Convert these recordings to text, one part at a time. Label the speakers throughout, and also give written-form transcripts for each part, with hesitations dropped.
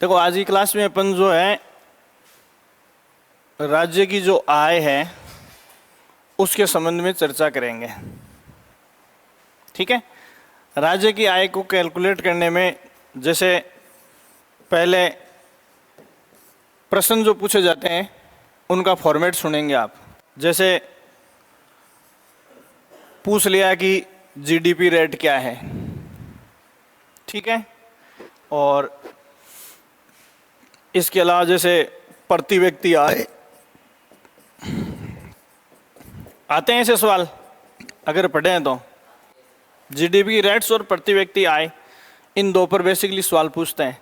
Speaker 1: देखो आज की क्लास में अपन जो है राज्य की जो आय है उसके संबंध में चर्चा करेंगे। ठीक है। राज्य की आय को कैलकुलेट करने में जैसे पहले प्रश्न जो पूछे जाते हैं उनका फॉर्मेट सुनेंगे आप। जैसे पूछ लिया कि जीडीपी रेट क्या है, ठीक है, और इसके अलावा जैसे प्रति व्यक्ति आय, आते हैं ऐसे सवाल अगर पढ़े हैं तो। जीडीपी रेट्स और प्रति व्यक्ति आय, इन दो पर बेसिकली सवाल पूछते हैं।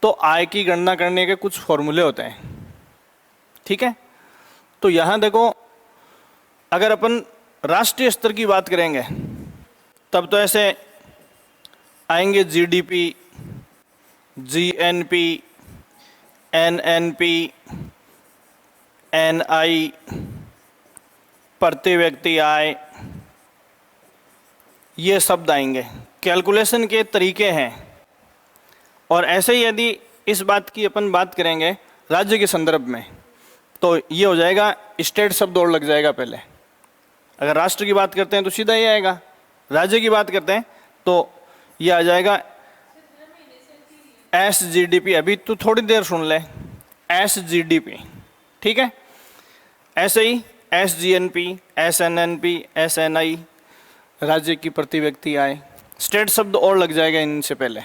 Speaker 1: तो आय की गणना करने के कुछ फॉर्मूले होते हैं, ठीक है। तो यहाँ देखो, अगर अपन राष्ट्रीय स्तर की बात करेंगे तब तो ऐसे आएंगे जीडीपी, जीएनपी, एनएनपी, एनआई, प्रति व्यक्ति आय, ये शब्द आएंगे। कैलकुलेशन के तरीके हैं। और ऐसे ही यदि इस बात की अपन बात करेंगे राज्य के संदर्भ में तो ये हो जाएगा, स्टेट शब्द और लग जाएगा पहले। अगर राष्ट्र की बात करते हैं तो सीधा ये आएगा, राज्य की बात करते हैं तो ये आ जाएगा एसजीडीपी। अभी तो थोड़ी देर सुन ले, एसजीडीपी, ठीक है। ऐसे ही एसजीएनपी, एसएनएनपी, एसएनआई, राज्य की प्रति व्यक्ति आय, स्टेट शब्द और लग जाएगा इनसे पहले,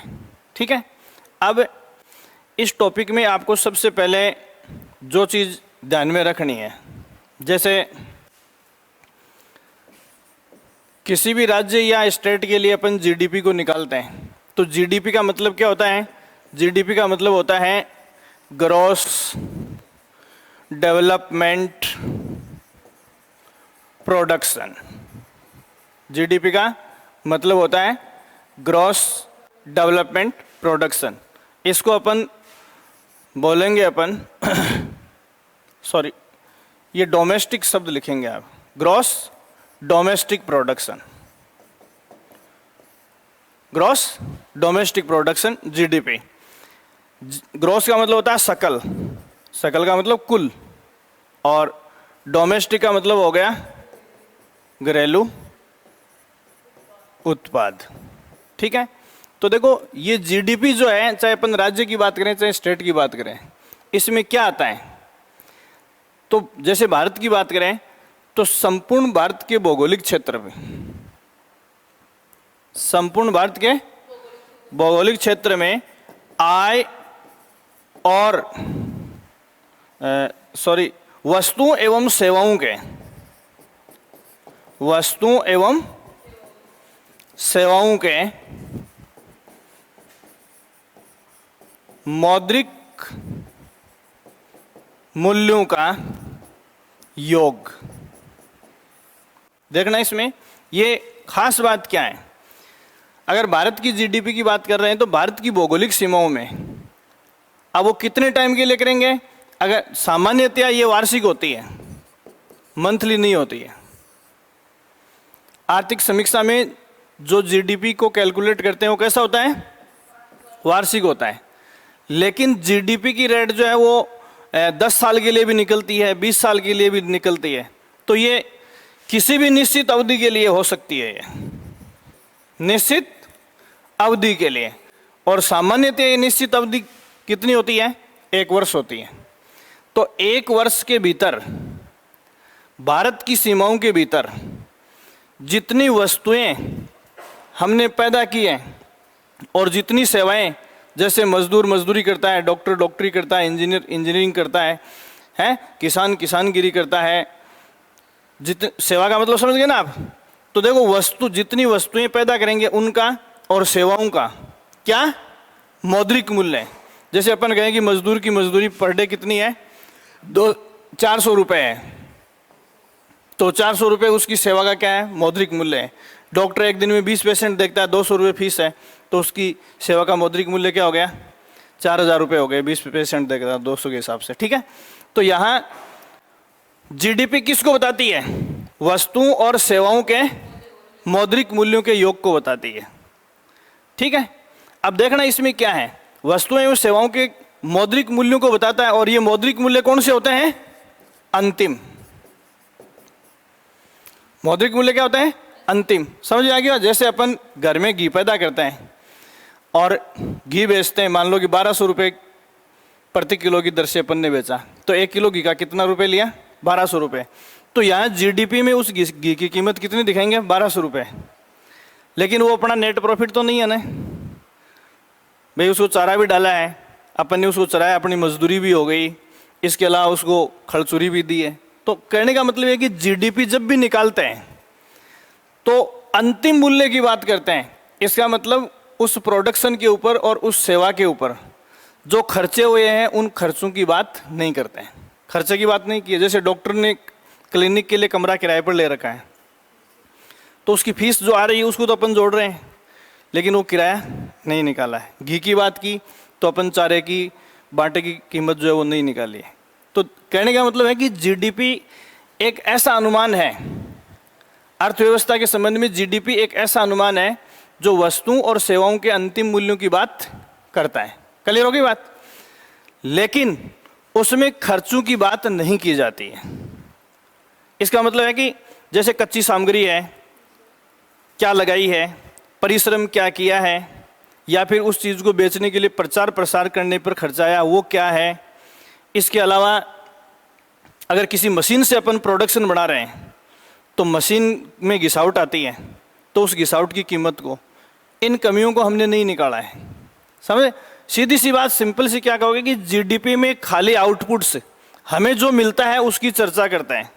Speaker 1: ठीक है। अब इस टॉपिक में आपको सबसे पहले जो चीज़ ध्यान में रखनी है, जैसे किसी भी राज्य या स्टेट के लिए अपन जीडीपी को निकालते हैं तो जीडीपी का मतलब क्या होता है? जीडीपी का मतलब होता है ग्रॉस डेवलपमेंट प्रोडक्शन। जीडीपी का मतलब होता है ग्रॉस डेवलपमेंट प्रोडक्शन। इसको अपन बोलेंगे अपन सॉरी, ये डोमेस्टिक शब्द लिखेंगे आप, gross domestic production, gross domestic production GDP. Gross का मतलब होता है सकल, सकल का मतलब कुल, और डोमेस्टिक का मतलब हो गया घरेलू उत्पाद, ठीक है। तो देखो ये जीडीपी जो है, चाहे अपन राज्य की बात करें चाहे स्टेट की बात करें, इसमें क्या आता है? तो जैसे भारत की बात करें तो संपूर्ण भारत के भौगोलिक क्षेत्र में, संपूर्ण भारत के भौगोलिक क्षेत्र में आय और वस्तुओं एवं सेवाओं के, वस्तुओं एवं सेवाओं के मौद्रिक मूल्यों का योग। देखना इसमें ये खास बात क्या है। अगर भारत की जीडीपी की बात कर रहे हैं तो भारत की भौगोलिक सीमाओं में, अब वो कितने टाइम के लिए करेंगे? अगर सामान्यतया ये वार्षिक होती है, मंथली नहीं होती है। आर्थिक समीक्षा में जो जीडीपी को कैलकुलेट करते हैं वो कैसा होता है? वार्षिक होता है। लेकिन जीडीपी की रेट जो है वो 10 साल के लिए भी निकलती है, 20 साल के लिए भी निकलती है। तो ये किसी भी निश्चित अवधि के लिए हो सकती है, ये निश्चित अवधि के लिए। और सामान्यतः ये निश्चित अवधि कितनी होती है? 1 वर्ष होती है। तो 1 वर्ष के भीतर भारत की सीमाओं के भीतर जितनी वस्तुएं हमने पैदा की हैं और जितनी सेवाएं, जैसे मजदूर मजदूरी करता है, डॉक्टर डॉक्टरी करता है, इंजीनियर इंजीनियरिंग करता है, किसान किसानगिरी करता है, सेवा का मतलब समझ गए ना आप। तो देखो वस्तु, जितनी वस्तुएं पैदा करेंगे उनका और सेवाओं का क्या मौद्रिक मूल्य है। जैसे अपन कहें कि मजदूर की मजदूरी पर डे कितनी है? 400 रुपये है, तो 400 रुपये उसकी सेवा का क्या है? मौद्रिक मूल्य है। डॉक्टर एक दिन में 20 पेशेंट देखता है, 200 रुपये फीस है, तो उसकी सेवा का मौद्रिक मूल्य क्या हो गया? 4000 रुपये हो गए, 20 पेशेंट देखता है 200 के हिसाब से, ठीक है। तो यहाँ जीडीपी किसको बताती है? वस्तुओं और सेवाओं के मौद्रिक मूल्यों के योग को बताती है, ठीक है। अब देखना इसमें क्या है, वस्तुएं एवं सेवाओं के मौद्रिक मूल्यों को बताता है, और ये मौद्रिक मूल्य कौन से होते हैं? अंतिम। मौद्रिक मूल्य क्या होता है? अंतिम। समझ आ गया? जैसे अपन घर में घी पैदा करते हैं और घी बेचते हैं, मान लो कि 1200 रुपये प्रति किलो की दर से अपन ने बेचा, तो 1 किलो घी का कितना रुपए लिया? 1200 रुपये। तो यहाँ जीडीपी में उस घी की कीमत कितनी दिखाएंगे? 1200 रुपये। लेकिन वो अपना नेट प्रॉफिट तो नहीं है ना भाई, उसको चारा भी डाला है, अपन ने उसको चराया, अपनी मजदूरी भी हो गई, इसके अलावा उसको खड़चूरी भी दी है। तो कहने का मतलब है कि जीडीपी जब भी निकालते हैं तो अंतिम मूल्य की बात करते हैं। इसका मतलब उस प्रोडक्शन के ऊपर और उस सेवा के ऊपर जो खर्चे हुए हैं उन खर्चों की बात नहीं करते हैं, खर्चे की बात नहीं की है। जैसे डॉक्टर ने क्लिनिक के लिए कमरा किराए पर ले रखा है, तो उसकी फीस जो आ रही है उसको तो अपन जोड़ रहे हैं, लेकिन वो किराया नहीं निकाला है। घी की बात की तो अपन चारे की बाटे की कीमत जो है वो नहीं निकाली है। तो कहने का मतलब है कि जीडीपी एक ऐसा अनुमान है, अर्थव्यवस्था के संबंध में जीडीपी एक ऐसा अनुमान है जो वस्तुओं और सेवाओं के अंतिम मूल्यों की बात करता है। क्लियर होगी बात? लेकिन उसमें खर्चों की बात नहीं की जाती है। इसका मतलब है कि जैसे कच्ची सामग्री है, क्या लगाई है, परिश्रम क्या किया है, या फिर उस चीज़ को बेचने के लिए प्रचार प्रसार करने पर खर्चा आया वो क्या है। इसके अलावा अगर किसी मशीन से अपन प्रोडक्शन बढ़ा रहे हैं तो मशीन में घिसावट आती है, तो उस घिसावट की कीमत को, इन कमियों को हमने नहीं निकाला है। समझे? सीधी सी बात, सिंपल सी क्या कहोगे कि जीडीपी में खाली आउटपुट से हमें जो मिलता है उसकी चर्चा करते हैं।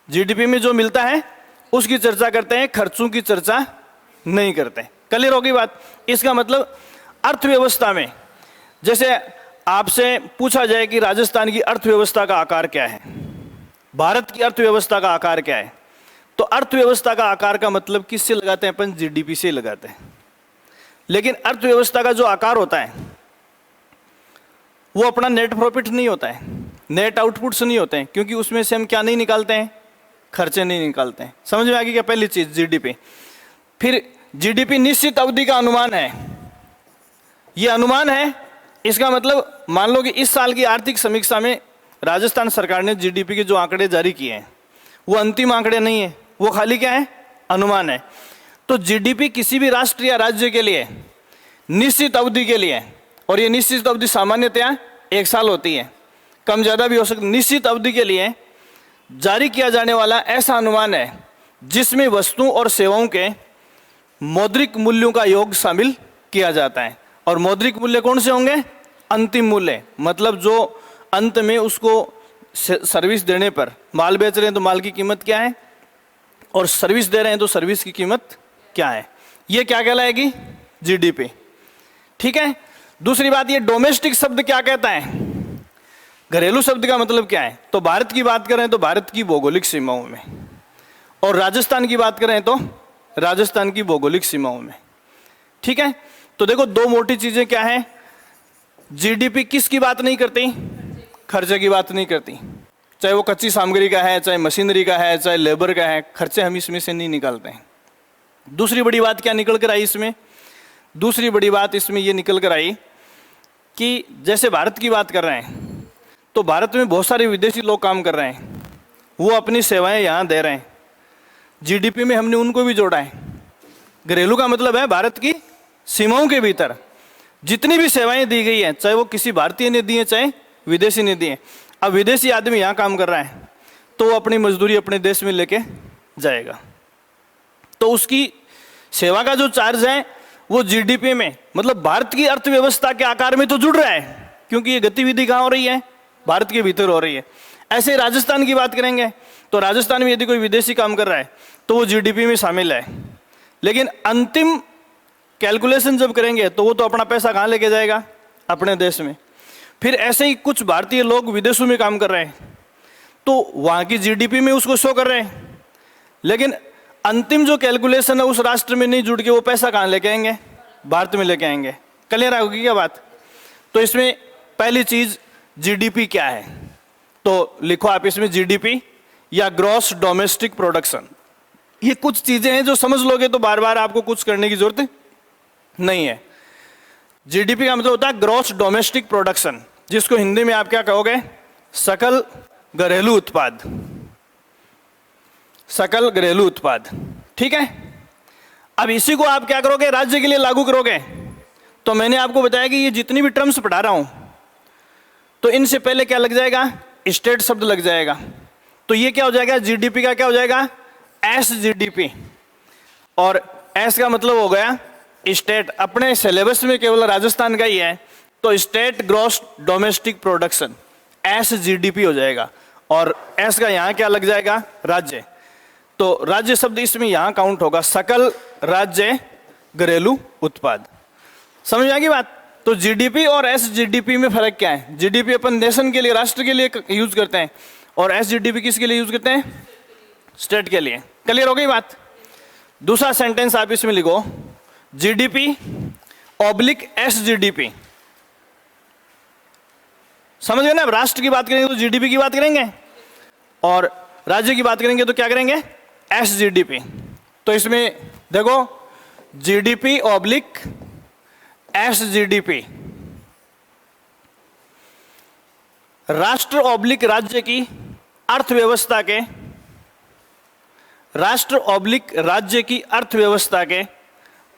Speaker 1: जीडीपी में जो मिलता है उसकी चर्चा करते हैं, खर्चों की चर्चा नहीं करते। क्लियर होगी बात? इसका मतलब अर्थव्यवस्था में जैसे आपसे पूछा जाए कि राजस्थान की अर्थव्यवस्था का आकार क्या है, भारत की अर्थव्यवस्था का आकार क्या है, तो अर्थव्यवस्था का आकार का मतलब किससे लगाते हैं अपन? जीडीपी से लगाते हैं। लेकिन अर्थव्यवस्था का जो आकार होता है वो अपना नेट प्रॉफिट नहीं होता है, नेट आउटपुट से नहीं होते हैं, क्योंकि उसमें से हम क्या नहीं निकालते हैं? खर्चे नहीं निकालते हैं। समझ में आ गई क्या? पहली चीज जीडीपी। फिर जीडीपी निश्चित अवधि का अनुमान है। ये अनुमान है, इसका मतलब मान लो कि इस साल की आर्थिक समीक्षा में राजस्थान सरकार ने जीडीपी के जो आंकड़े जारी किए हैं वो अंतिम आंकड़े नहीं है, वो खाली क्या है? अनुमान है। तो जीडीपी किसी भी राष्ट्र या राज्य के लिए निश्चित अवधि के लिए, और ये निश्चित अवधि सामान्यतया 1 साल होती है, कम ज़्यादा भी हो सकती, निश्चित अवधि के लिए जारी किया जाने वाला ऐसा अनुमान है जिसमें वस्तुओं और सेवाओं के मौद्रिक मूल्यों का योग शामिल किया जाता है। और मौद्रिक मूल्य कौन से होंगे? अंतिम मूल्य, मतलब जो अंत में उसको सर्विस देने पर, माल बेच रहे हैं तो माल की कीमत क्या है, और सर्विस दे रहे हैं तो सर्विस की कीमत क्या है। ये क्या कहलाएगी? जीडीपी। ठीक है। दूसरी बात, ये डोमेस्टिक शब्द क्या कहता है? घरेलू शब्द का मतलब क्या है? तो भारत की बात करें तो भारत की भौगोलिक सीमाओं में, और राजस्थान की बात करें तो राजस्थान की भौगोलिक सीमाओं में। ठीक है। तो देखो, 2 मोटी चीजें क्या है? जीडीपी किसकी बात नहीं करती? खर्चे की बात नहीं करती। चाहे वो कच्ची सामग्री का है, चाहे मशीनरी का है, चाहे लेबर का है, खर्चे हम इसमें से नहीं निकालते हैं। दूसरी बड़ी बात क्या निकल कर आई इसमें? दूसरी बड़ी बात इसमें ये निकल कर आई कि जैसे भारत की बात कर रहे हैं तो भारत में बहुत सारे विदेशी लोग काम कर रहे हैं, वो अपनी सेवाएं यहाँ दे रहे हैं, जीडीपी में हमने उनको भी जोड़ा है। घरेलू का मतलब है भारत की सीमाओं के भीतर जितनी भी सेवाएं दी गई हैं, चाहे वो किसी भारतीय ने दी है चाहे विदेशी ने दी है। अब विदेशी आदमी यहाँ काम कर रहा है तो वो अपनी मजदूरी अपने देश में लेके जाएगा, तो उसकी सेवा का जो चार्ज है वो जीडीपी में, मतलब भारत की अर्थव्यवस्था के आकार में तो जुड़ रहा है, क्योंकि ये गतिविधि कहाँ हो रही है? भारत के भीतर हो रही है। ऐसे राजस्थान की बात करेंगे तो राजस्थान में यदि कोई विदेशी काम कर रहा है तो वो जीडीपी में शामिल है, लेकिन अंतिम कैलकुलेशन जब करेंगे तो वो तो अपना पैसा कहाँ लेके जाएगा? अपने देश में। फिर ऐसे ही कुछ भारतीय लोग विदेशों में काम कर रहे हैं तो वहाँ की जीडीपी में उसको शो कर रहे हैं, लेकिन अंतिम जो कैलकुलेशन है उस राष्ट्र में नहीं जुड़ के वो पैसा कहाँ लेके आएंगे? भारत में लेके आएंगे। क्लियर होगी क्या बात? तो इसमें पहली चीज जीडीपी क्या है? तो लिखो आप इसमें जीडीपी या ग्रॉस डोमेस्टिक प्रोडक्शन। ये कुछ चीजें हैं जो समझ लोगे तो बार बार आपको कुछ करने की जरूरत नहीं है। जीडीपी का मतलब होता है ग्रॉस डोमेस्टिक प्रोडक्शन, जिसको हिंदी में आप क्या कहोगे? सकल घरेलू उत्पाद। सकल घरेलू उत्पाद, ठीक है। अब इसी को आप क्या करोगे? राज्य के लिए लागू करोगे। तो मैंने आपको बताया कि ये जितनी भी टर्म्स पढ़ा रहा हूं, तो इनसे पहले क्या लग जाएगा? स्टेट शब्द लग जाएगा। तो ये क्या हो जाएगा? जीडीपी का क्या हो जाएगा? S GDP. और एस का मतलब हो गया स्टेट। अपने सिलेबस में केवल राजस्थान का ही है, तो state gross domestic production, S GDP हो जाएगा। और एस का यहां क्या लग जाएगा? राज्य। तो राज्य शब्द इसमें यहां काउंट होगा, सकल राज्य घरेलू उत्पाद। समझ आ गई बात? तो जीडीपी और एस जीडीपी में फर्क क्या है? जीडीपी अपन नेशन के लिए, राष्ट्र के लिए यूज करते हैं, और एस जीडीपी किसके लिए यूज करते हैं? स्टेट के लिए। क्लियर हो गई बात? दूसरा सेंटेंस आप इसमें लिखो, जीडीपी ऑब्लिक एस जीडीपी। समझ गए ना? अब राष्ट्र की बात करेंगे तो जीडीपी की बात करेंगे, और राज्य की बात करेंगे तो क्या करेंगे? S GDP. तो इसमें देखो, जीडीपी ऑब्लिक एस जीडीपी। राष्ट्र ऑब्लिक राज्य की अर्थव्यवस्था के, राष्ट्र ऑब्लिक राज्य की अर्थव्यवस्था के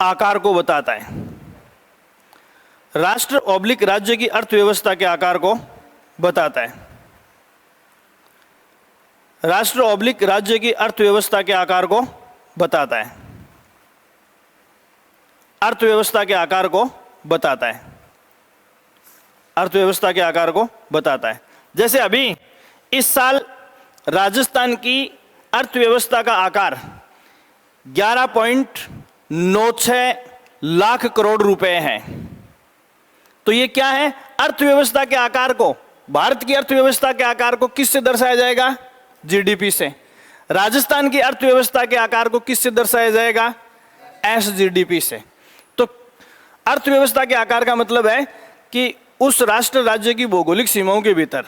Speaker 1: आकार को बताता है। राष्ट्र ऑब्लिक राज्य की अर्थव्यवस्था के आकार को बताता है। राष्ट्र ऑब्लिक राज्य की अर्थव्यवस्था के आकार को बताता है। अर्थव्यवस्था के आकार को बताता है। अर्थव्यवस्था के आकार को बताता है। जैसे अभी इस साल राजस्थान की अर्थव्यवस्था का आकार 11.96 लाख करोड़ रुपए है। तो ये क्या है? अर्थव्यवस्था के आकार को, भारत की अर्थव्यवस्था के आकार को किससे दर्शाया जाएगा? जीडीपी से। राजस्थान की अर्थव्यवस्था के आकार को किससे दर्शाया जाएगा? एस जीडीपी से। तो अर्थव्यवस्था के आकार का मतलब है कि उस राष्ट्र राज्य की भौगोलिक सीमाओं के भीतर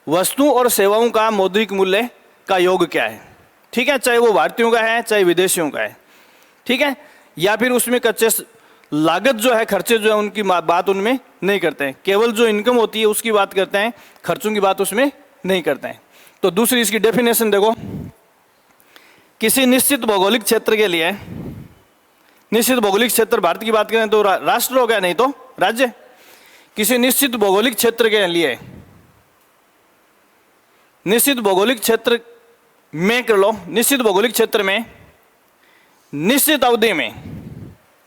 Speaker 1: वस्तुओं और सेवाओं का मौद्रिक मूल्य का योग क्या है। ठीक है, चाहे वो भारतीयों का है चाहे विदेशियों का है, ठीक है। या फिर उसमें कच्चे लागत जो है, खर्चे जो है, उनकी बात उनमें नहीं करते हैं, केवल जो इनकम होती है उसकी बात करते हैं, खर्चों की बात उसमें नहीं करते हैं। तो दूसरी इसकी डेफिनेशन देखो, किसी निश्चित भौगोलिक क्षेत्र के लिए, निश्चित भौगोलिक क्षेत्र भारत की बात करें तो राष्ट्र हो गया, नहीं तो राज्य। किसी निश्चित भौगोलिक क्षेत्र के लिए, निश्चित भौगोलिक क्षेत्र में कर लो, निश्चित भौगोलिक क्षेत्र में निश्चित अवधि में,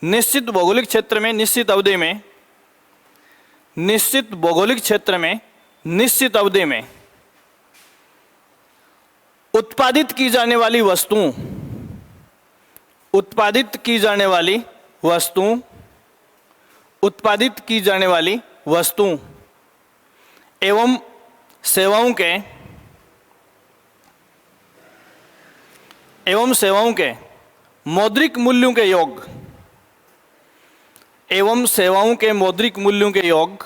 Speaker 1: निश्चित भौगोलिक क्षेत्र में निश्चित अवधि में, निश्चित भौगोलिक क्षेत्र में निश्चित अवधि में उत्पादित की जाने वाली वस्तुओं, उत्पादित की जाने वाली वस्तुओं, उत्पादित की जाने वाली वस्तुओं एवं सेवाओं के, एवं सेवाओं के मौद्रिक मूल्यों के योग, एवं सेवाओं के मौद्रिक मूल्यों के योग,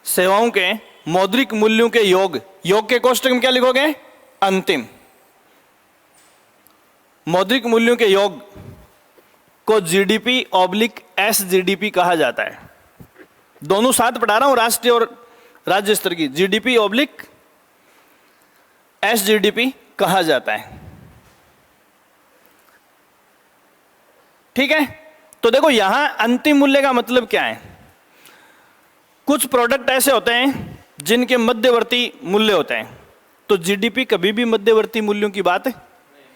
Speaker 1: सेवाओं के मौद्रिक मूल्यों के योग, योग के कोष्टक में क्या लिखोगे? अंतिम। मौद्रिक मूल्यों के योग को जीडीपी ऑब्लिक एस जीडीपी कहा जाता है। दोनों साथ पढ़ा रहा हूं, राष्ट्रीय और राज्य स्तर की। जीडीपी ऑब्लिक एस जीडीपी कहा जाता है, ठीक है। तो देखो यहां अंतिम मूल्य का मतलब क्या है? कुछ प्रोडक्ट ऐसे होते हैं जिनके मध्यवर्ती मूल्य होते हैं, तो जीडीपी कभी भी मध्यवर्ती मूल्यों की बात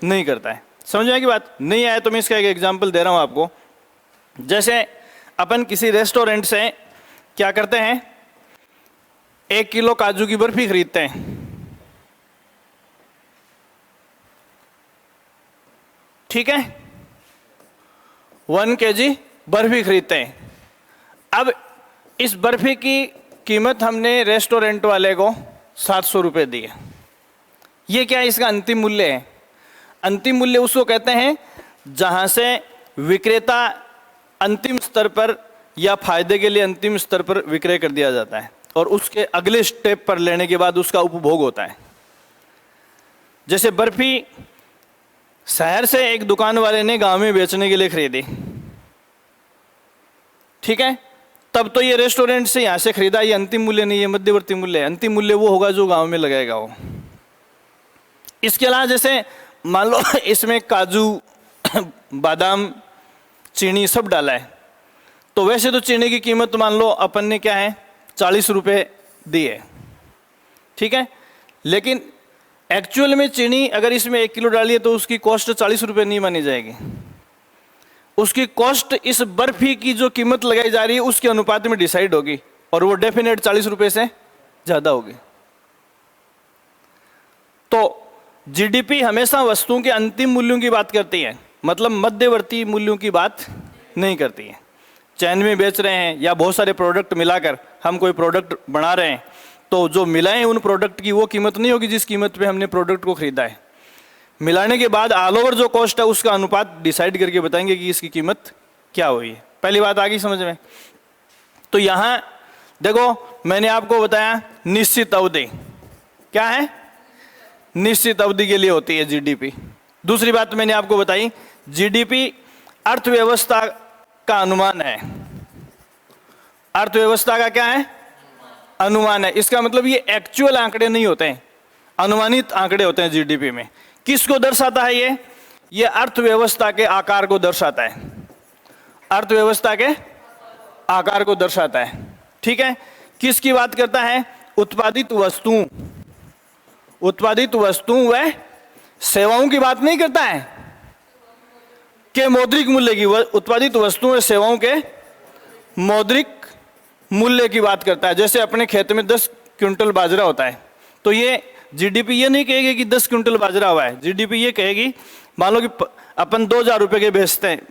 Speaker 1: नहीं करता है। समझ आएगी बात? नहीं आया तो मैं इसका एक एग्जांपल दे रहा हूं आपको। जैसे अपन किसी रेस्टोरेंट से क्या करते हैं, 1 किलो काजू की बर्फी खरीदते हैं, ठीक है, 1 kg बर्फी खरीदते हैं। अब इस बर्फी की कीमत हमने रेस्टोरेंट वाले को 700 रुपये दिए। ये क्या है? इसका अंतिम मूल्य है। अंतिम मूल्य उसको कहते हैं जहां से विक्रेता अंतिम स्तर पर या फायदे के लिए अंतिम स्तर पर विक्रय कर दिया जाता है, और उसके अगले स्टेप पर लेने के बाद उसका उपभोग होता है। जैसे बर्फी शहर से एक दुकान वाले ने गांव में बेचने के लिए खरीदी, ठीक है, तब तो ये रेस्टोरेंट से यहाँ से खरीदा, ये अंतिम मूल्य नहीं, ये मध्यवर्ती मूल्य है। अंतिम मूल्य वो होगा जो गांव में लगाएगा वो। इसके अलावा जैसे मान लो इसमें काजू बादाम चीनी सब डाला है, तो वैसे तो चीनी की कीमत मान लो अपन ने क्या है 40 रुपये दी है, ठीक है, लेकिन एक्चुअल में चीनी अगर इसमें 1 किलो डालिए तो उसकी कॉस्ट 40 रुपये नहीं मानी जाएगी। उसकी कॉस्ट इस बर्फी की जो कीमत लगाई जा रही है उसके अनुपात में डिसाइड होगी, और वो डेफिनेट 40 रुपये से ज़्यादा होगी। तो जीडीपी हमेशा वस्तुओं के अंतिम मूल्यों की बात करती है, मतलब मध्यवर्ती मूल्यों की बात नहीं करती है। चैन में बेच रहे हैं या बहुत सारे प्रोडक्ट मिलाकर हम कोई प्रोडक्ट बना रहे हैं, तो जो मिलाएं उन प्रोडक्ट की वो कीमत नहीं होगी जिस कीमत पे हमने प्रोडक्ट को खरीदा है। मिलाने के बाद ऑल ओवर जो कॉस्ट है उसका अनुपात डिसाइड करके बताएंगे कि इसकी कीमत क्या हुई है। पहली बात आ गई समझ में। तो यहाँ देखो मैंने आपको बताया निश्चित अवधि क्या है, निश्चित अवधि के लिए होती है जीडीपी। दूसरी बात मैंने आपको बताई जीडीपी अर्थव्यवस्था का अनुमान है। अर्थव्यवस्था का क्या है, अनुमान है। इसका मतलब ये एक्चुअल आंकड़े नहीं होते हैं, अनुमानित आंकड़े होते हैं जीडीपी में। किसको दर्शाता है ये अर्थव्यवस्था के आकार को दर्शाता है, अर्थव्यवस्था के आकार को दर्शाता है, ठीक है। किसकी बात करता है, उत्पादित वस्तुओं, उत्पादित वस्तुओं व सेवाओं की बात नहीं करता है के मौद्रिक मूल्य की, उत्पादित वस्तुओं व सेवाओं के मौद्रिक मूल्य की बात करता है। जैसे अपने खेत में 10 क्विंटल बाजरा होता है, तो ये जीडीपी ये नहीं कहेगी कि 10 क्विंटल बाजरा हुआ है, जीडीपी ये कहेगी मान लो कि अपन 2000 रुपये के बेचते हैं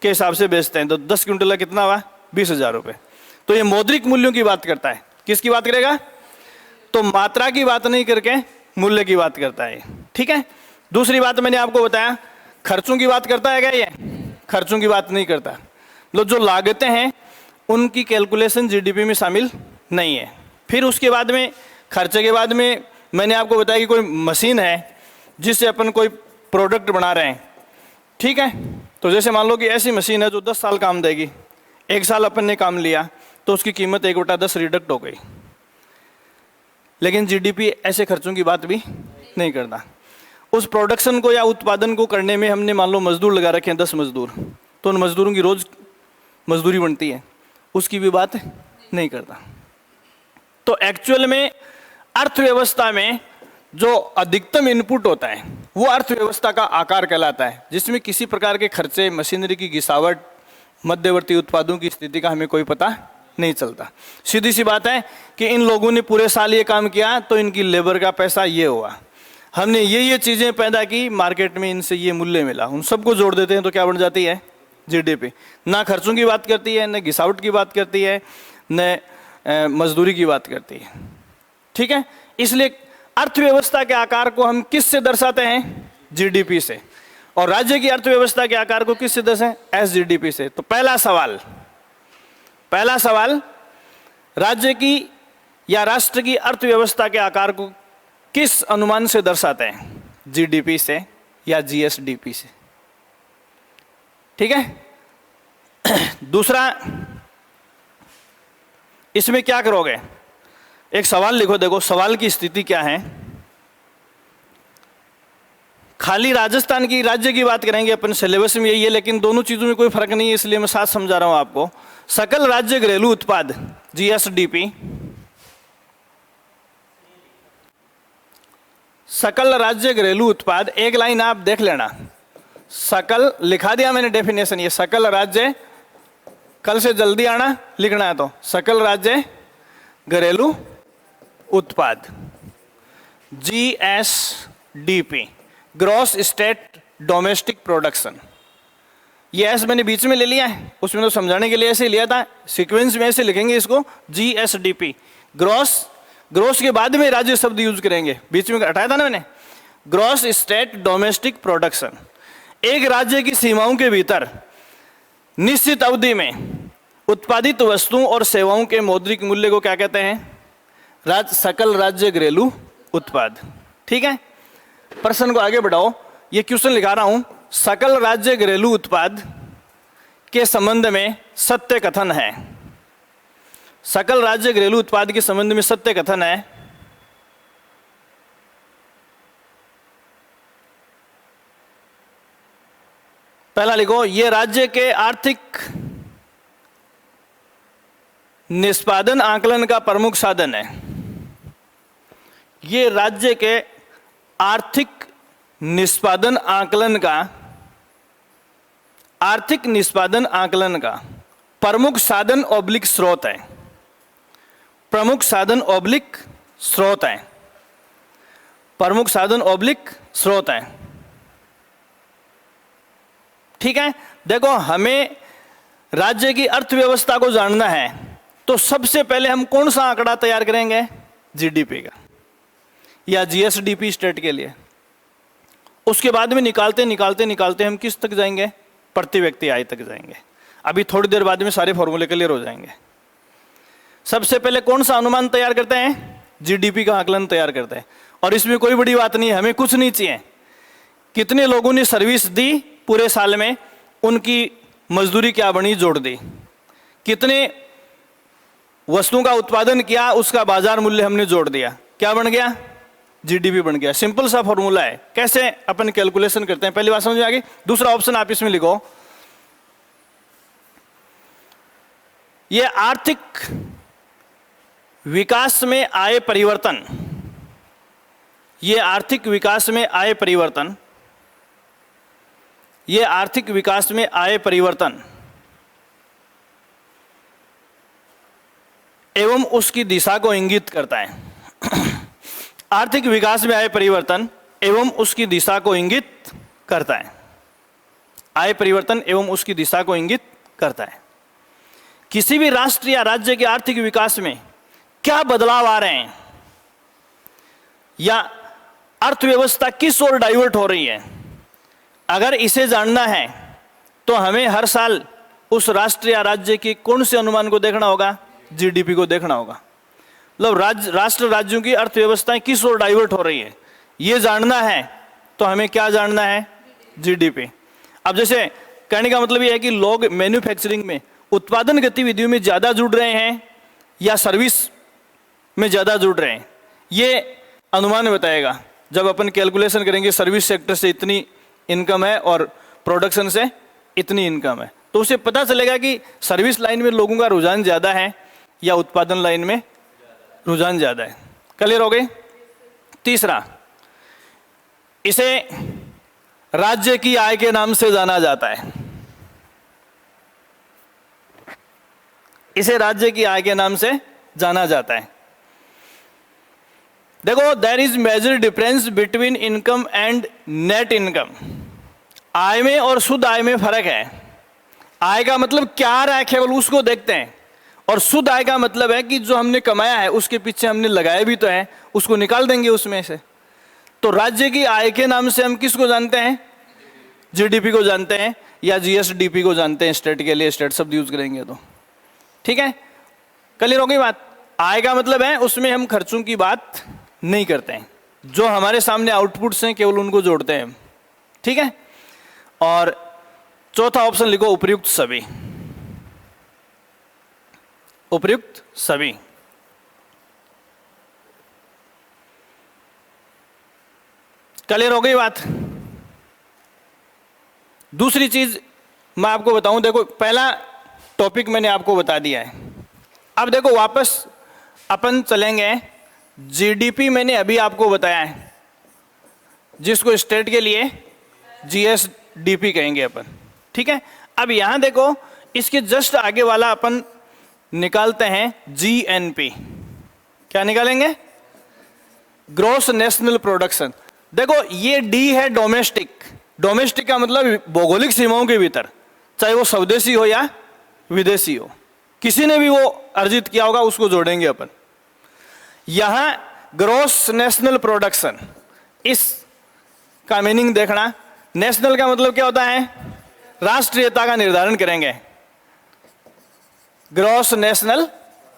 Speaker 1: के हिसाब से बेचते हैं, तो 10 क्विंटल का कितना हुआ 20,000 रुपये। तो ये मौद्रिक मूल्यों की बात करता है। किसकी बात करेगा, तो मात्रा की बात नहीं करके मूल्य की बात करता है, ठीक है। दूसरी बात मैंने आपको बताया खर्चों की बात करता है क्या, ये खर्चों की बात नहीं करता। मतलब जो लागतें हैं उनकी कैलकुलेशन जीडीपी में शामिल नहीं है। फिर उसके बाद में खर्चे के बाद में मैंने आपको बताया कि कोई मशीन है जिससे अपन कोई प्रोडक्ट बना रहे हैं, ठीक है। तो जैसे मान लो कि ऐसी मशीन है जो 10 साल काम देगी, 1 साल अपन ने काम लिया तो उसकी कीमत 1/10 रिडक्ट हो गई। लेकिन जीडीपी ऐसे खर्चों की बात भी नहीं करता। उस प्रोडक्शन को या उत्पादन को करने में हमने मान लो मजदूर लगा रखे हैं 10 मजदूर, तो उन मजदूरों की रोज मजदूरी बनती है, उसकी भी बात नहीं करता। तो एक्चुअल में अर्थव्यवस्था में जो अधिकतम इनपुट होता है वो अर्थव्यवस्था का आकार कहलाता है, जिसमें किसी प्रकार के खर्चे, मशीनरी की गिरावट, मध्यवर्ती उत्पादों की स्थिति का हमें कोई पता नहीं चलता। सीधी सी बात है कि इन लोगों ने पूरे साल ये काम किया तो इनकी लेबर का पैसा ये हुआ, हमने ये चीज़ें पैदा की, मार्केट में इनसे ये मूल्य मिला, उन सबको जोड़ देते हैं तो क्या बन जाती है जीडीपी। ना खर्चों की बात करती है, न गिरावट की बात करती है, न मजदूरी की बात करती है, ठीक है। इसलिए अर्थव्यवस्था के आकार को हम किस से दर्शाते हैं, जीडीपी से। और राज्य की अर्थव्यवस्था के आकार को किस से दर्शाते, एसजीडीपी से। तो पहला सवाल राज्य की या राष्ट्र की अर्थव्यवस्था के आकार को किस अनुमान से दर्शाते हैं, जीडीपी से या जीएसडीपी से, ठीक है। दूसरा, इसमें क्या करोगे, एक सवाल लिखो, देखो सवाल की स्थिति क्या है। खाली राजस्थान की राज्य की बात करेंगे अपन, सिलेबस में यही है, लेकिन दोनों चीजों में कोई फर्क नहीं है, इसलिए मैं साथ समझा रहा हूं आपको। सकल राज्य घरेलू उत्पाद जीएसडीपी, सकल राज्य घरेलू उत्पाद, एक लाइन आप देख लेना, सकल लिखा दिया मैंने डेफिनेशन, ये सकल राज्य, कल से जल्दी आना लिखना है, तो सकल राज्य घरेलू उत्पाद GSDP, gross state domestic production. ये एस मैंने बीच में ले लिया है, उसमें तो समझाने के लिए ऐसे लिया था, सीक्वेंस में ऐसे लिखेंगे इसको जीएसडीपी। ग्रॉस के बाद में राज्य शब्द यूज करेंगे, बीच में हटाया था ना मैंने, ग्रॉस स्टेट डोमेस्टिक प्रोडक्शन। एक राज्य की सीमाओं के भीतर निश्चित अवधि में उत्पादित वस्तुओं और सेवाओं के मौद्रिक मूल्य को क्या कहते हैं, सकल राज्य घरेलू उत्पाद, ठीक है। प्रश्न को आगे बढ़ाओ, ये क्वेश्चन लिखा रहा हूं, सकल राज्य घरेलू उत्पाद के संबंध में सत्य कथन है। सकल राज्य घरेलू उत्पाद के संबंध में सत्य कथन है। पहला लिखो, ये राज्य के आर्थिक निष्पादन आकलन का प्रमुख साधन है। ये राज्य के आर्थिक निष्पादन आकलन का प्रमुख साधन ऑब्लिक स्रोत है। प्रमुख साधन ऑब्लिक स्रोत है। प्रमुख साधन ऑब्लिक स्रोत है। ठीक है, देखो हमें राज्य की अर्थव्यवस्था को जानना है तो सबसे पहले हम कौन सा आंकड़ा तैयार करेंगे? जीडीपी का या जीएसडीपी स्टेट के लिए। उसके बाद में निकालते हम किस तक जाएंगे? प्रति व्यक्ति आय तक जाएंगे। अभी थोड़ी देर बाद में सारे फॉर्मूले क्लियर हो जाएंगे। सबसे पहले कौन सा अनुमान तैयार करते हैं? जीडीपी का आकलन तैयार करते हैं। और इसमें कोई बड़ी बात नहीं है, हमें कुछ नहीं चाहिए। कितने लोगों ने सर्विस दी पूरे साल में, उनकी मजदूरी क्या बनी, जोड़ दी। कितने वस्तुओं का उत्पादन किया, उसका बाजार मूल्य हमने जोड़ दिया, क्या बन गया? जीडीपी बन गया। सिंपल सा फॉर्मूला है। कैसे अपन कैलकुलेशन करते हैं, पहली बात समझ में आ गई। दूसरा ऑप्शन आप इसमें लिखो, ये आर्थिक विकास में आए परिवर्तन, ये आर्थिक विकास में आए परिवर्तन, ये आर्थिक विकास में आए परिवर्तन एवं उसकी दिशा को इंगित करता है। आर्थिक विकास में आए परिवर्तन एवं उसकी दिशा को इंगित करता है। आय परिवर्तन एवं उसकी दिशा को इंगित करता है। किसी भी राष्ट्र या राज्य के आर्थिक विकास में क्या बदलाव आ रहे हैं या अर्थव्यवस्था किस ओर डाइवर्ट हो रही है, अगर इसे जानना है तो हमें हर साल उस राष्ट्र या राज्य के कौन से अनुमान को देखना होगा? जीडीपी को देखना होगा। मतलब राष्ट्र राज्यों की अर्थव्यवस्थाएं किस ओर डाइवर्ट हो रही है, ये जानना है तो हमें क्या जानना है? जीडीपी। अब जैसे कहने का मतलब ये है कि लोग मैन्युफैक्चरिंग में, उत्पादन गतिविधियों में ज़्यादा जुड़ रहे हैं या सर्विस में ज़्यादा जुड़ रहे हैं, ये अनुमान बताएगा। जब अपन कैलकुलेशन करेंगे सर्विस सेक्टर से इतनी इनकम है और प्रोडक्शन से इतनी इनकम है, तो उसे पता चलेगा कि सर्विस लाइन में लोगों का रुझान ज़्यादा है या उत्पादन लाइन में रुझान ज़्यादा है। क्लियर हो गई? तीसरा, इसे राज्य की आय के नाम से जाना जाता है। इसे राज्य की आय के नाम से जाना जाता है। देखो, there is major difference between income and net income. आय में और शुद्ध आय में फर्क है। आय का मतलब क्या आ रहा है केवल उसको देखते हैं, और शुद्ध आय का मतलब है कि जो हमने कमाया है उसके पीछे हमने लगाया भी तो है, उसको निकाल देंगे उसमें से। तो राज्य की आय के नाम से हम किसको जानते हैं? जीडीपी को जानते हैं या जीएसडीपी को जानते हैं। स्टेट के लिए स्टेट शब्द यूज करेंगे तो ठीक है। क्लियर हो गई बात? आय का मतलब है उसमें हम खर्चों की बात नहीं करते हैं, जो हमारे सामने आउटपुट्स हैं केवल उनको जोड़ते हैं। ठीक है। और चौथा ऑप्शन लिखो, उपयुक्त सभी। उपयुक्त सभी। क्लियर हो गई बात? दूसरी चीज मैं आपको बताऊं, देखो पहला टॉपिक मैंने आपको बता दिया है। अब देखो वापस अपन चलेंगे, जीडीपी मैंने अभी आपको बताया है, जिसको स्टेट के लिए जीएसडीपी कहेंगे अपन। ठीक है। अब यहां देखो, इसके जस्ट आगे वाला अपन निकालते हैं जीएनपी। क्या निकालेंगे? Gross national production. देखो ये डी है डोमेस्टिक। डोमेस्टिक का मतलब भौगोलिक सीमाओं के भीतर, चाहे वो स्वदेशी हो या विदेशी हो, किसी ने भी वो अर्जित किया होगा उसको जोड़ेंगे अपन। यहां ग्रॉस नेशनल प्रोडक्शन, इस का मीनिंग देखना। नेशनल का मतलब क्या होता है? राष्ट्रीयता का निर्धारण करेंगे। ग्रॉस नेशनल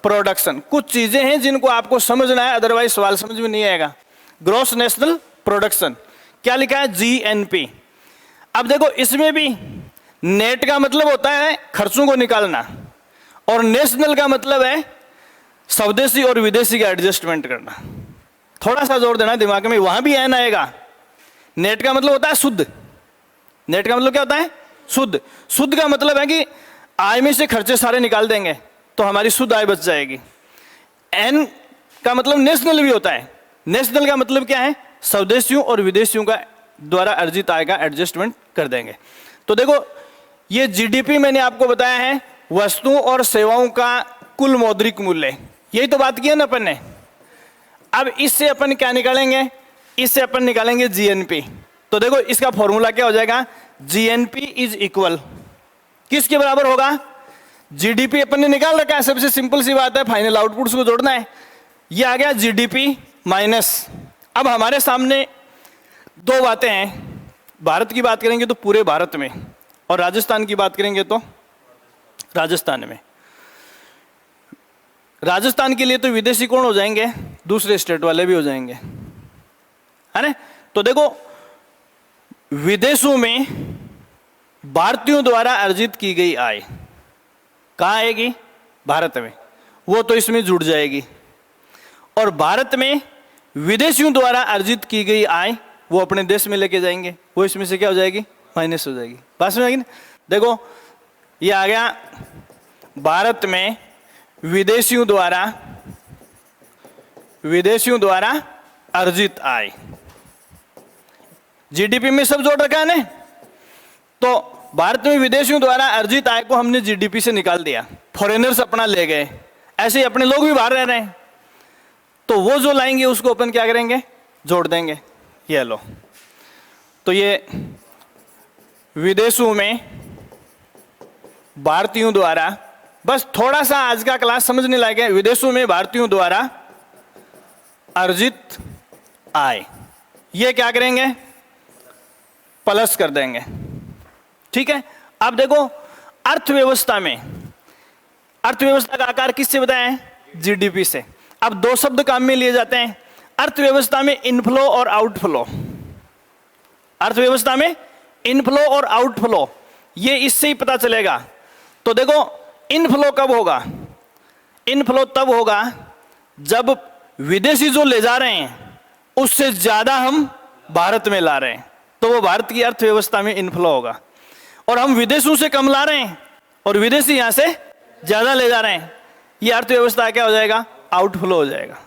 Speaker 1: प्रोडक्शन, कुछ चीजें हैं जिनको आपको समझना है, अदरवाइज सवाल समझ में नहीं आएगा। ग्रॉस नेशनल प्रोडक्शन क्या लिखा है? जीएनपी। अब देखो इसमें भी नेट का मतलब होता है खर्चों को निकालना, और नेशनल का मतलब है स्वदेशी और विदेशी का एडजस्टमेंट करना। थोड़ा सा जोर देना दिमाग में, वहां भी एन आएगा। नेट का मतलब होता है शुद्ध। नेट का मतलब क्या होता है? शुद्ध। शुद्ध का मतलब है कि आय में से खर्चे सारे निकाल देंगे तो हमारी शुद्ध आय बच जाएगी। एन का मतलब नेशनल भी होता है। नेशनल का मतलब क्या है? स्वदेशियों और विदेशियों का द्वारा अर्जित आय का एडजस्टमेंट कर देंगे। तो देखो, ये जीडीपी मैंने आपको बताया है वस्तुओं और सेवाओं का कुल मौद्रिक मूल्य। यही तो बात की है ना अपन ने। अब इससे अपन क्या निकालेंगे? इससे अपन निकालेंगे जीएनपी। तो देखो, इसका फॉर्मूला क्या हो जाएगा? जीएनपी इज इक्वल किसके बराबर होगा? जीडीपी अपन ने निकाल रखा है, सबसे सिंपल सी बात है, फाइनल आउटपुट्स को जोड़ना है। ये आ गया जीडीपी माइनस। अब हमारे सामने दो बातें हैं। भारत की बात करेंगे तो पूरे भारत में, और राजस्थान की बात करेंगे तो राजस्थान में। राजस्थान के लिए तो विदेशी कौन हो जाएंगे? दूसरे स्टेट वाले भी हो जाएंगे, है ना? तो देखो, विदेशों में भारतीयों द्वारा अर्जित की गई आय कहाँ आएगी? भारत में। वो तो इसमें जुड़ जाएगी। और भारत में विदेशियों द्वारा अर्जित की गई आय वो अपने देश में लेके जाएंगे, वो इसमें से क्या हो जाएगी? माइनस हो जाएगी। बात समझ आएगी ना? देखो, ये आ गया भारत में विदेशियों द्वारा अर्जित आय। जीडीपी में सब जोड़ रखा है ना। तो भारत में विदेशियों द्वारा अर्जित आय को हमने जीडीपी से निकाल दिया, फॉरेनर्स अपना ले गए, ऐसे ही अपने लोग भी बाहर रह रहे हैं, तो वो जो लाएंगे उसको अपन क्या करेंगे? जोड़ देंगे। ये लो, तो ये विदेशों में भारतीयों द्वारा, बस थोड़ा सा आज का क्लास समझने लायक है, विदेशों में भारतीयों द्वारा अर्जित आय, ये क्या करेंगे? प्लस कर देंगे। ठीक है। अब देखो, अर्थव्यवस्था में, अर्थव्यवस्था का आकार किससे बताया है? जीडीपी से। अब दो शब्द काम में लिए जाते हैं अर्थव्यवस्था में, इनफ्लो और आउटफ्लो। अर्थव्यवस्था में इनफ्लो और आउटफ्लो, ये इससे ही पता चलेगा। तो देखो, इनफ्लो कब होगा? इनफ्लो तब होगा जब विदेशी जो ले जा रहे हैं उससे ज्यादा हम भारत में ला रहे हैं, तो वो भारत की अर्थव्यवस्था में इनफ्लो होगा। और हम विदेशों से कम ला रहे हैं और विदेशी यहां से ज्यादा ले जा रहे हैं, ये अर्थव्यवस्था क्या हो जाएगा? आउटफ्लो हो जाएगा।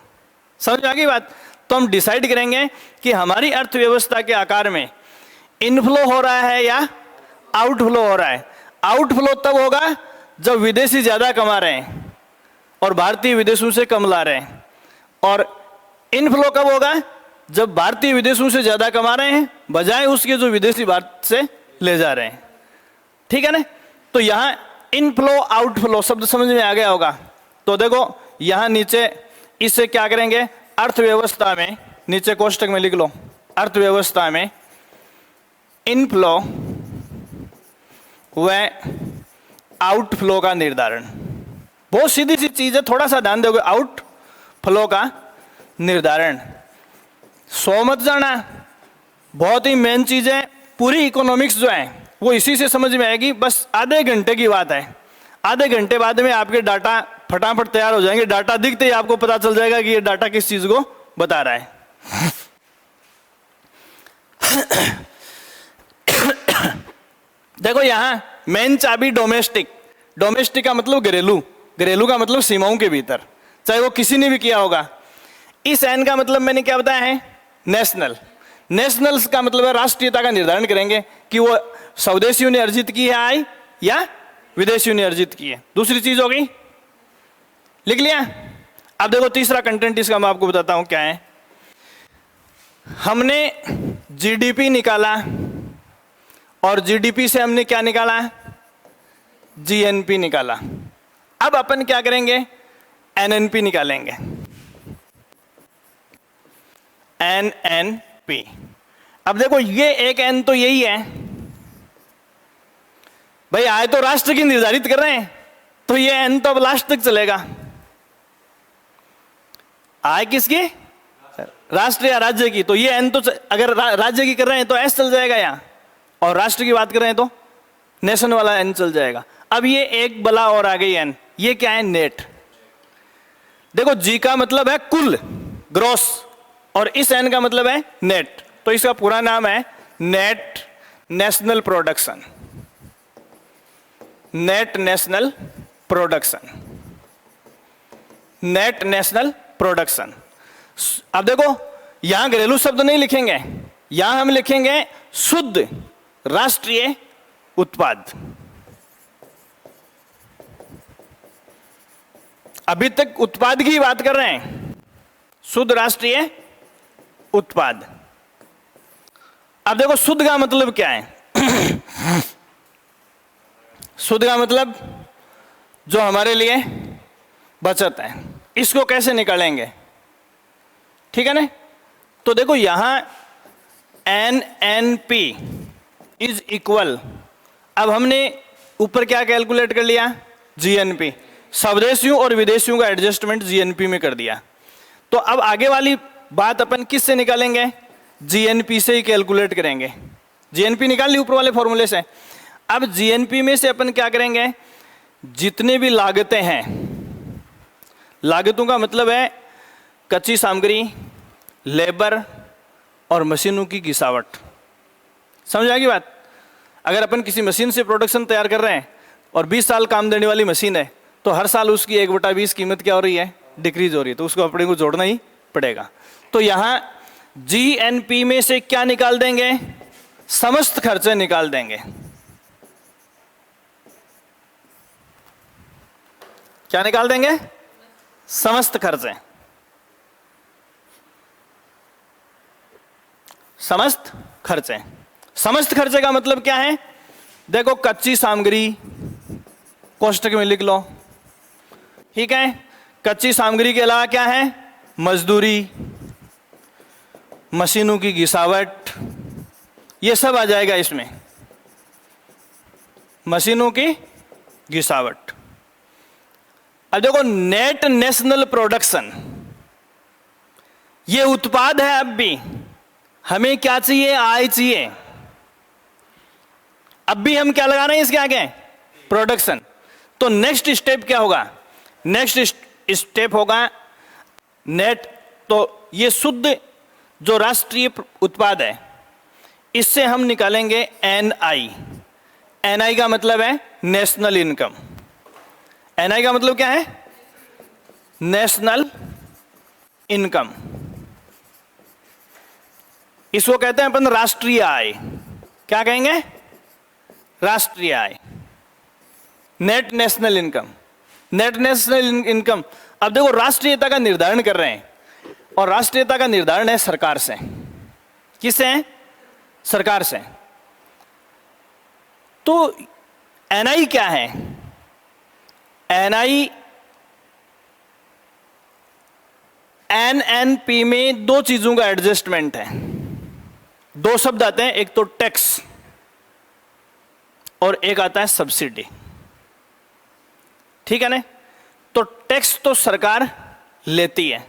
Speaker 1: समझ आ गई बात? तो हम डिसाइड करेंगे कि हमारी अर्थव्यवस्था के आकार में इनफ्लो हो रहा है या आउटफ्लो हो रहा है। आउटफ्लो तब होगा जब विदेशी ज्यादा कमा रहे हैं और भारतीय विदेशों से कम ला रहे हैं। और इनफ्लो कब होगा? जब भारतीय विदेशों से ज्यादा कमा रहे हैं बजाय उसके जो विदेशी भारत से ले जा रहे हैं। ठीक है ना? तो यहां इनफ्लो आउटफ्लो शब्द समझ में आ गया होगा। तो देखो, यहां नीचे इससे क्या करेंगे? अर्थव्यवस्था में, नीचे कोष्टक में लिख लो, अर्थव्यवस्था में इनफ्लो व आउटफ्लो का निर्धारण। बहुत सीधी सी चीज है, थोड़ा सा ध्यान दोगे। आउटफ्लो का निर्धारण, सो मत जाना, बहुत ही मेन चीज है। पूरी इकोनॉमिक्स जो है वो इसी से समझ में आएगी। बस आधे घंटे की बात है, आधे घंटे बाद में आपके डाटा फटाफट तैयार हो जाएंगे। डाटा दिखते ही आपको पता चल जाएगा कि ये डाटा किस चीज को बता रहा है। देखो, यहां मेन चाबी डोमेस्टिक। डोमेस्टिक का मतलब घरेलू, घरेलू का मतलब सीमाओं के भीतर, चाहे वो किसी ने भी किया होगा। इस एन का मतलब मैंने क्या बताया है? नेशनल। नेशनल का मतलब है राष्ट्रीयता का निर्धारण करेंगे कि वो स्वदेशियों ने अर्जित की है आय या विदेशियों ने अर्जित की है। दूसरी चीज हो गई, लिख लिया। अब देखो, तीसरा कंटेंट इसका मैं आपको बताता हूं क्या है। हमने जीडीपी निकाला और जीडीपी से हमने क्या निकाला? जीएनपी निकाला। अब अपन क्या करेंगे? एनएनपी निकालेंगे। एनएनपी। अब देखो, ये एक एन तो यही है भाई, आय तो राष्ट्र की निर्धारित कर रहे हैं, तो ये एन तो अब लास्ट तक चलेगा। आय किसकी? राष्ट्र या राज्य की। तो ये एन तो अगर राज्य की कर रहे हैं तो एस चल जाएगा यहां, और राष्ट्र की बात कर रहे हैं तो नेशन वाला एन चल जाएगा। अब ये एक बला और आ गई एन, ये क्या है? नेट। देखो जी का मतलब है कुल, ग्रॉस, और इस एन का मतलब है नेट, तो इसका पूरा नाम है net national production. Net national production, net national production. अब देखो यहां घरेलू शब्द नहीं लिखेंगे, यहां हम लिखेंगे शुद्ध राष्ट्रीय उत्पाद। अभी तक उत्पाद की बात कर रहे हैं, शुद्ध राष्ट्रीय उत्पाद। अब देखो शुद्ध का मतलब क्या है? शुद्ध का मतलब जो हमारे लिए बचत है, इसको कैसे निकालेंगे? ठीक है ना? तो देखो यहां NNP इज इक्वल, अब हमने ऊपर क्या कैलकुलेट कर लिया? GNP। स्वदेशियों और विदेशियों का एडजस्टमेंट GNP में कर दिया। तो अब आगे वाली बात अपन किस से निकालेंगे? GNP से ही कैलकुलेट करेंगे। GNP निकाल ली ऊपर वाले फॉर्मूले से। अब GNP में से अपन क्या करेंगे? जितने भी लागतें हैं, लागतों का मतलब है कच्ची सामग्री, लेबर और मशीनों की घिसावट। समझ आ गई बात? अगर अपन किसी मशीन से प्रोडक्शन तैयार कर रहे हैं और 20 साल काम देने वाली मशीन है, तो हर साल उसकी 1/20 कीमत क्या हो रही है? डिक्रीज हो रही है, तो उसको अपने को जोड़ना ही पड़ेगा। तो यहाँ GNP में से क्या निकाल देंगे? समस्त खर्चे निकाल देंगे। क्या निकाल देंगे? समस्त खर्चे। समस्त खर्चे। समस्त खर्चे का मतलब क्या है? देखो कच्ची सामग्री कोष्टक में लिख लो, ठीक है? कच्ची सामग्री के अलावा क्या है? मजदूरी, मशीनों की घिसावट, ये सब आ जाएगा इसमें, मशीनों की घिसावट। अब देखो नेट नेशनल प्रोडक्शन, ये उत्पाद है। अब भी हमें क्या चाहिए? आय चाहिए। अब भी हम क्या लगा रहे हैं इसके आगे? प्रोडक्शन। तो नेक्स्ट स्टेप क्या होगा? नेक्स्ट स्टेप होगा नेट। तो ये शुद्ध जो राष्ट्रीय उत्पाद है, इससे हम निकालेंगे NI। NI का मतलब है नेशनल इनकम। NI का मतलब क्या है? National income. इसको कहते हैं अपन राष्ट्रीय आय। क्या कहेंगे? राष्ट्रीय आय, net national income. Net national income. अब देखो राष्ट्रीयता का निर्धारण कर रहे हैं, और राष्ट्रीयता का निर्धारण है सरकार से। किससे? सरकार से। तो NI क्या है? NI NNP में दो चीजों का एडजस्टमेंट है। दो शब्द आते हैं, एक तो टैक्स और एक आता है सब्सिडी। ठीक है ना? तो टैक्स तो सरकार लेती है,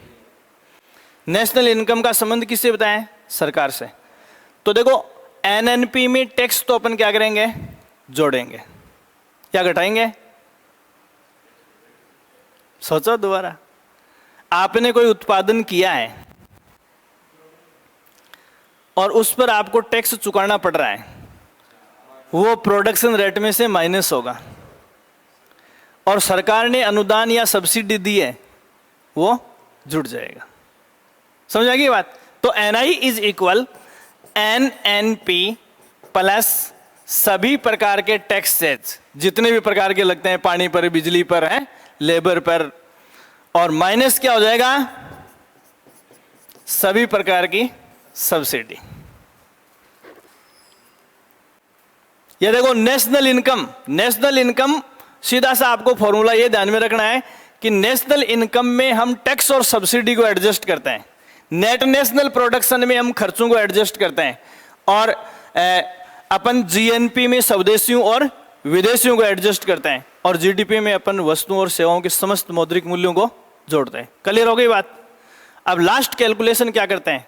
Speaker 1: नेशनल इनकम का संबंध किससे बताएं? सरकार से। तो देखो NNP में टैक्स तो अपन क्या करेंगे? जोड़ेंगे या घटाएंगे? सोचो दोबारा। आपने कोई उत्पादन किया है और उस पर आपको टैक्स चुकाना पड़ रहा है, वो प्रोडक्शन रेट में से माइनस होगा, और सरकार ने अनुदान या सब्सिडी दी है, वो जुड़ जाएगा। समझ आ गई बात? तो NI is equal NNP plus सभी प्रकार के टैक्सेस, जितने भी प्रकार के लगते हैं, पानी पर, बिजली पर है, लेबर पर, और माइनस क्या हो जाएगा? सभी प्रकार की सब्सिडी। ये देखो नेशनल इनकम। नेशनल इनकम सीधा सा आपको फॉर्मूला ये ध्यान में रखना है कि नेशनल इनकम में हम टैक्स और सब्सिडी को एडजस्ट करते हैं, नेट नेशनल प्रोडक्शन में हम खर्चों को एडजस्ट करते हैं, और अपन GNP में स्वदेशियों और विदेशियों को एडजस्ट करते हैं, और GDP में अपन वस्तुओं और सेवाओं के समस्त मौद्रिक मूल्यों को जोड़ते हैं। क्लियर हो गई बात? अब लास्ट कैलकुलेशन क्या करते हैं?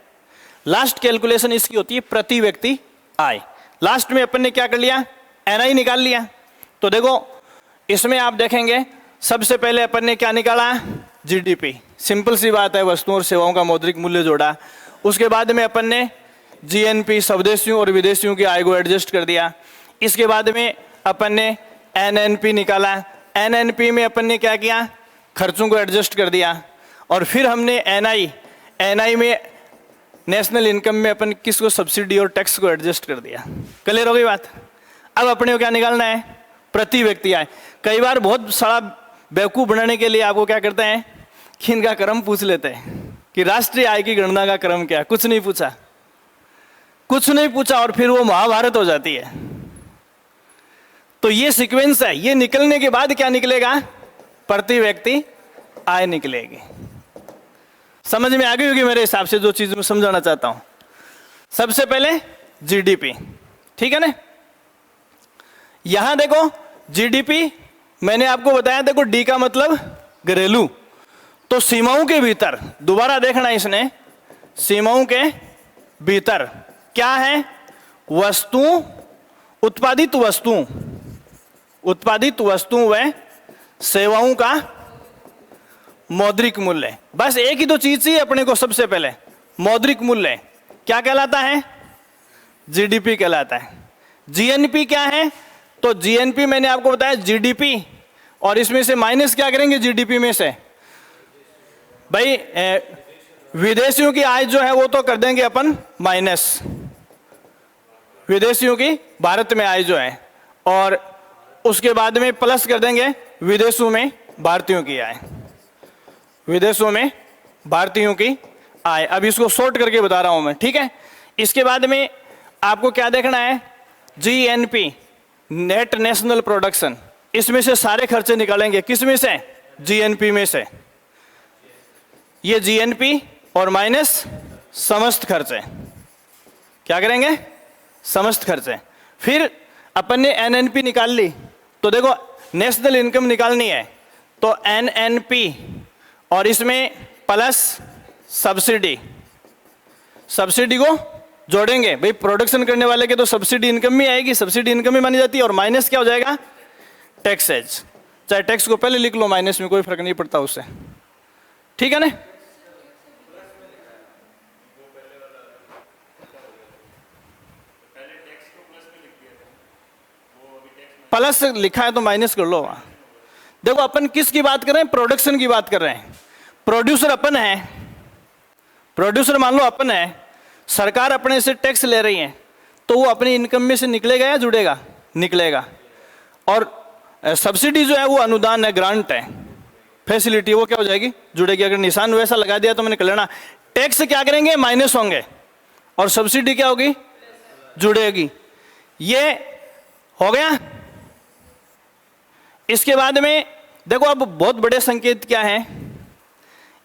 Speaker 1: लास्ट कैलकुलेशन इसकी होती है प्रति व्यक्ति आय। लास्ट में अपन ने क्या कर लिया? एनआई निकाल लिया। तो देखो इसमें आप देखेंगे सबसे पहले अपन ने क्या निकाला, जीडीपी, सिंपल सी बात है, वस्तुओं और सेवाओं का मौद्रिक मूल्य जोड़ा। उसके बाद में अपन ने जीएनपी, स्वदेशियों और विदेशियों की आय को एडजस्ट कर दिया। इसके बाद में अपन ने एनएनपी निकाला। एनएनपी में अपन ने क्या किया, खर्चों को एडजस्ट कर दिया। और फिर हमने एनआई में नेशनल इनकम में अपन किसको, सब्सिडी और टैक्स को एडजस्ट कर दिया। क्लियर हो गई बात। अब अपने को क्या निकालना है, प्रति व्यक्ति आय। कई बार बहुत सारा बेवकूफ़ बनाने के लिए आपको क्या करते हैं कि इनका क्रम पूछ लेते हैं कि राष्ट्रीय आय की गणना का क्रम क्या है। कुछ नहीं पूछा, कुछ नहीं पूछा, और फिर वो महाभारत हो जाती है। तो ये सीक्वेंस है। ये निकलने के बाद क्या निकलेगा, प्रति व्यक्ति आय निकलेगी। समझ में आ गई होगी मेरे हिसाब से जो चीज मैं समझाना चाहता हूं। सबसे पहले जीडीपी, ठीक है ना। यहां देखो जीडीपी मैंने आपको बताया, देखो डी का मतलब घरेलू, तो सीमाओं के भीतर, दोबारा देखना इसने, सीमाओं के भीतर क्या है, वस्तुओं, उत्पादित वस्तुओं व सेवाओं का मौद्रिक मूल्य। बस एक ही दो चीज चाहिए अपने को। सबसे पहले मौद्रिक मूल्य क्या कहलाता है, जीडीपी कहलाता है। जीएनपी क्या है, तो जीएनपी मैंने आपको बताया जीडीपी, और इसमें से माइनस क्या करेंगे जीडीपी में से, भाई विदेशियों की आय जो है वो तो कर देंगे अपन माइनस, विदेशियों की भारत में आय जो है, और उसके बाद में प्लस कर देंगे विदेशों में भारतीयों की आय, विदेशों में भारतीयों की आय। अब इसको शॉर्ट करके बता रहा हूं मैं, ठीक है। इसके बाद में आपको क्या देखना है, जीएनपी, नेट नेशनल प्रोडक्शन, इसमें से सारे खर्चे निकालेंगे। किस में से, जीएनपी में से। ये जीएनपी और माइनस समस्त खर्चे, क्या करेंगे, समस्त खर्चे। फिर अपन ने एनएनपी निकाल ली, तो देखो नेशनल इनकम निकालनी है, तो एनएनपी और इसमें प्लस सब्सिडी, सब्सिडी को जोड़ेंगे। भाई प्रोडक्शन करने वाले के तो सब्सिडी इनकम में आएगी, सब्सिडी इनकम में मानी जाती है, और माइनस क्या हो जाएगा, टैक्सेज। चाहे टैक्स को पहले लिख लो माइनस में, कोई फर्क नहीं पड़ता उससे, ठीक है ना। प्लस लिखा है तो माइनस कर लो। देखो अपन किसकी बात कर रहे हैं, प्रोडक्शन की बात कर रहे हैं। प्रोड्यूसर अपन है, प्रोड्यूसर मान लो अपन है, सरकार अपने से टैक्स ले रही है, तो वो अपनी इनकम में से निकलेगा या जुड़ेगा, निकलेगा। और सब्सिडी जो है वो अनुदान है, ग्रांट है, फैसिलिटी, वो क्या हो जाएगी, जुड़ेगी। अगर निशान वैसा लगा दिया तो मैंने कर लेना। टैक्स क्या करेंगे, माइनस होंगे, और सब्सिडी क्या होगी, जुड़ेगी। ये हो गया। इसके बाद में देखो अब बहुत बड़े संकेत क्या है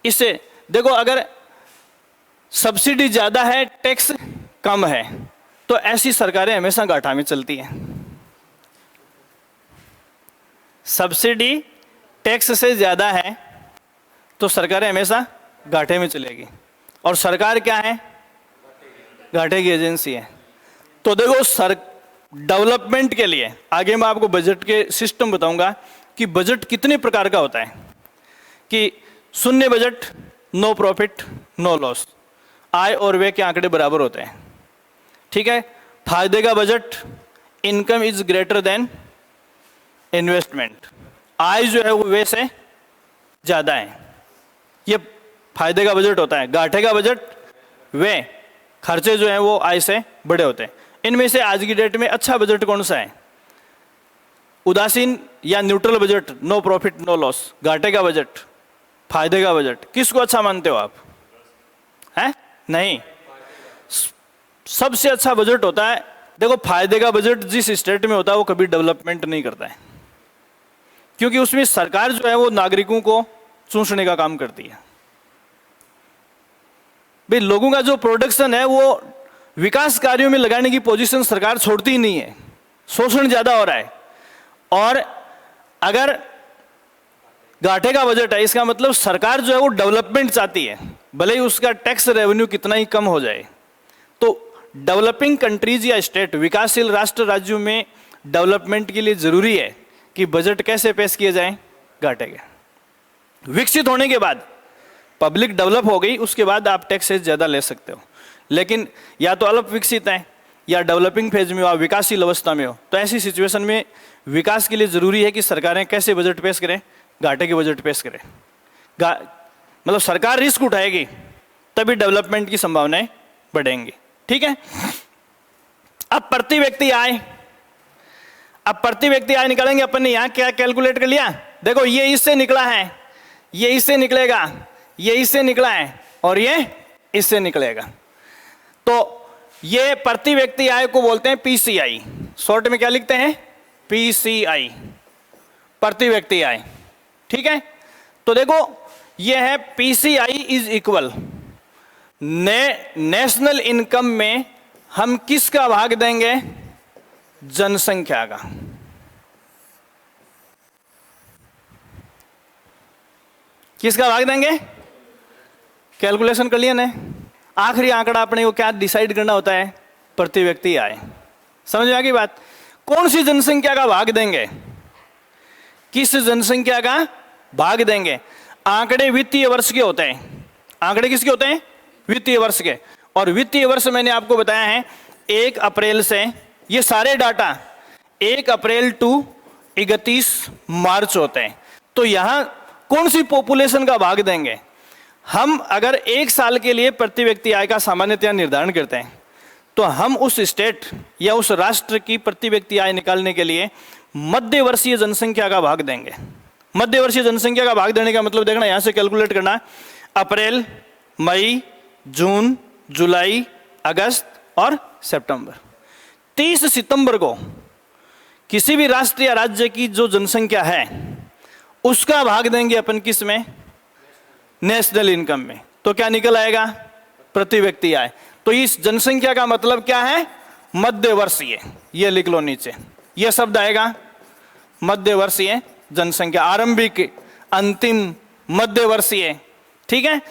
Speaker 1: इससे, देखो अगर सब्सिडी ज्यादा है, टैक्स कम है, तो ऐसी सरकारें हमेशा घाटा में चलती हैं। सब्सिडी टैक्स से ज्यादा है तो सरकारें हमेशा घाटे में चलेगी, और सरकार क्या है, घाटे की एजेंसी है। तो देखो डेवलपमेंट के लिए आगे मैं आपको बजट के सिस्टम बताऊंगा कि बजट कितने प्रकार का होता है, कि शून्य budget, no profit no loss, आय और व्यय के आंकड़े बराबर होते हैं, ठीक है। फायदे का budget, income is greater than investment, आय जो है वो व्यय से ज्यादा है, ये फायदे का बजट होता है। घाटे का बजट, व्यय, खर्चे जो हैं वो आय से बड़े होते हैं। इनमें से आज की डेट में अच्छा बजट कौन सा है, उदासीन या neutral budget, no profit no loss, घाटे का बजट, फायदे का बजट, किसको अच्छा मानते हो आप, हैं? नहीं, सबसे अच्छा बजट होता है, देखो फायदे का बजट जिस स्टेट में होता है वो कभी डेवलपमेंट नहीं करता है, क्योंकि उसमें सरकार जो है वो नागरिकों को चूसने का काम करती है। भाई लोगों का जो प्रोडक्शन है वो विकास कार्यों में लगाने की पोजीशन सरकार छोड़ती ही नहीं है, शोषण ज्यादा हो रहा है। और अगर घाटे का बजट है, इसका मतलब सरकार जो है वो डेवलपमेंट चाहती है, भले ही उसका टैक्स रेवेन्यू कितना ही कम हो जाए। तो डेवलपिंग कंट्रीज या स्टेट, विकासशील राष्ट्र राज्यों में डेवलपमेंट के लिए जरूरी है कि बजट कैसे पेश किए जाएं, घाटे के। विकसित होने के बाद पब्लिक डेवलप हो गई, उसके बाद आप टैक्सेस ज्यादा ले सकते हो। लेकिन या तो अल्प विकसित है या डेवलपिंग फेज में हो, विकासशील अवस्था में हो, तो ऐसी सिचुएशन में विकास के लिए जरूरी है कि सरकारें कैसे बजट पेश करें, घाटे के बजट पेश करें। मतलब सरकार रिस्क उठाएगी तभी डेवलपमेंट की संभावनाएं बढ़ेंगी। ठीक है। अब प्रति व्यक्ति आय, निकालेंगे अपन ने। यहां क्या कैलकुलेट कर लिया, देखो ये इससे निकला है, ये इससे निकलेगा, ये इससे निकला है और ये इससे निकलेगा। तो ये प्रति व्यक्ति आय को बोलते हैं पीसीआई। शॉर्ट में क्या लिखते हैं, पीसीआई, प्रति व्यक्ति आय। ठीक है। तो देखो ये है PCI is equal, national income में हम किसका भाग देंगे, जनसंख्या का। किसका भाग देंगे, कैलकुलेशन कर लिया ना। आखिरी आंकड़ा अपने को क्या डिसाइड करना होता है, प्रति व्यक्ति आय। समझ में आ गई बात। कौन सी जनसंख्या का भाग देंगे, किस जनसंख्या का भाग देंगे। आंकड़े वित्तीय वर्ष के होते हैं। आंकड़े किसके होते हैं, वित्तीय वर्ष के। और वित्तीय वर्ष मैंने आपको बताया है 1 अप्रैल से, ये सारे डाटा 1 अप्रैल टू 31 मार्च होते हैं। तो यहां कौन सी पॉपुलेशन का भाग देंगे हम। अगर 1 साल के लिए प्रति व्यक्ति आय का सामान्यतः निर्धारण करते हैं, तो हम उस स्टेट या उस राष्ट्र की प्रति व्यक्ति आय निकालने के लिए मध्य वर्षीय जनसंख्या का भाग देंगे। मध्य वर्षीय जनसंख्या का भाग देने का मतलब देखना, यहां से कैलकुलेट करना, अप्रैल, मई, जून, जुलाई, अगस्त और सितंबर। 30 सितंबर को किसी भी राष्ट्र या राज्य की जो जनसंख्या है उसका भाग देंगे अपन किस में, नेशनल इनकम में। तो क्या निकल आएगा, प्रति व्यक्ति आय। तो इस जनसंख्या का मतलब क्या है, मध्यवर्षीय। ये लिख लो नीचे, ये शब्द आएगा मध्यवर्षीय जनसंख्या, आरंभिक, अंतिम, मध्यवर्षीय। ठीक है।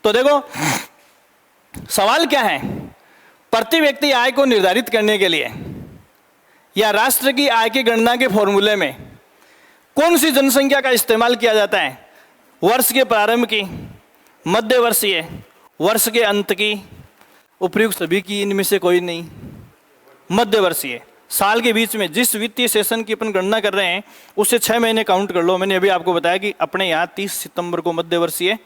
Speaker 1: तो देखो सवाल क्या है, प्रति व्यक्ति आय को निर्धारित करने के लिए या राष्ट्र की आय की गणना के फॉर्मूले में कौन सी जनसंख्या का इस्तेमाल किया जाता है, वर्ष के प्रारंभ की, मध्यवर्षीय, वर्ष के अंत की, उपयुक्त सभी की, इनमें से कोई नहीं, मध्यवर्षीय। साल के बीच में जिस वित्तीय सेशन की अपन गणना कर रहे हैं उससे 6 महीने काउंट कर लो। मैंने अभी आपको बताया कि अपने यहाँ 30 सितंबर को मध्यवर्षीय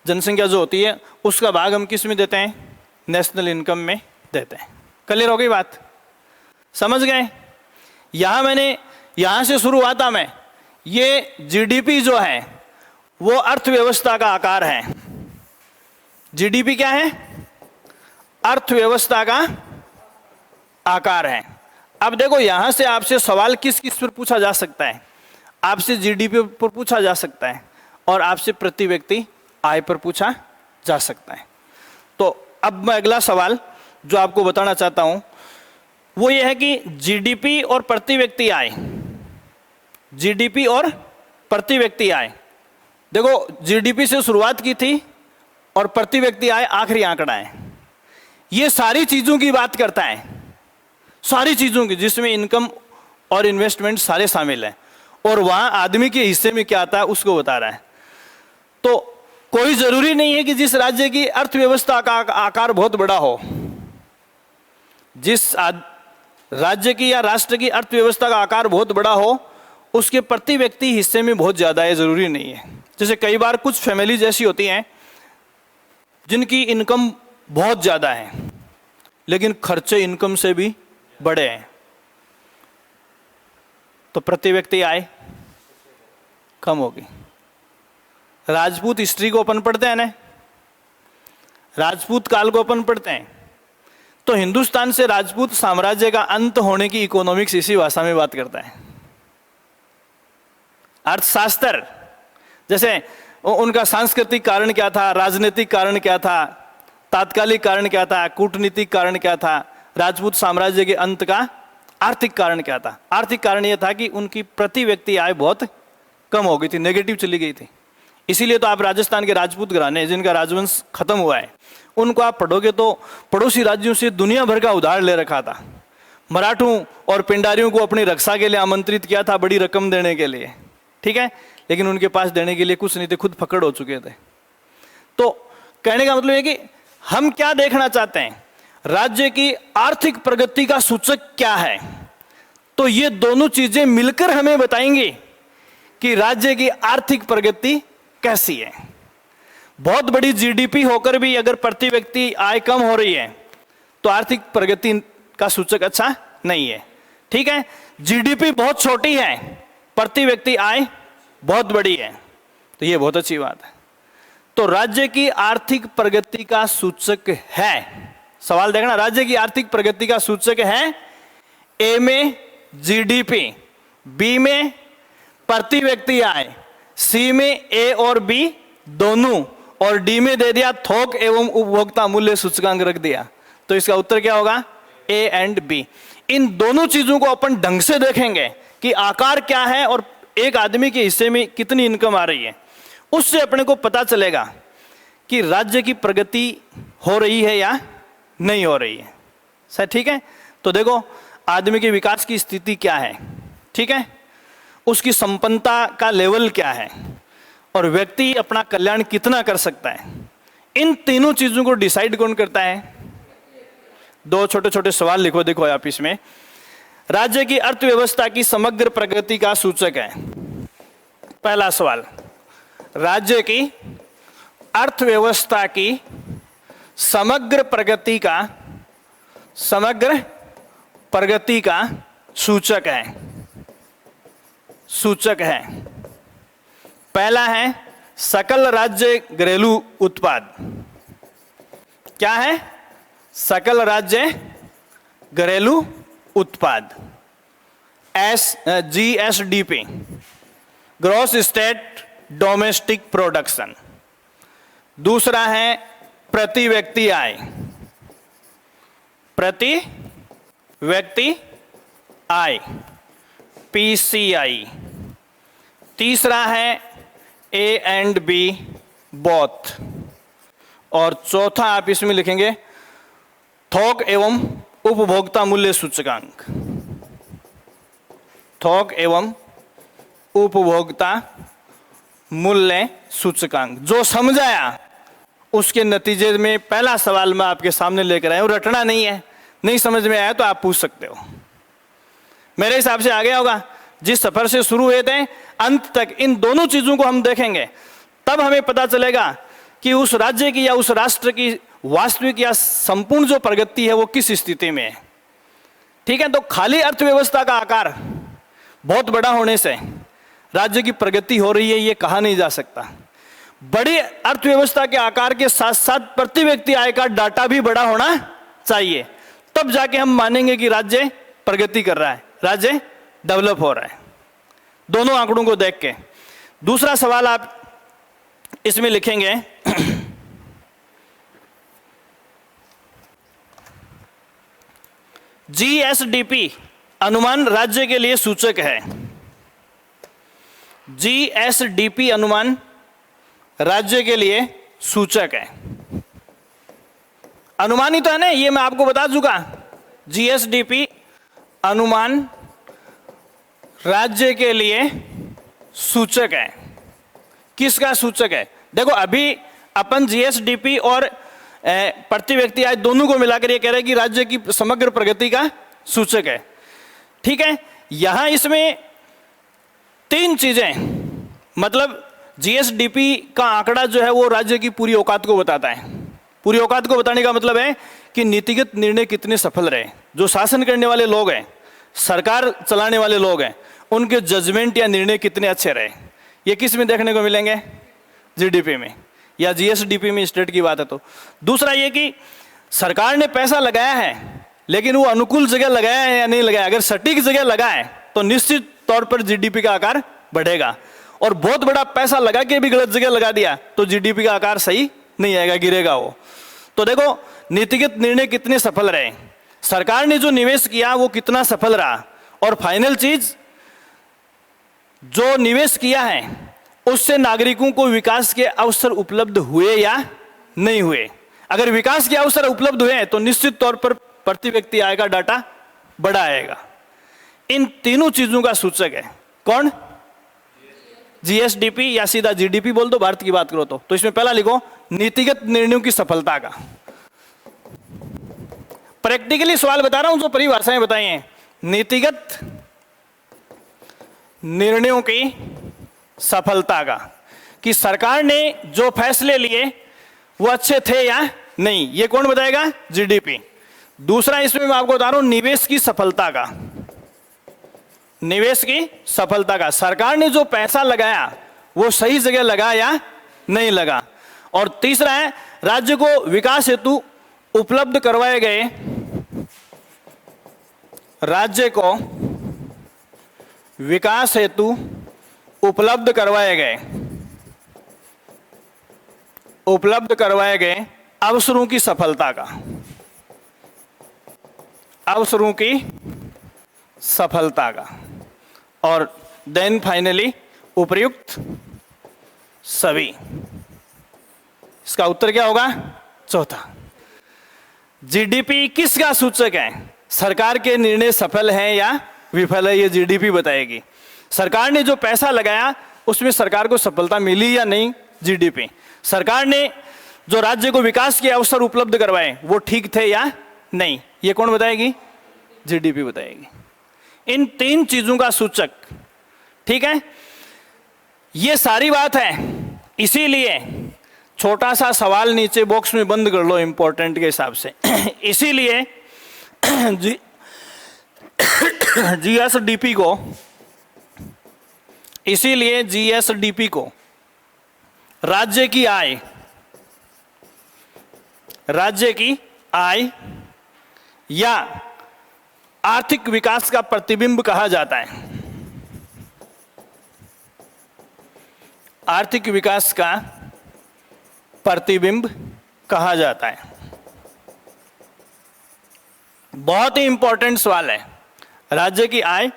Speaker 1: जनसंख्या जो होती है उसका भाग हम किस में देते हैं, नेशनल इनकम में देते हैं। क्लियर हो गई बात, समझ गए। यहां से शुरू हुआ था मैं, ये जीडीपी जो है वो अर्थव्यवस्था का आकार है। जीडीपी क्या है, अर्थव्यवस्था का आकार है। अब देखो यहां से आपसे सवाल किस किस पर पूछा जा सकता है, आपसे जीडीपी पर पूछा जा सकता है और आपसे प्रति व्यक्ति आय पर पूछा जा सकता है। तो अब मैं अगला सवाल जो आपको बताना चाहता हूं वो ये है कि जीडीपी और प्रति व्यक्ति आय, जीडीपी और प्रति व्यक्ति आय। देखो जीडीपी से शुरुआत की थी और प्रति व्यक्ति आय आखिरी आंकड़ा है। ये सारी चीजों की बात करता है, सारी चीजों की, जिसमें इनकम और इन्वेस्टमेंट सारे शामिल हैं, और वहां आदमी के हिस्से में क्या आता है उसको बता रहा है। तो कोई जरूरी नहीं है कि जिस राज्य की अर्थव्यवस्था का आकार बहुत बड़ा हो, जिस राज्य की या राष्ट्र की अर्थव्यवस्था का आकार बहुत बड़ा हो, उसके प्रति व्यक्ति हिस्से में बहुत ज्यादा है, जरूरी नहीं है। जैसे कई बार कुछ फैमिलीज ऐसी होती हैं जिनकी इनकम बहुत ज्यादा है लेकिन खर्चे इनकम से भी बड़े हैं, तो प्रति व्यक्ति आय कम होगी। राजपूत हिस्ट्री को अपन पढ़ते हैं ना, राजपूत काल को अपन पढ़ते हैं, तो हिंदुस्तान से राजपूत साम्राज्य का अंत होने की इकोनॉमिक्स इसी भाषा में बात करता है। अर्थशास्त्र, जैसे उनका सांस्कृतिक कारण क्या था, राजनीतिक कारण क्या था, तात्कालिक कारण क्या था, कूटनीतिक कारण क्या था, राजपूत साम्राज्य के अंत का आर्थिक कारण क्या था। आर्थिक कारण यह था कि उनकी प्रति व्यक्ति आय बहुत कम हो गई थी, नेगेटिव चली गई थी। इसीलिए तो आप राजस्थान के राजपूत घराने जिनका राजवंश खत्म हुआ है, उनको आप पढ़ोगे तो पड़ोसी राज्यों से दुनिया भर का उधार ले रखा था, मराठों और पिंडारियों को अपनी रक्षा के लिए आमंत्रित किया था बड़ी रकम देने के लिए, ठीक है, लेकिन उनके पास देने के लिए कुछ नहीं थे, खुद फकड़ हो चुके थे। तो कहने का मतलब है कि हम क्या देखना चाहते हैं, राज्य की आर्थिक प्रगति का सूचक क्या है। तो ये दोनों चीजें मिलकर हमें बताएंगी कि राज्य की आर्थिक प्रगति कैसी है। बहुत बड़ी जीडीपी होकर भी अगर प्रति व्यक्ति आय कम हो रही है तो आर्थिक प्रगति का सूचक अच्छा नहीं है, ठीक है। जीडीपी बहुत छोटी है, प्रति व्यक्ति आय बहुत बड़ी है, तो ये बहुत अच्छी बात है। तो राज्य की आर्थिक प्रगति का सूचक है, सवाल देखना, राज्य की आर्थिक प्रगति का सूचक है ए में जीडीपी, बी में प्रति व्यक्ति आय, सी में ए और बी दोनों, और डी में दे दिया थोक एवं उपभोक्ता मूल्य सूचकांक रख दिया। तो इसका उत्तर क्या होगा, ए एंड बी। इन दोनों चीजों को अपन ढंग से देखेंगे कि आकार क्या है और एक आदमी के हिस्से में कितनी इनकम आ रही है, उससे अपने को पता चलेगा कि राज्य की प्रगति हो रही है या नहीं हो रही है। सर ठीक है, तो देखो आदमी के विकास की स्थिति क्या है, ठीक है, उसकी संपन्नता का लेवल क्या है और व्यक्ति अपना कल्याण कितना कर सकता है, इन तीनों चीजों को डिसाइड कौन करता है। दो छोटे छोटे सवाल लिखो, देखो आप इसमें, राज्य की अर्थव्यवस्था की समग्र प्रगति का सूचक है। पहला सवाल, राज्य की अर्थव्यवस्था की समग्र प्रगति का सूचक है। पहला है सकल राज्य घरेलू उत्पाद। क्या है, सकल राज्य घरेलू उत्पाद, GSDP, gross state domestic production. दूसरा है प्रति व्यक्ति आय, प्रति व्यक्ति आय, PCI। तीसरा है A एंड B बोथ, और चौथा आप इसमें लिखेंगे थोक एवं उपभोक्ता मूल्य सूचकांक। थोक एवं उपभोक्ता मूल्य सूचकांक। जो समझाया उसके नतीजे में पहला सवाल मैं आपके सामने लेकर आया हूं, रटना नहीं है, नहीं समझ में आया तो आप पूछ सकते हो। मेरे हिसाब से आ गया होगा। जिस सफर से शुरू हुए थे अंत तक इन दोनों चीजों को हम देखेंगे, तब हमें पता चलेगा कि उस राज्य की या उस राष्ट्र की वास्तविक या संपूर्ण जो प्रगति है वो किस स्थिति में है, ठीक है। तो खाली अर्थव्यवस्था का आकार बहुत बड़ा होने से राज्य की प्रगति हो रही है ये कहा नहीं जा सकता। बड़ी अर्थव्यवस्था के आकार के साथ साथ प्रति व्यक्ति आय का डाटा भी बड़ा होना चाहिए, तब जाके हम मानेंगे कि राज्य प्रगति कर रहा है, राज्य डेवलप हो रहा है, दोनों आंकड़ों को देख के। दूसरा सवाल आप इसमें लिखेंगे GSDP अनुमान राज्य के लिए सूचक है। GSDP अनुमान राज्य के लिए सूचक है। अनुमान ही तो है ना, ये मैं आपको बता चुका। GSDP अनुमान राज्य के लिए सूचक है। किसका सूचक है? देखो अभी अपन GSDP और प्रति व्यक्ति आय दोनों को मिलाकर ये कह रहे हैं कि राज्य की समग्र प्रगति का सूचक है, ठीक है। यहां इसमें तीन चीजें, मतलब GSDP का आंकड़ा जो है वो राज्य की पूरी औकात को बताता है। पूरी औकात को बताने का मतलब है कि नीतिगत निर्णय कितने सफल रहे, जो शासन करने वाले लोग हैं, सरकार चलाने वाले लोग हैं, उनके जजमेंट या निर्णय कितने अच्छे रहे। ये किस में देखने को मिलेंगे? GDP में या GSDP में, स्टेट की बात है तो। दूसरा ये कि सरकार ने पैसा लगाया है लेकिन वो अनुकूल जगह लगाया है या नहीं लगाया। अगर सटीक जगह लगा है तो निश्चित तौर पर GDP का आकार बढ़ेगा, और बहुत बड़ा पैसा लगा के भी गलत जगह लगा दिया तो GDP का आकार सही नहीं आएगा, गिरेगा वो। तो देखो नीतिगत निर्णय कितने सफल रहे, सरकार ने जो निवेश किया वो कितना सफल रहा, और फाइनल चीज जो निवेश किया है उससे नागरिकों को विकास के अवसर उपलब्ध हुए या नहीं हुए। अगर विकास के अवसर उपलब्ध हुए तो निश्चित तौर पर प्रति व्यक्ति आय का डाटा बड़ा आएगा। इन तीनों चीजों का सूचक है कौन? जीएसडीपी या सीधा जीडीपी बोल दो, भारत की बात करो तो इसमें पहला लिखो नीतिगत निर्णयों की सफलता का। प्रैक्टिकली सवाल बता रहा हूं जो परिभाषाएं बताई हैं। नीतिगत निर्णयों की सफलता का, कि सरकार ने जो फैसले लिए वो अच्छे थे या नहीं, ये कौन बताएगा? जीडीपी। दूसरा इसमें मैं आपको बता रहा हूं निवेश की सफलता का। निवेश की सफलता का, सरकार ने जो पैसा लगाया वो सही जगह लगा या नहीं लगा। और तीसरा है राज्य को विकास हेतु उपलब्ध करवाए गए, राज्य को विकास हेतु उपलब्ध करवाए गए अवसरों की सफलता का, अवसरों की सफलता का। और देन फाइनली उपर्युक्त सभी। इसका उत्तर क्या होगा? चौथा। जीडीपी किसका सूचक है? सरकार के निर्णय सफल हैं या विफल है, ये जीडीपी बताएगी। सरकार ने जो पैसा लगाया उसमें सरकार को सफलता मिली या नहीं, जीडीपी। सरकार ने जो राज्य को विकास के अवसर उपलब्ध करवाए वो ठीक थे या नहीं, ये कौन बताएगी? जीडीपी बताएगी। इन तीन चीजों का सूचक, ठीक है। ये सारी बात है, इसीलिए छोटा सा सवाल नीचे बॉक्स में बंद कर लो इंपॉर्टेंट के हिसाब से। इसीलिए जीएसडीपी को राज्य की आय या आर्थिक विकास का प्रतिबिंब कहा जाता है। आर्थिक विकास का प्रतिबिंब कहा जाता है। बहुत ही इंपॉर्टेंट सवाल है। राज्य की आय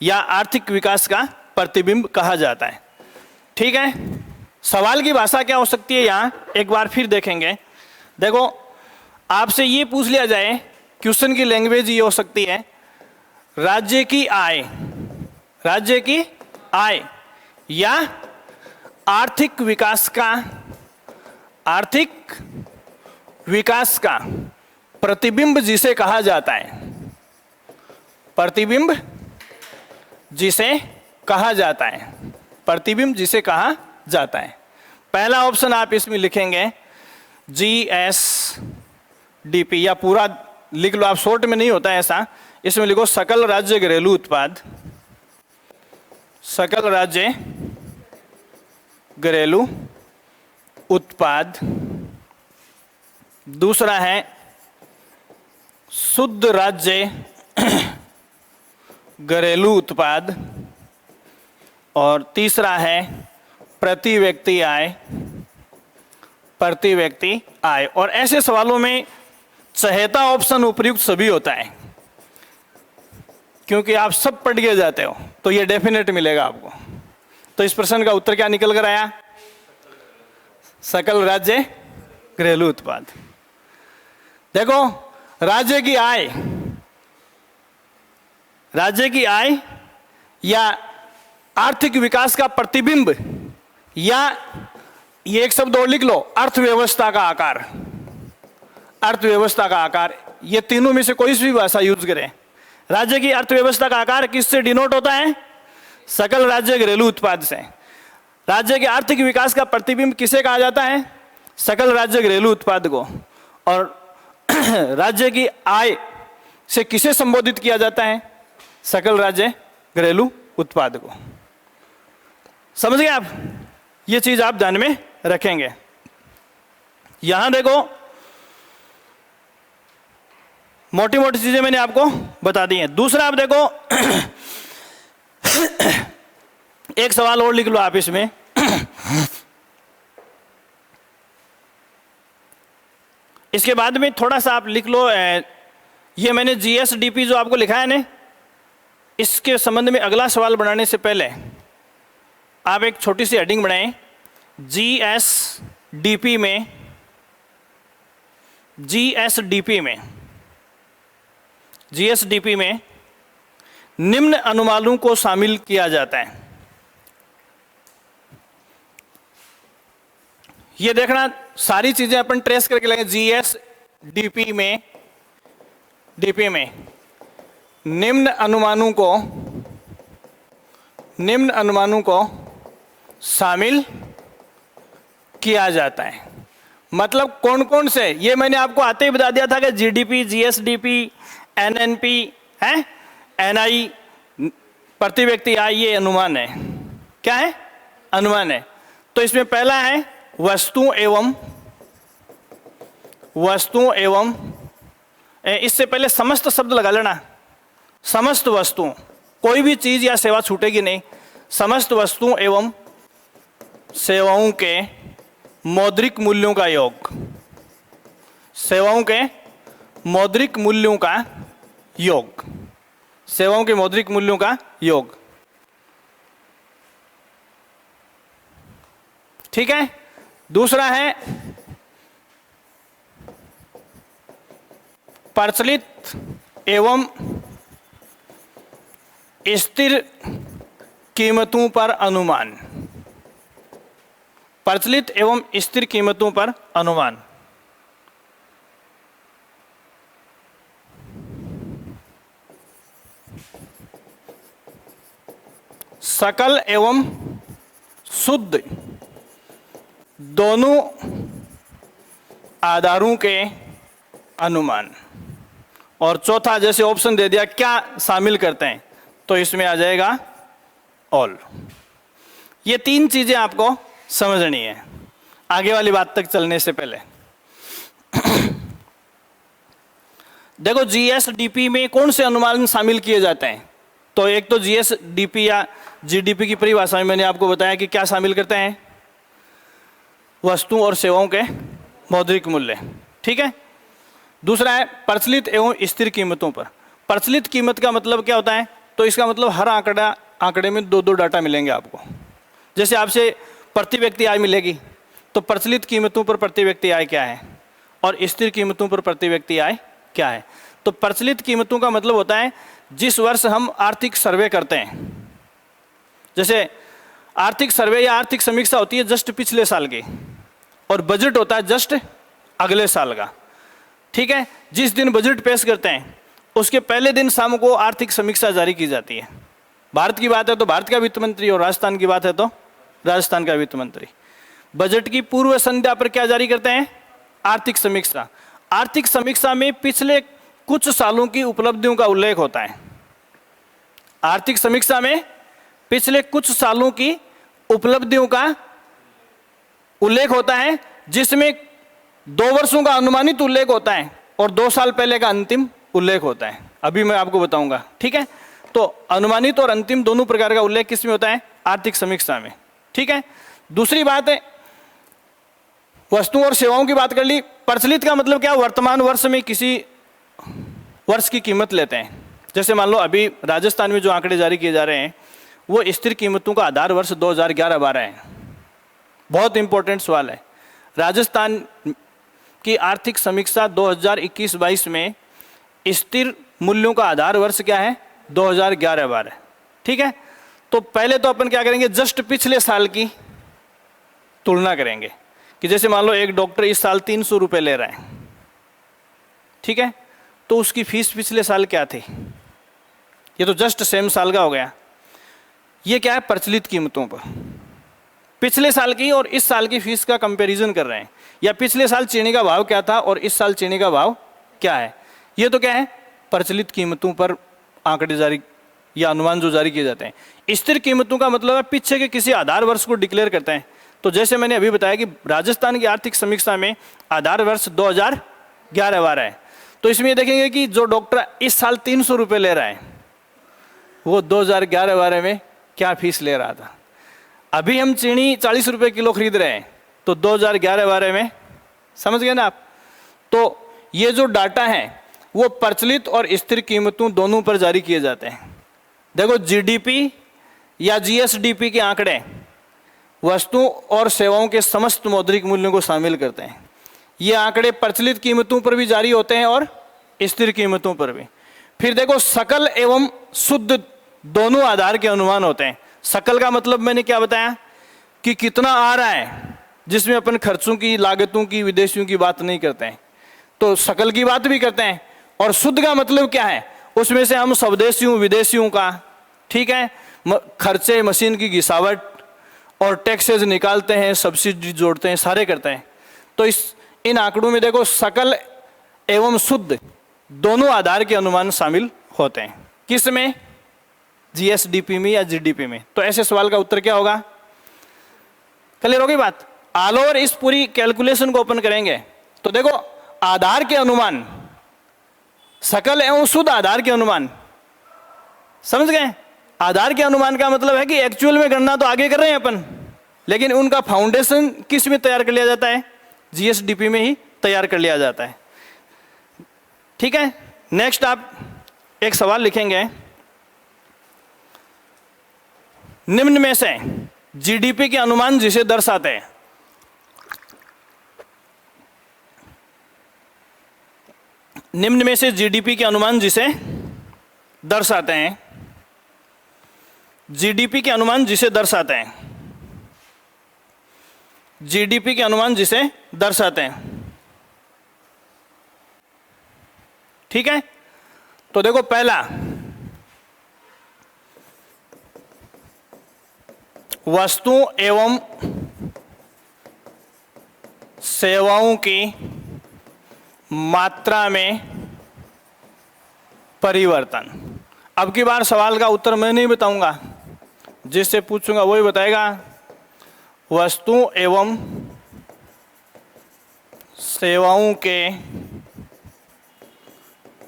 Speaker 1: या आर्थिक विकास का प्रतिबिंब कहा जाता है, ठीक है। सवाल की भाषा क्या हो सकती है यहां एक बार फिर देखेंगे। देखो, आपसे ये पूछ लिया जाए, क्वेश्चन की लैंग्वेज ये हो सकती है, राज्य की आय या आर्थिक विकास का प्रतिबिंब जिसे कहा जाता है, प्रतिबिंब जिसे कहा जाता है, प्रतिबिंब जिसे कहा जाता है। पहला ऑप्शन आप इसमें लिखेंगे जीएसडीपी, या पूरा लिख लो आप, शॉर्ट में नहीं होता है ऐसा। इसमें लिखो सकल राज्य घरेलू उत्पाद, सकल राज्य घरेलू उत्पाद। दूसरा है शुद्ध राज्य घरेलू उत्पाद। और तीसरा है प्रति व्यक्ति आय। और ऐसे सवालों में सहायता ऑप्शन उपयुक्त सभी होता है, क्योंकि आप सब पढ़ के जाते हो तो ये डेफिनेट मिलेगा आपको। तो इस प्रश्न का उत्तर क्या निकल कर आया? सकल राज्य घरेलू उत्पाद। देखो, राज्य की आय या आर्थिक विकास का प्रतिबिंब, या ये एक शब्द और लिख लो, अर्थव्यवस्था का आकार। अर्थव्यवस्था का आकार, ये तीनों में से कोई सी भी भाषा यूज करें, राज्य की अर्थव्यवस्था का आकार किससे डिनोट होता है? सकल राज्य घरेलू उत्पाद से। राज्य के आर्थिक विकास का प्रतिबिंब किसे कहा जाता है? सकल राज्य घरेलू उत्पाद को। और राज्य की आय से किसे संबोधित किया जाता है? सकल राज्य घरेलू उत्पाद को। समझ गए आप? ये चीज आप ध्यान में रखेंगे। यहां देखो, मोटी मोटी चीजें मैंने आपको बता दी हैं। दूसरा आप देखो, एक सवाल और लिख लो आप इसमें। इसके बाद में थोड़ा सा आप लिख लो, ये मैंने जीएसडीपी जो आपको लिखा है ना, इसके संबंध में अगला सवाल बनाने से पहले आप एक छोटी सी हेडिंग बनाएं। जीएसडीपी में जीएसडीपी में निम्न अनुमानों को शामिल किया जाता है। ये देखना, सारी चीजें अपन ट्रेस करके लेंगे। जीएसडीपी में निम्न अनुमानों को शामिल किया जाता है। मतलब कौन कौन से, ये मैंने आपको आते ही बता दिया था कि जीडीपी, जीएसडीपी, एनएनपी है, एनआई, प्रति व्यक्ति आय, ये अनुमान है। क्या है? अनुमान है। तो इसमें पहला है वस्तु एवं, इससे पहले समस्त शब्द लगा लेना। समस्त वस्तुओं, कोई भी चीज या सेवा छूटेगी नहीं। समस्त वस्तुओं एवं सेवाओं के मौद्रिक मूल्यों का योग, सेवाओं के मौद्रिक मूल्यों का योग, सेवाओं के मौद्रिक मूल्यों का योग। ठीक है। दूसरा है प्रचलित एवं स्थिर कीमतों पर अनुमान, प्रचलित एवं स्थिर कीमतों पर अनुमान। सकल एवं शुद्ध दोनों आधारों के अनुमान। और चौथा, जैसे ऑप्शन दे दिया, क्या शामिल करते हैं, तो इसमें आ जाएगा ऑल। ये तीन चीजें आपको समझनी है आगे वाली बात तक चलने से पहले। देखो, जीएसडीपी में कौन से अनुमान शामिल किए जाते हैं? तो एक तो जीएसडीपी या जीडीपी की परिभाषा में मैंने आपको बताया कि क्या शामिल करते हैं, वस्तुओं और सेवाओं के मौद्रिक मूल्य। ठीक है। दूसरा है प्रचलित एवं स्थिर कीमतों पर। प्रचलित कीमत का मतलब क्या होता है? तो इसका मतलब हर आंकड़े में दो डाटा मिलेंगे आपको। जैसे आपसे प्रति व्यक्ति आय मिलेगी, तो प्रचलित कीमतों पर प्रति व्यक्ति आय क्या है और स्थिर कीमतों पर प्रति व्यक्ति आय क्या है। तो प्रचलित कीमतों का मतलब होता है जिस वर्ष हम आर्थिक सर्वे करते हैं। जैसे आर्थिक सर्वे या आर्थिक समीक्षा होती है जस्ट पिछले साल की, और बजट होता है जस्ट अगले साल का। ठीक है। जिस दिन बजट पेश करते हैं उसके पहले दिन शाम को आर्थिक समीक्षा जारी की जाती है। भारत की बात है तो भारत का वित्त मंत्री, और राजस्थान की बात है तो राजस्थान का वित्त मंत्री। बजट की पूर्व संध्या पर क्या जारी करते हैं? आर्थिक समीक्षा। आर्थिक समीक्षा में पिछले कुछ सालों की उपलब्धियों का उल्लेख होता है। आर्थिक समीक्षा में पिछले कुछ सालों की उपलब्धियों का उल्लेख होता है, जिसमें 2 वर्षों का अनुमानित उल्लेख होता है और 2 साल पहले का अंतिम उल्लेख होता है। अभी मैं आपको बताऊंगा। ठीक है। तो अनुमानित और अंतिम दोनों प्रकार का उल्लेख किस में होता है? आर्थिक समीक्षा में। ठीक है। दूसरी बात है, वस्तुओं और सेवाओं की बात कर ली। प्रचलित का मतलब क्या? वर्तमान वर्ष में किसी वर्ष की कीमत लेते हैं। जैसे मान लो अभी राजस्थान में जो आंकड़े जारी किए जा रहे हैं वो स्थिर कीमतों का आधार वर्ष 2011-12 है। बहुत इंपॉर्टेंट सवाल है। राजस्थान की आर्थिक समीक्षा 2021-22 में स्थिर मूल्यों का आधार वर्ष क्या है? 2011-12। ठीक है। तो पहले तो अपन क्या करेंगे, जस्ट पिछले साल की तुलना करेंगे कि जैसे मान लो एक डॉक्टर इस साल 300 रुपये ले रहा है। ठीक है। तो उसकी फीस पिछले साल क्या थी? ये तो जस्ट सेम साल का हो गया। ये क्या है? प्रचलित कीमतों पर पिछले साल की और इस साल की फीस का कंपैरिजन कर रहे हैं, या पिछले साल चीनी का भाव क्या था और इस साल चीनी का भाव क्या है। ये तो क्या है? प्रचलित कीमतों पर आंकड़े जारी या अनुमान जो जारी किए जाते हैं। स्थिर कीमतों का मतलब है पीछे के किसी आधार वर्ष को डिक्लेयर करते हैं। तो जैसे मैंने अभी बताया कि राजस्थान की आर्थिक समीक्षा में आधार वर्ष 2011-12 है। तो इसमें ये देखेंगे कि जो डॉक्टर इस साल 300 रुपये ले रहा है वो 2011-12 में क्या फीस ले रहा था। अभी हम चीनी 40 रुपये किलो खरीद रहे हैं, तो 2011-12 में, समझ गए ना आप। तो ये जो डाटा है वो प्रचलित और स्थिर कीमतों दोनों पर जारी किए जाते हैं। देखो, जीडीपी या जीएसडीपी के आंकड़े वस्तुओं और सेवाओं के समस्त मौद्रिक मूल्यों को शामिल करते हैं। ये आंकड़े प्रचलित कीमतों पर भी जारी होते हैं और स्थिर कीमतों पर भी। फिर देखो सकल एवं शुद्ध दोनों आधार के अनुमान होते हैं। सकल का मतलब मैंने क्या बताया कि कितना आ रहा है, जिसमें अपन खर्चों की, लागतों की, विदेशियों की बात नहीं करते हैं, तो सकल की बात भी करते हैं। और शुद्ध का मतलब क्या है, उसमें से हम स्वदेशियों विदेशियों का, ठीक है, खर्चे, मशीन की घिसावट और टैक्सेज निकालते हैं, सब्सिडी जोड़ते हैं, सारे करते हैं। तो इन आंकड़ों में देखो सकल एवं शुद्ध दोनों आधार के अनुमान शामिल होते हैं। किस में, जीएसडीपी में या जीडीपी में। तो ऐसे सवाल का उत्तर क्या होगा, क्लियर होगी बात। ऑल ओवर इस पूरी कैलकुलेशन को ओपन करेंगे तो देखो आधार के अनुमान, सकल एवं शुद्ध आधार के अनुमान, समझ गए। आधार के अनुमान का मतलब है कि एक्चुअल में गणना तो आगे कर रहे हैं अपन, लेकिन उनका फाउंडेशन किस में तैयार कर लिया जाता है, जीएसडीपी में ही तैयार कर लिया जाता है। ठीक है, नेक्स्ट आप एक सवाल लिखेंगे, निम्न में से जीडीपी के अनुमान जिसे दर्शाते हैं, निम्न में से जीडीपी के अनुमान जिसे दर्शाते हैं, जीडीपी के अनुमान जिसे दर्शाते हैं, जीडीपी के अनुमान जिसे दर्शाते हैं, ठीक है। तो देखो पहला, वस्तु एवं सेवाओं की मात्रा में परिवर्तन। अब की बार सवाल का उत्तर मैं नहीं बताऊंगा, जिससे पूछूंगा वही बताएगा। वस्तु एवं सेवाओं के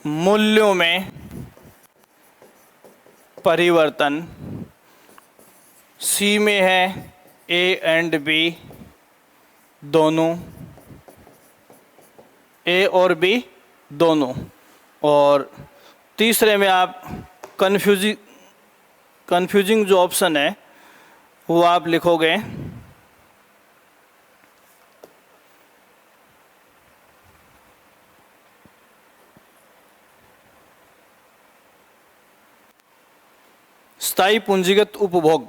Speaker 1: मूल्यों में परिवर्तन, सी में है ए एंड बी दोनों, ए और बी दोनों, और तीसरे में आप कन्फ्यूजिंग जो ऑप्शन है वो आप लिखोगे स्थायी पूंजीगत उपभोग।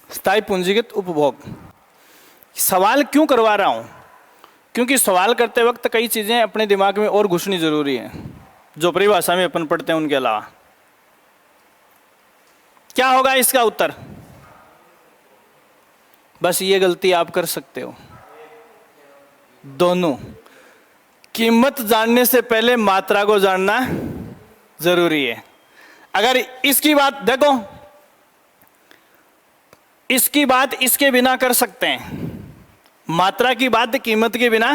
Speaker 1: स्थायी पूंजीगत उपभोग। सवाल क्यों करवा रहा हूं, क्योंकि सवाल करते वक्त कई चीजें अपने दिमाग में और घुसनी जरूरी है, जो परिभाषा में अपन पढ़ते हैं उनके अलावा। क्या होगा इसका उत्तर, बस ये गलती आप कर सकते हो, दोनों। कीमत जानने से पहले मात्रा को जानना जरूरी है। अगर इसकी बात देखो, इसकी बात इसके बिना कर सकते हैं, मात्रा की बात कीमत के बिना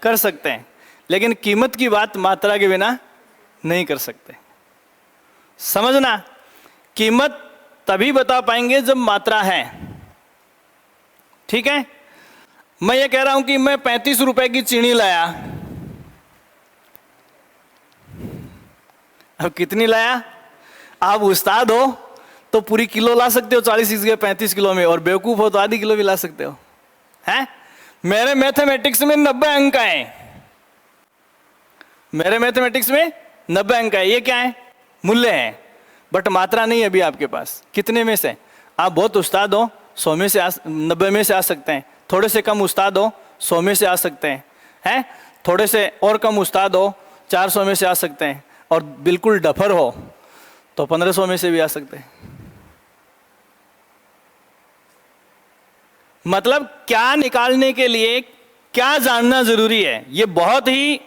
Speaker 1: कर सकते हैं, लेकिन कीमत की बात मात्रा के बिना नहीं कर सकते। समझना, कीमत तभी बता पाएंगे जब मात्रा है, ठीक है। मैं ये कह रहा हूं कि मैं 35 रुपए की चीनी लाया, अब कितनी लाया, आप उस्ताद हो तो पूरी किलो ला सकते हो 40 की 35 किलो में, और बेवकूफ हो तो आधी किलो भी ला सकते हो, हैं। मेरे मैथमेटिक्स में 90 अंक आए, मेरे मैथमेटिक्स में 90 अंक आए। ये क्या है, मूल्य है, बट मात्रा नहीं है अभी आपके पास। कितने में से, आप बहुत उस्ताद हो 100 में से 90 में से आ सकते हैं, थोड़े से कम उस्ताद हो 100 में से आ सकते हैं, हैं, थोड़े से और कम उस्ताद हो 400 में से आ सकते हैं, और बिल्कुल डफर हो तो 1500 में से भी आ सकते हैं। मतलब क्या निकालने के लिए क्या जानना जरूरी है, ये बहुत ही।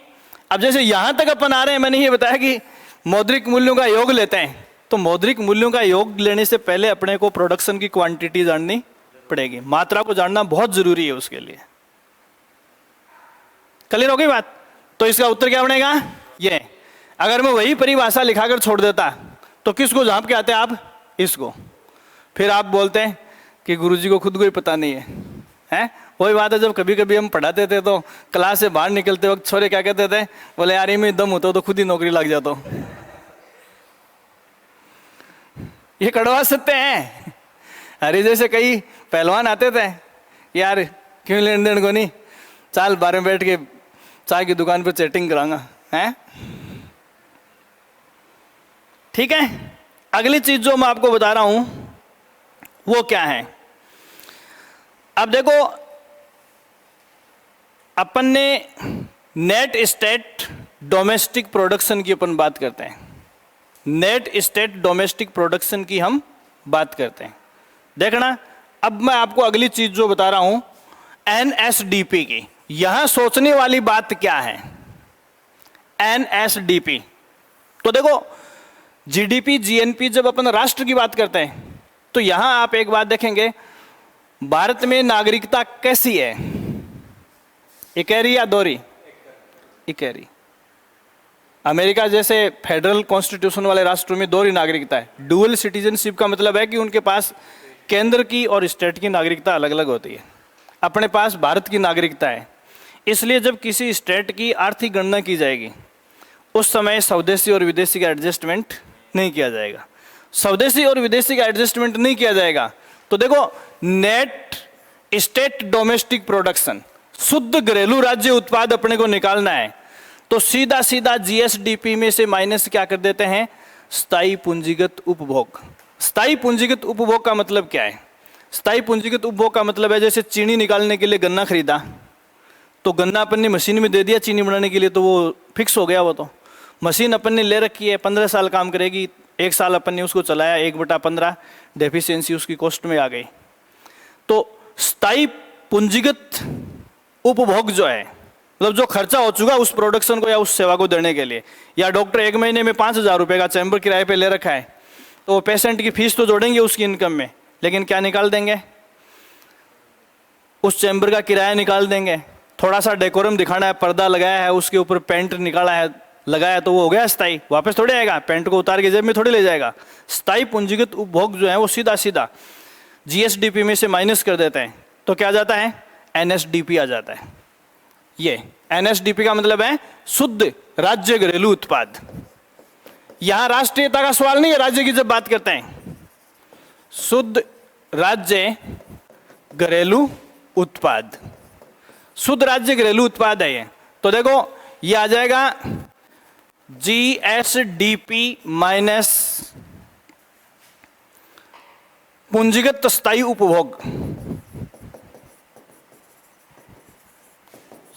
Speaker 1: अब जैसे यहां तक अपन आ रहे हैं, मैंने ये बताया कि मौद्रिक मूल्यों का योग लेते हैं, तो मौद्रिक मूल्यों का योग लेने से पहले अपने को प्रोडक्शन की क्वांटिटी जाननी पड़ेगी, मात्रा को जानना बहुत जरूरी है उसके लिए। क्लियर हो गई बात। तो इसका उत्तर क्या बनेगा, ये। अगर मैं वही परिभाषा लिखाकर छोड़ देता तो किसको झांप के आते आप, इसको। फिर आप बोलते हैं कि गुरुजी को खुद को ही पता नहीं है, हैं। वही बात है, जब कभी कभी हम पढ़ाते थे तो क्लास से बाहर निकलते वक्त छोरे क्या कहते थे, बोले यार इनमें दम होता तो खुद ही नौकरी लग जाता। ये कड़वा सत्य है। अरे जैसे कई पहलवान आते थे, यार क्यों लेन देन को नहीं, चाल बाहर में बैठ के चाय की दुकान पर चैटिंग कराऊंगा, हैं? ठीक है। अगली चीज जो मैं आपको बता रहा हूं वो क्या है, अब देखो अपन ने नेट स्टेट डोमेस्टिक प्रोडक्शन की अपन बात करते हैं, नेट स्टेट डोमेस्टिक प्रोडक्शन की हम बात करते हैं। देखना, अब मैं आपको अगली चीज जो बता रहा हूं एनएसडीपी की, यहां सोचने वाली बात क्या है एनएसडीपी। तो देखो जीडीपी जीएनपी जब अपन राष्ट्र की बात करते हैं तो यहां आप एक बात देखेंगे, भारत में नागरिकता कैसी है, इकहरी या दोहरी? इकहरी। अमेरिका जैसे फेडरल कॉन्स्टिट्यूशन वाले राष्ट्रों में दोहरी नागरिकता है। डुअल सिटीजनशिप का मतलब है कि उनके पास केंद्र की और स्टेट की नागरिकता अलग अलग होती है। अपने पास भारत की नागरिकता है, इसलिए जब किसी स्टेट की आर्थिक गणना की जाएगी उस समय स्वदेशी और विदेशी का एडजस्टमेंट नहीं किया जाएगा। स्वदेशी और विदेशी का एडजस्टमेंट नहीं किया जाएगा तो देखो नेट स्टेट डोमेस्टिक प्रोडक्शन, शुद्ध घरेलू राज्य उत्पाद अपने को निकालना है, तो सीधा सीधा जीएसडीपी में से माइनस क्या कर देते हैं, स्थायी पूंजीगत उपभोग। स्थायी पूंजीगत उपभोग का मतलब क्या है? स्थायी पूंजीगत उपभोग का मतलब है जैसे चीनी निकालने के लिए गन्ना खरीदा तो गन्ना अपन ने मशीन में दे दिया चीनी बनाने के लिए, तो वो फिक्स हो गया। वो तो मशीन अपन ने ले रखी है, 15 साल काम करेगी, 1 साल अपन ने उसको चलाया, 1/15 डेफिशिएंसी उसकी कॉस्ट में आ गई। तो स्थायी पूंजीगत उपभोग जो है, मतलब जो खर्चा हो चुका उस प्रोडक्शन को या उस सेवा को देने के लिए, या डॉक्टर 1 महीने में 5,000 रुपये का चैम्बर किराए पे ले रखा है तो वो पेशेंट की फीस तो जोड़ेंगे उसकी इनकम में, लेकिन क्या निकाल देंगे, उस चैम्बर का किराया निकाल देंगे। थोड़ा सा डेकोरम दिखाना है, पर्दा लगाया है, उसके ऊपर पेंट निकाला है, लगाया तो वो हो गया स्थायी, वापस थोड़े आएगा, पेंट को उतार के जेब में थोड़ी ले जाएगा। स्थायी पूंजीगत उपभोग जो है वो सीधा सीधा जीएसडीपी में से माइनस कर देते हैं तो क्या जाता है, एनएसडीपी आ जाता है। ये एनएसडीपी का मतलब है शुद्ध राज्य घरेलू उत्पाद। यहां राष्ट्रीयता का सवाल नहीं है, राज्य की जब बात करते हैं शुद्ध राज्य घरेलू उत्पाद, शुद्ध राज्य घरेलू उत्पाद है ये। तो देखो ये आ जाएगा जीएसडीपी माइनस पूंजीगत स्थायी उपभोग,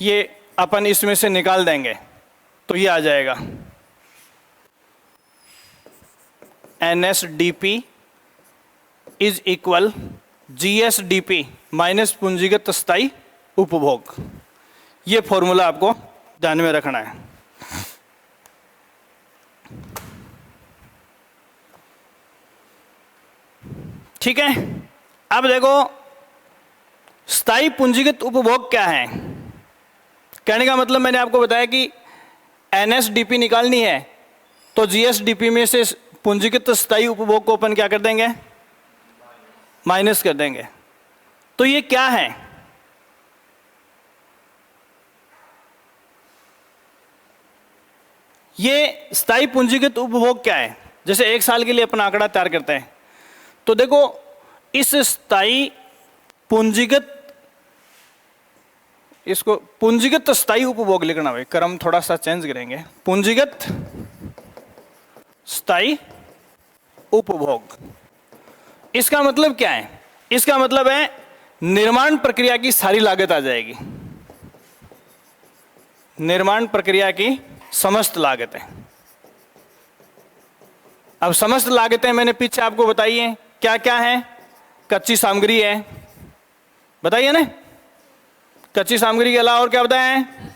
Speaker 1: ये अपन इसमें से निकाल देंगे तो ये आ जाएगा NSDP is equal GSDP minus पूंजीगत स्थायी उपभोग। ये फॉर्मूला आपको ध्यान में रखना है। ठीक है, अब देखो स्थायी पूंजीगत उपभोग क्या है। कहने का मतलब मैंने आपको बताया कि एनएसडीपी निकालनी है तो जीएसडीपी में से पूंजीगत स्थायी उपभोग को अपन क्या कर देंगे, माइनस कर देंगे। तो ये क्या है, ये स्थायी पूंजीगत उपभोग क्या है। जैसे 1 साल के लिए अपन आंकड़ा तैयार करते हैं तो देखो इस स्थायी पूंजीगत, इसको पूंजीगत स्थायी उपभोग लिखना है, क्रम थोड़ा सा चेंज करेंगे, पूंजीगत स्थायी उपभोग। इसका मतलब क्या है, इसका मतलब है निर्माण प्रक्रिया की सारी लागत आ जाएगी, निर्माण प्रक्रिया की समस्त लागतें। अब समस्त लागतें मैंने पीछे आपको बताई है, क्या क्या है, कच्ची सामग्री है, बताइए ना, कच्ची सामग्री के अलावा और क्या बताया है,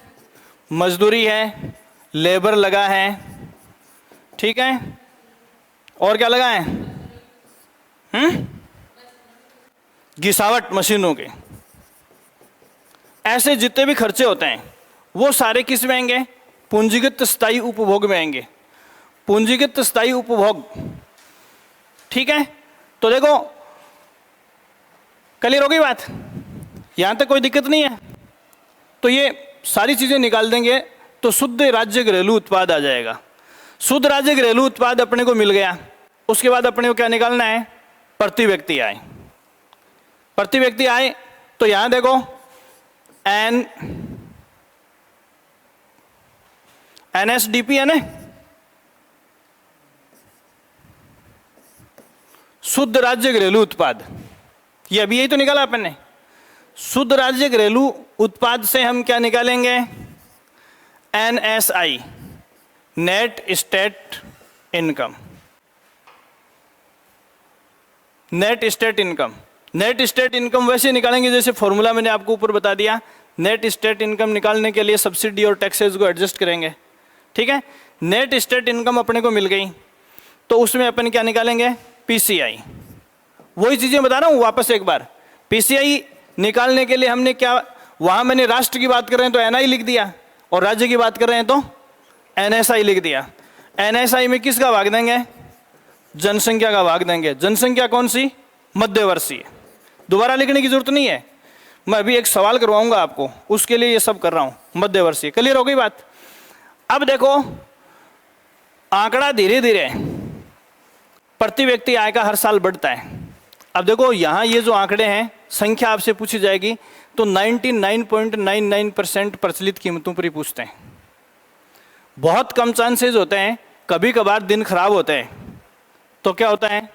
Speaker 1: मजदूरी है, लेबर लगा है, ठीक है, और क्या लगा है, घिसावट मशीनों के। ऐसे जितने भी खर्चे होते हैं वो सारे किस में आएंगे, पूंजीगत स्थायी उपभोग में आएंगे, पूंजीगत स्थायी उपभोग। ठीक है, तो देखो क्लियर हो गई बात, यहां तक कोई दिक्कत नहीं है। तो ये सारी चीजें निकाल देंगे तो शुद्ध राज्य घरेलू उत्पाद आ जाएगा। शुद्ध राज्य घरेलू उत्पाद अपने को मिल गया, उसके बाद अपने को क्या निकालना है, प्रति व्यक्ति आय। प्रति व्यक्ति आय तो यहां देखो NSDP है ना, शुद्ध राज्य घरेलू उत्पाद, ये अभी यही तो निकाला अपन ने। शुद्ध राज्य घरेलू उत्पाद से हम क्या निकालेंगे, NSI, net state income. Net state income, net state income वैसे निकालेंगे जैसे फॉर्मूला मैंने आपको ऊपर बता दिया। नेट स्टेट इनकम निकालने के लिए सब्सिडी और टैक्सेस को एडजस्ट करेंगे, ठीक है। नेट स्टेट इनकम अपने को मिल गई तो उसमें अपन क्या निकालेंगे, PCI। वही चीजें बता रहा हूं वापस एक बार। PCI निकालने के लिए हमने क्या, वहां मैंने राष्ट्र की बात कर रहे हैं तो NI लिख दिया, और राज्य की बात कर रहे हैं तो NSI लिख दिया। NSI में किसका भाग देंगे, जनसंख्या का भाग देंगे। जनसंख्या कौन सी, मध्यवर्षीय। दोबारा लिखने की जरूरत नहीं है, मैं अभी एक सवाल करवाऊंगा आपको, उसके लिए ये सब कर रहा हूं। मध्यवर्षीय, क्लियर हो गई बात। अब देखो आंकड़ा धीरे धीरे प्रति व्यक्ति आय का हर साल बढ़ता है। अब देखो यहां ये जो आंकड़े हैं, संख्या आपसे पूछी जाएगी तो 99.99% प्रचलित कीमतों पर ही पूछते हैं। बहुत कम चांसेस होते हैं, कभी कभार दिन खराब होते हैं तो क्या होता है,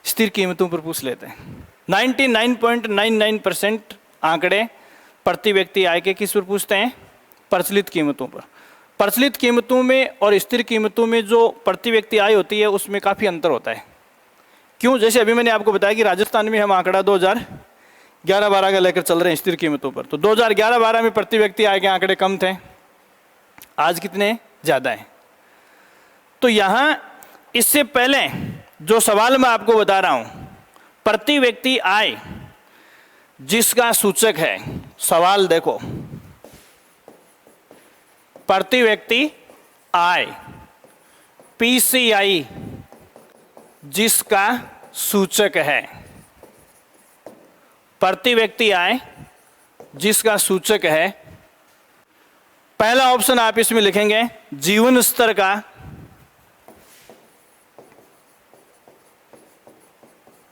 Speaker 1: स्थिर कीमतों पर पूछ लेते हैं। 99.99% आंकड़े प्रति व्यक्ति आय के किस पर पूछते हैं, प्रचलित कीमतों पर। प्रचलित कीमतों में और स्थिर कीमतों में जो प्रति व्यक्ति आय होती है उसमें काफ़ी अंतर होता है। क्यों, जैसे अभी मैंने आपको बताया कि राजस्थान में हम आंकड़ा 2011-12 का लेकर चल रहे हैं स्थिर कीमतों पर, तो 2011-12 में प्रति व्यक्ति आय के आंकड़े कम थे, आज कितने ज़्यादा हैं। तो यहाँ इससे पहले जो सवाल मैं आपको बता रहा हूँ, प्रति व्यक्ति आय जिसका सूचक है, सवाल देखो, प्रति व्यक्ति आय PCI जिसका सूचक है, प्रति व्यक्ति आय जिसका सूचक है। पहला ऑप्शन आप इसमें लिखेंगे जीवन स्तर का,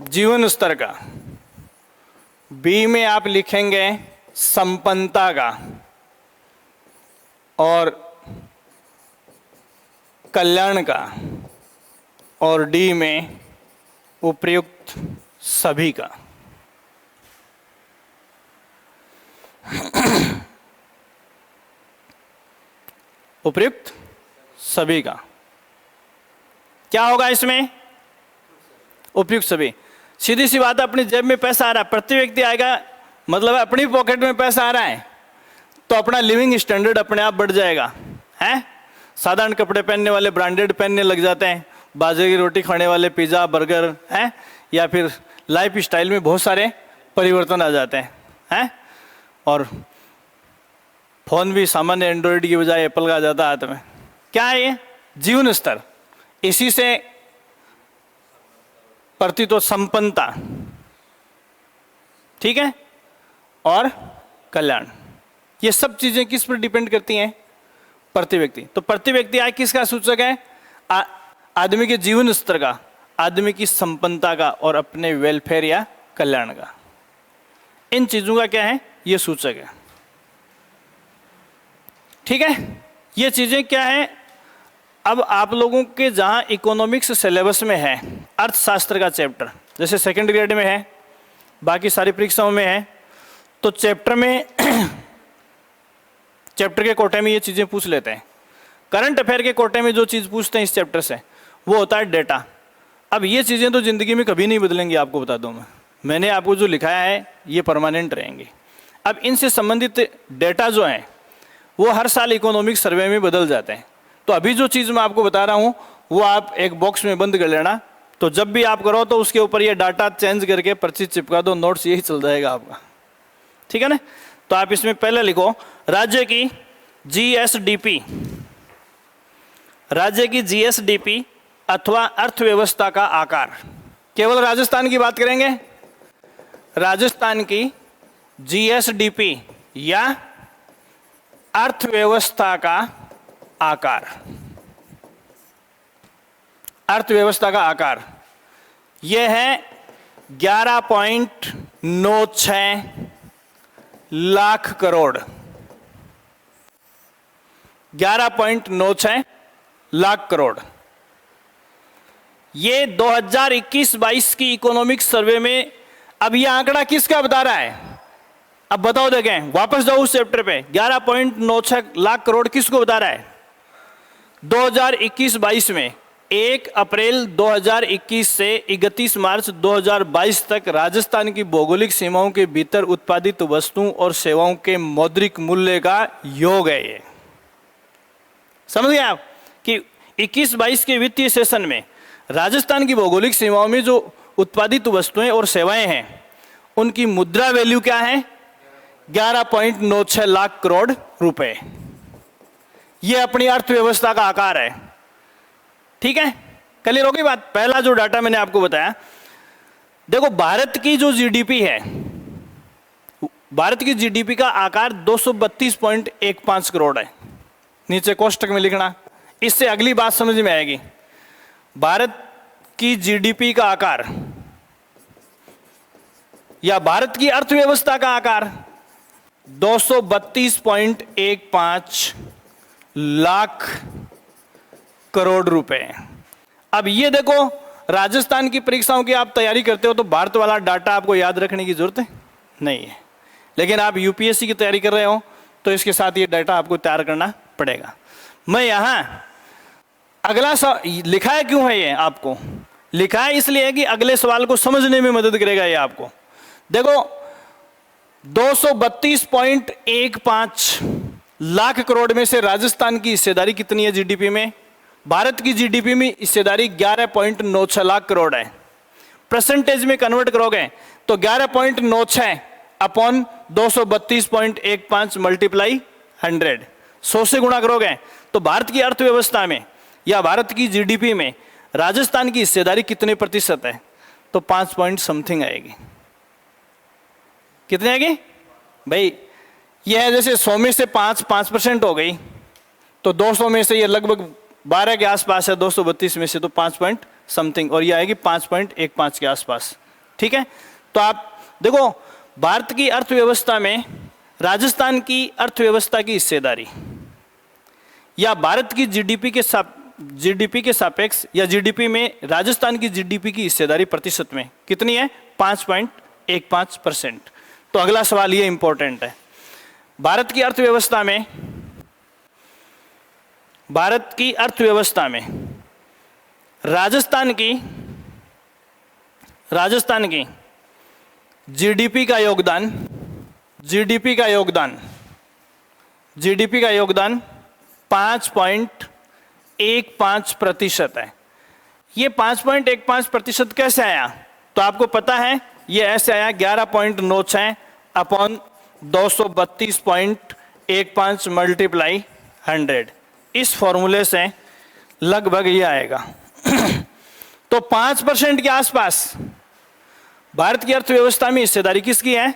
Speaker 1: जीवन स्तर का। बी में आप लिखेंगे संपन्नता का, और कल्याण का, और डी में उपयुक्त सभी का। उपयुक्त सभी का क्या होगा इसमें, उपयुक्त सभी। सीधी सी बात है, अपनी जेब में पैसा आ रहा है, प्रति व्यक्ति आएगा मतलब अपनी पॉकेट में पैसा आ रहा है तो अपना लिविंग स्टैंडर्ड अपने आप बढ़ जाएगा, हैं। साधारण कपड़े पहनने वाले ब्रांडेड पहनने लग जाते हैं, बाजरे की रोटी खाने वाले पिज़्ज़ा बर्गर, हैं, या फिर लाइफ स्टाइल में बहुत सारे परिवर्तन आ जाते हैं, हैं। और फ़ोन भी सामान्य एंड्रॉयड की बजाय एप्पल का आ जाता है हाथ में। क्या है ये, जीवन स्तर। इसी से प्रति तो संपन्नता, ठीक है, और कल्याण, ये सब चीजें किस पर डिपेंड करती हैं, प्रति व्यक्ति। तो प्रति व्यक्ति आय किसका सूचक है, आदमी के जीवन स्तर का, आदमी की संपन्नता का, और अपने वेलफेयर या कल्याण का। इन चीजों का क्या है, ये सूचक है, ठीक है। ये चीजें क्या है, अब आप लोगों के जहां इकोनॉमिक्स सिलेबस में है, अर्थशास्त्र का चैप्टर, जैसे सेकंड ग्रेड में है, बाकी सारी परीक्षाओं में है, तो चैप्टर में चैप्टर के कोटे में ये चीज़ें पूछ लेते हैं। करंट अफेयर के कोटे में जो चीज़ पूछते हैं इस चैप्टर से वो होता है डेटा। अब ये चीज़ें तो ज़िंदगी में कभी नहीं बदलेंगी, आपको बता दूँ मैंने आपको जो लिखाया है ये परमानेंट रहेंगे। अब इनसे संबंधित डेटा जो हैं वो हर साल इकोनॉमिक सर्वे में बदल जाते हैं। तो अभी जो चीज़ मैं आपको बता रहा हूँ वो आप एक बॉक्स में बंद कर लेना, तो जब भी आप करो तो उसके ऊपर ये डाटा चेंज करके पर्ची चिपका दो, नोट्स यही चल जाएगा आपका, ठीक है ना। तो आप इसमें पहले लिखो राज्य की GSDP, राज्य की GSDP अथवा अर्थव्यवस्था का आकार। केवल राजस्थान की बात करेंगे, राजस्थान की GSDP या अर्थव्यवस्था का आकार। अर्थव्यवस्था का आकार, यह है 11.96 लाख करोड़। 11.96 लाख करोड़। ये 2021-22 की इकोनॉमिक सर्वे में, अब ये आंकड़ा किसका बता रहा है? अब बताओ, देखें, वापस जाओ उस चैप्टर पे। 11.96 लाख करोड़ किसको बता रहा है? 2021-22 में 1 अप्रैल 2021 से 31 मार्च 2022 तक राजस्थान की भौगोलिक सीमाओं के भीतर उत्पादित वस्तुओं और सेवाओं के मौद्रिक मूल्य का योग है। ये समझ गए आप कि 21-22 के वित्तीय सेशन में राजस्थान की भौगोलिक सीमाओं में जो उत्पादित वस्तुएं और सेवाएं हैं उनकी मुद्रा वैल्यू क्या है? 11.96 लाख करोड़ रुपए। यह अपनी अर्थव्यवस्था का आकार है। ठीक है, क्लियर हो गई बात? पहला जो डाटा मैंने आपको बताया, देखो भारत की जो जीडीपी है, भारत की जीडीपी का आकार 232.15 करोड़ है। नीचे कोष्टक में लिखना, इससे अगली बात समझ में आएगी। भारत की जीडीपी का आकार या भारत की अर्थव्यवस्था का आकार 232.15 लाख करोड़ रुपए। अब ये देखो, राजस्थान की परीक्षाओं की आप तैयारी करते हो तो भारत वाला डाटा आपको याद रखने की जरूरत नहीं है, लेकिन आप यूपीएससी की तैयारी कर रहे हो तो इसके साथ ये डाटा आपको तैयार करना पड़ेगा। मैं यहां अगला लिखा है, क्यों है ये आपको लिखा है? इसलिए है कि अगले सवाल को समझने में मदद करेगा ये आपको। देखो 232.15 लाख करोड़ में से राजस्थान की हिस्सेदारी कितनी है जीडीपी में? भारत की जीडीपी में हिस्सेदारी 11.96 लाख करोड़ है। परसेंटेज में कन्वर्ट करोगे तो 11.96 अपॉन 232.15 मल्टीप्लाई 100, 100 से गुणा करोगे तो भारत की अर्थव्यवस्था में या भारत की जीडीपी में राजस्थान की हिस्सेदारी कितने प्रतिशत है? तो 5 पॉइंट समथिंग आएगी। कितनी आएगी भाई? यह जैसे 100 में से 5% हो गई तो 200 में से ये लगभग 12 के आसपास है, 232 में से तो 5 पॉइंट समथिंग, और ये आएगी 5.15 के आसपास। ठीक है, तो आप देखो भारत की अर्थव्यवस्था में राजस्थान की अर्थव्यवस्था की हिस्सेदारी या भारत की जीडीपी के सापेक्ष या जीडीपी में राजस्थान की जीडीपी की हिस्सेदारी प्रतिशत में कितनी है? 5.15%। तो अगला सवाल ये इंपॉर्टेंट है। भारत की अर्थव्यवस्था में राजस्थान की जीडीपी का योगदान 5.15% है। ये 5.15% कैसे आया? तो आपको पता है ये ऐसे आया, 11.96 अपॉन 232.15 मल्टीप्लाई 100। इस फॉर्मूले से लगभग ये आएगा। तो 5% के आसपास भारत की अर्थव्यवस्था में हिस्सेदारी किसकी है?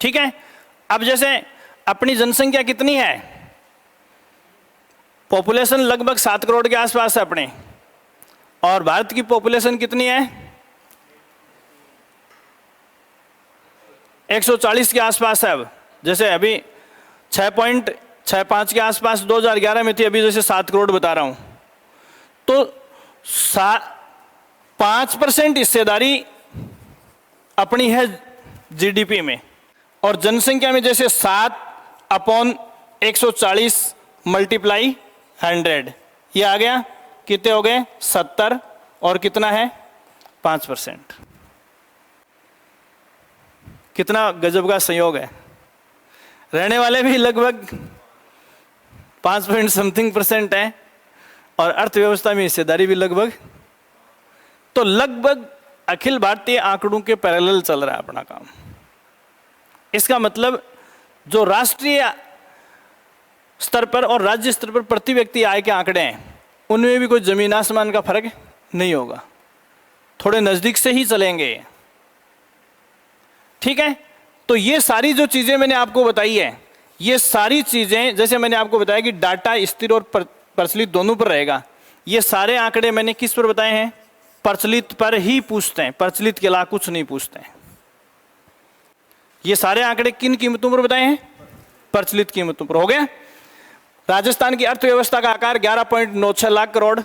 Speaker 1: ठीक है, अब जैसे अपनी जनसंख्या कितनी है? पॉपुलेशन लगभग 7 करोड़ के आसपास है अपने, और भारत की पॉपुलेशन कितनी है? 140 के आसपास है। अब जैसे अभी 6.65 के आसपास 2011 में थी, अभी जैसे 7 करोड़ बता रहा हूं, तो 5% हिस्सेदारी अपनी है जीडीपी में, और जनसंख्या में जैसे 7 अपॉन 140 मल्टीप्लाई 100, ये आ गया, कितने हो गए? 70, और कितना है? 5%। कितना गजब का संयोग है। रहने वाले भी लगभग 5% है, और अर्थव्यवस्था में हिस्सेदारी भी लगभग, तो लगभग अखिल भारतीय आंकड़ों के पैरेलल चल रहा है अपना काम। इसका मतलब जो राष्ट्रीय स्तर पर और राज्य स्तर पर प्रति व्यक्ति आय के आंकड़े हैं उनमें भी कोई जमीन आसमान का फर्क नहीं होगा, थोड़े नजदीक से ही चलेंगे। ठीक है, तो ये सारी जो चीजें मैंने आपको बताई है, ये सारी चीजें जैसे मैंने आपको बताया कि डाटा स्थिर और प्रचलित दोनों पर रहेगा। ये सारे आंकड़े मैंने किस पर बताए हैं? प्रचलित पर ही पूछते हैं, प्रचलित के अलावा कुछ नहीं पूछते हैं। ये सारे आंकड़े किन कीमतों पर बताए हैं? प्रचलित कीमतों पर। हो गया। राजस्थान की अर्थव्यवस्था का आकार 11.96 लाख करोड़।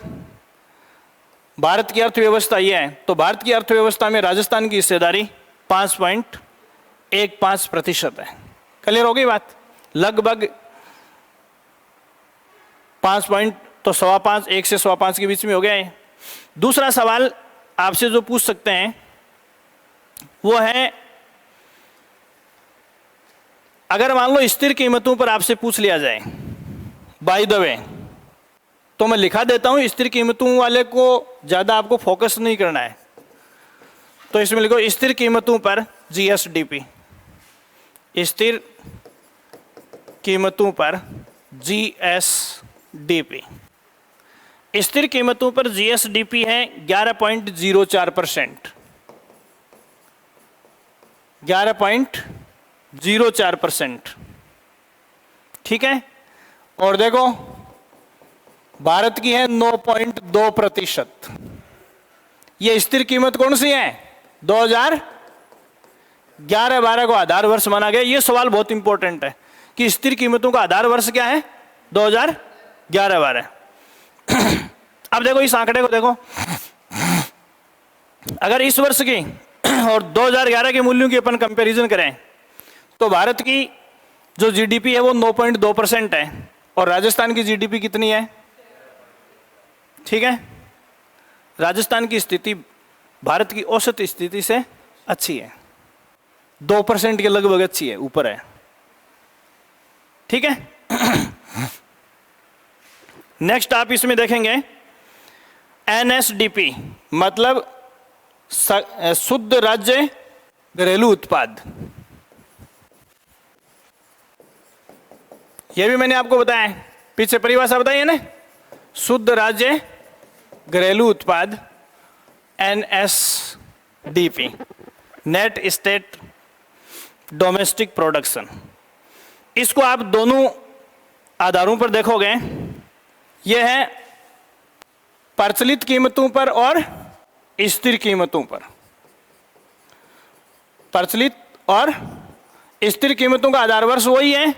Speaker 1: भारत की अर्थव्यवस्था यह है, तो भारत की अर्थव्यवस्था में राजस्थान की हिस्सेदारी 5.15% है। क्लियर हो गई बात? लगभग 5 पॉइंट तो 5.25, 1 से 5.25 के बीच में हो गया है। दूसरा सवाल आपसे जो पूछ सकते हैं वो है, अगर मान लो स्थिर कीमतों पर आपसे पूछ लिया जाए, बाय द वे, तो मैं लिखा देता हूं स्थिर कीमतों वाले को ज्यादा आपको फोकस नहीं करना है, तो इसमें लिखो स्थिर कीमतों पर जीएसडीपी, स्थिर कीमतों पर जीएसडीपी। स्थिर कीमतों पर जीएसडीपी है 11.04%, 11.04%। ठीक है। और देखो भारत की है 9.2%। ये स्थिर कीमत कौन सी है? 2011-12 को आधार वर्ष माना गया। ये सवाल बहुत इंपॉर्टेंट है कि स्थिर कीमतों का आधार वर्ष क्या है? 2011-12। अब देखो इस आंकड़े को देखो, अगर इस वर्ष की और 2011 के मूल्यों की अपन कंपैरिजन करें तो भारत की जो जीडीपी है वो 9.2% है और राजस्थान की जीडीपी कितनी है? ठीक है। राजस्थान की स्थिति भारत की औसत स्थिति से अच्छी है, 2% के लगभग अच्छी है, ऊपर है। ठीक है। नेक्स्ट आप इसमें देखेंगे एनएसडीपी, मतलब शुद्ध राज्य घरेलू उत्पाद। यह भी मैंने आपको बताया, पीछे परिभाषा बताई है ना, शुद्ध राज्य घरेलू उत्पाद, NSDP, net state domestic production. इसको आप दोनों आधारों पर देखोगे, यह है प्रचलित कीमतों पर और स्थिर कीमतों पर। प्रचलित और स्थिर कीमतों का आधार वर्ष वही है।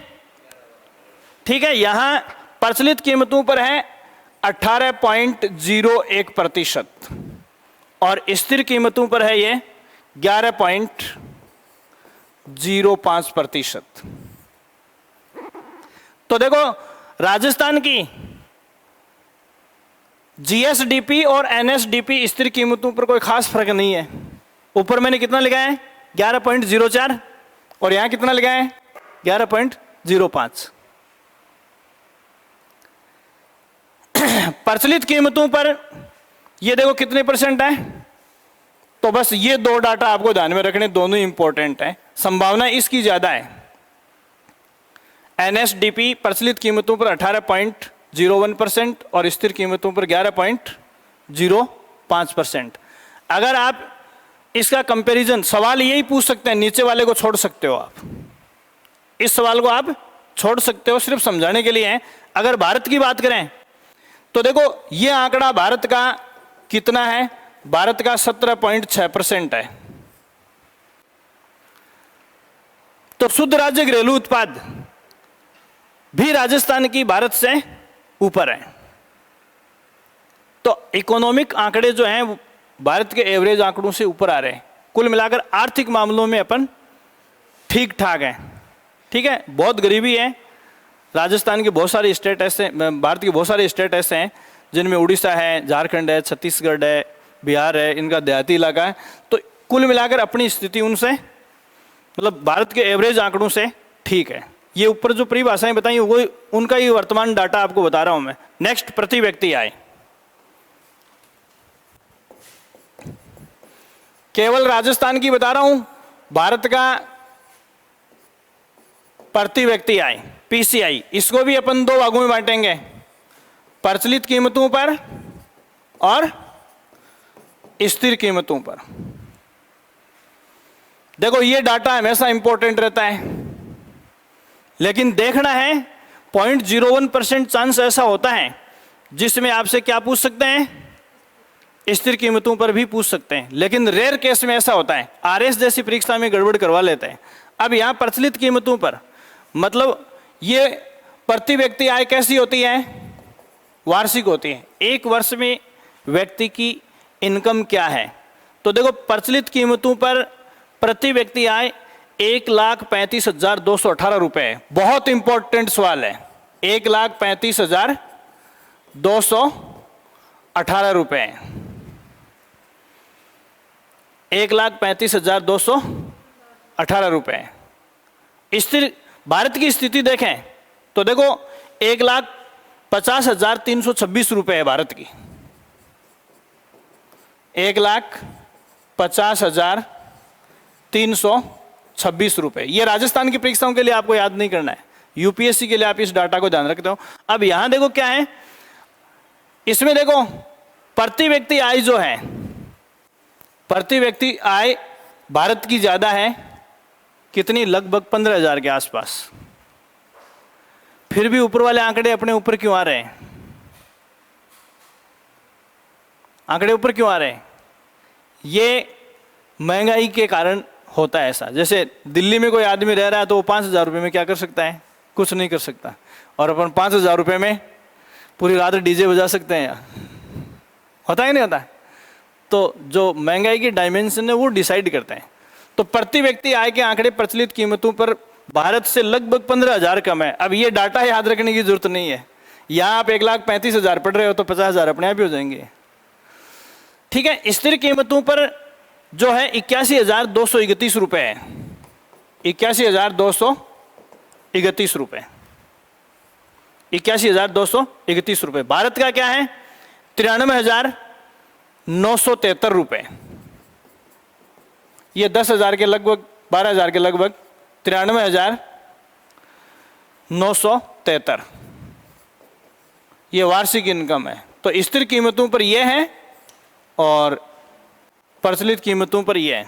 Speaker 1: ठीक है। यहां प्रचलित कीमतों पर है 18.01% और स्थिर कीमतों पर है ये 11.05%। तो देखो राजस्थान की जीएसडीपी और एनएसडीपी स्थिर कीमतों पर कोई खास फर्क नहीं है। ऊपर मैंने कितना लिखा है? 11.04 और यहां कितना लिखा है? 11.05। प्रचलित कीमतों पर ये देखो कितने परसेंट है, तो बस ये दो डाटा आपको ध्यान में रखने, दोनों इंपॉर्टेंट है। संभावना इसकी ज्यादा है। एनएसडीपी प्रचलित कीमतों पर 18.01% और स्थिर कीमतों पर 11.05%। अगर आप इसका कंपैरिजन, सवाल यही पूछ सकते हैं, नीचे वाले को छोड़ सकते हो आप, इस सवाल को आप छोड़ सकते हो, सिर्फ समझाने के लिए है। अगर भारत की बात करें तो देखो ये आंकड़ा भारत का कितना है? भारत का 17.6% है। तो शुद्ध राज्य घरेलू उत्पाद भी राजस्थान की भारत से ऊपर है। तो इकोनॉमिक आंकड़े जो हैं वो भारत के एवरेज आंकड़ों से ऊपर आ रहे हैं। कुल मिलाकर आर्थिक मामलों में अपन ठीक ठाक हैं। ठीक है। बहुत गरीबी है। राजस्थान के बहुत सारे स्टेट ऐसे, भारत के बहुत सारे स्टेट ऐसे हैं जिनमें उड़ीसा है, झारखंड है, छत्तीसगढ़ है, बिहार है, इनका देहाती इलाका है। तो कुल मिलाकर अपनी स्थिति उनसे, मतलब भारत के एवरेज आंकड़ों से ठीक है। ये ऊपर जो परिभाषाएं बताई वो उनका ही वर्तमान डाटा आपको बता रहा हूं मैं। नेक्स्ट प्रति व्यक्ति आय। केवल राजस्थान की बता रहा हूं। भारत का प्रति व्यक्ति आय पीसीआई, इसको भी अपन दो भागों में बांटेंगे, प्रचलित कीमतों पर और स्थिर कीमतों पर। देखो ये डाटा हमेशा इंपॉर्टेंट रहता है, लेकिन देखना है 0.01% चांस ऐसा होता है जिसमें आपसे क्या पूछ सकते हैं, स्थिर कीमतों पर भी पूछ सकते हैं, लेकिन रेयर केस में ऐसा होता है, आरएस जैसी परीक्षा में गड़बड़ करवा लेते हैं। अब यहाँ प्रचलित कीमतों पर मतलब ये प्रति व्यक्ति आय कैसी होती है, वार्षिक होती है। एक वर्ष में व्यक्ति की इनकम क्या है, तो देखो प्रचलित कीमतों पर प्रति व्यक्ति आय 1,35,218 रुपए है। बहुत इंपॉर्टेंट सवाल है, 1,35,218 रुपए, 1,35,218 रुपए। स्थिर भारत की स्थिति देखें तो देखो 1,50,326 रुपए है भारत की, 1,50,326 रुपए। ये राजस्थान की परीक्षाओं के लिए आपको याद नहीं करना है, यूपीएससी के लिए आप इस डाटा को ध्यान रखते हो। अब यहां देखो क्या है, इसमें देखो प्रति व्यक्ति आय जो है, प्रति व्यक्ति आय भारत की ज्यादा है, कितनी, लगभग 15,000 के आसपास। फिर भी ऊपर वाले आंकड़े अपने ऊपर क्यों आ रहे हैं, आंकड़े ऊपर क्यों आ रहे हैं? ये महंगाई के कारण होता है ऐसा। जैसे दिल्ली में कोई आदमी रह रहा है तो वो 5,000 रुपये में क्या कर सकता है, कुछ नहीं कर सकता, और अपन 5,000 रुपये में पूरी रात डीजे बजा सकते हैं, होता है नहीं होता है? तो जो महंगाई की डायमेंशन है वो डिसाइड करते हैं। तो प्रति व्यक्ति आय के आंकड़े प्रचलित कीमतों पर भारत से लगभग 15,000 कम है। अब ये डाटा याद रखने की जरूरत नहीं है, यहाँ आप 1,35,000 पढ़ रहे हो तो 50,000 अपने आप ही हो जाएंगे, ठीक है। स्थिर कीमतों पर जो है 81,231 रुपए है, 81,231 रुपए, 81,231 रुपए। भारत का क्या है, 93,973 रुपए। ये 10,000 के लगभग, 12,000 के लगभग, 93,973 ये वार्षिक इनकम है। तो स्थिर कीमतों पर यह है और प्रचलित कीमतों पर यह है।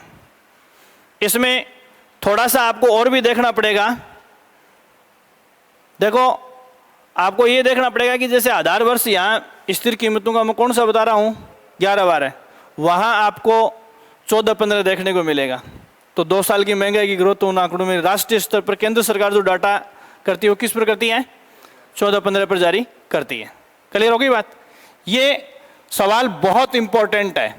Speaker 1: इसमें थोड़ा सा आपको और भी देखना पड़ेगा। देखो आपको ये देखना पड़ेगा कि जैसे आधार वर्ष यहाँ स्थिर कीमतों का मैं कौन सा बता रहा हूँ, 11-12, वहाँ आपको 14-15 देखने को मिलेगा। तो 2 साल की महंगाई की ग्रोथ उन आंकड़ों में राष्ट्रीय स्तर पर केंद्र सरकार जो डाटा करती है वो किस पर करती है, 14-15 पर जारी करती है। क्लियर होगी बात? ये सवाल बहुत इंपॉर्टेंट है,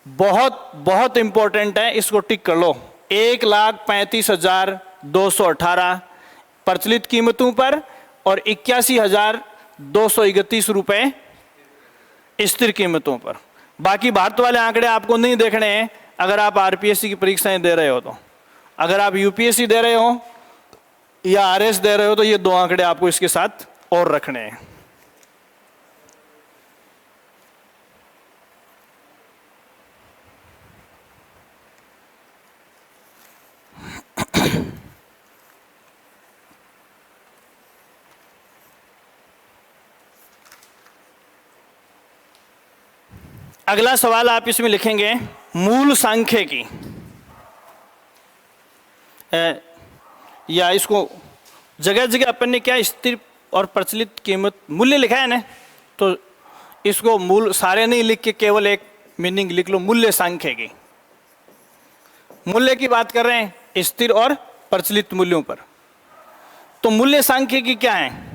Speaker 1: बहुत बहुत इंपॉर्टेंट है, इसको टिक कर लो। 1,35,218 प्रचलित कीमतों पर और 81,231 रुपए स्थिर कीमतों पर। बाकी भारत वाले आंकड़े आपको नहीं देखने हैं अगर आप आरपीएससी की परीक्षाएं दे रहे हो तो। अगर आप यूपीएससी दे रहे हो या आरएस दे रहे हो तो ये 2 आंकड़े आपको इसके साथ और रखने हैं। अगला सवाल आप इसमें लिखेंगे मूल सांख्यिकी, या इसको जगह जगह अपन ने क्या स्थिर और प्रचलित कीमत मूल्य लिखा है ना, तो इसको मूल सारे नहीं लिख के केवल एक मीनिंग लिख लो, मूल्य सांख्यिकी। मूल्य की बात कर रहे हैं स्थिर और प्रचलित मूल्यों पर। तो मूल्य सांख्यिकी क्या है?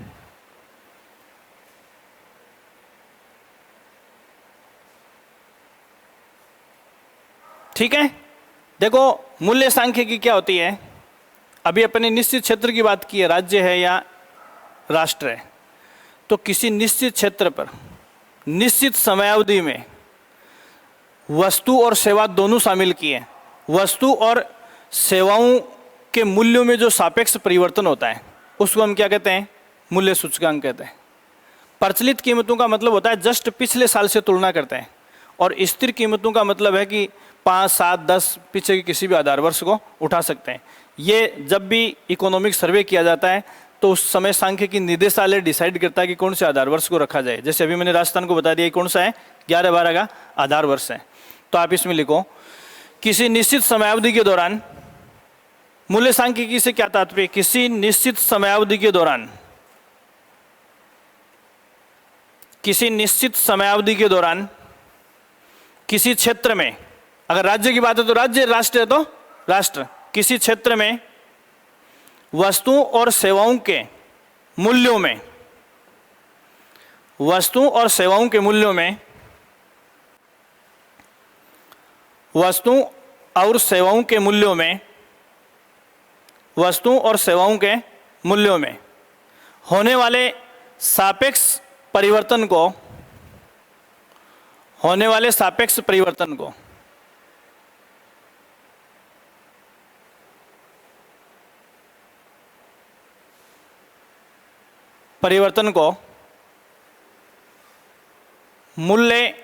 Speaker 1: ठीक है, देखो मूल्य सांख्यिकी क्या होती है। अभी अपने निश्चित क्षेत्र की बात की है, राज्य है या राष्ट्र है, तो किसी निश्चित क्षेत्र पर निश्चित समयावधि में वस्तु और सेवा दोनों शामिल किए, वस्तु और सेवाओं के मूल्यों में जो सापेक्ष परिवर्तन होता है उसको हम क्या कहते हैं, मूल्य सूचकांक कहते हैं। प्रचलित कीमतों का मतलब होता है जस्ट पिछले साल से तुलना करते हैं, और स्थिर कीमतों का मतलब है कि 5, 7, 10 पीछे के किसी भी आधार वर्ष को उठा सकते हैं। ये जब भी इकोनॉमिक सर्वे किया जाता है तो उस समय सांख्यिकी निदेशालय डिसाइड करता है कि कौन से आधार वर्ष को रखा जाए। जैसे अभी मैंने राजस्थान को बता दिया कौन सा है, 11-12 का आधार वर्ष है। तो आप इसमें लिखो किसी निश्चित समयावधि के दौरान, मूल्य सांख्यिकी से क्या तात्पर्य, किसी निश्चित समयावधि के दौरान किसी निश्चित समयावधि के दौरान किसी क्षेत्र में, अगर राज्य की बात है तो राज्य, राष्ट्र है तो राष्ट्र, किसी क्षेत्र में वस्तुओं और सेवाओं के मूल्यों में, वस्तुओं और सेवाओं के मूल्यों में, वस्तुओं और सेवाओं के मूल्यों में, वस्तुओं और सेवाओं के मूल्यों में होने वाले सापेक्ष परिवर्तन को, होने वाले सापेक्ष परिवर्तन को मूल्य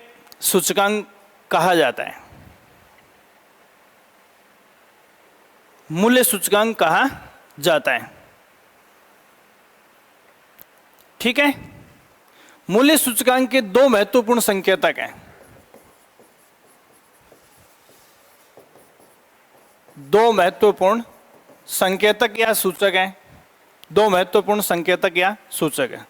Speaker 1: सूचकांक कहा जाता है। मूल्य सूचकांक कहा जाता है। ठीक है। मूल्य सूचकांक के दो महत्वपूर्ण संकेतक हैं। दो महत्वपूर्ण संकेतक या सूचक हैं। दो महत्वपूर्ण संकेतक या सूचक हैं।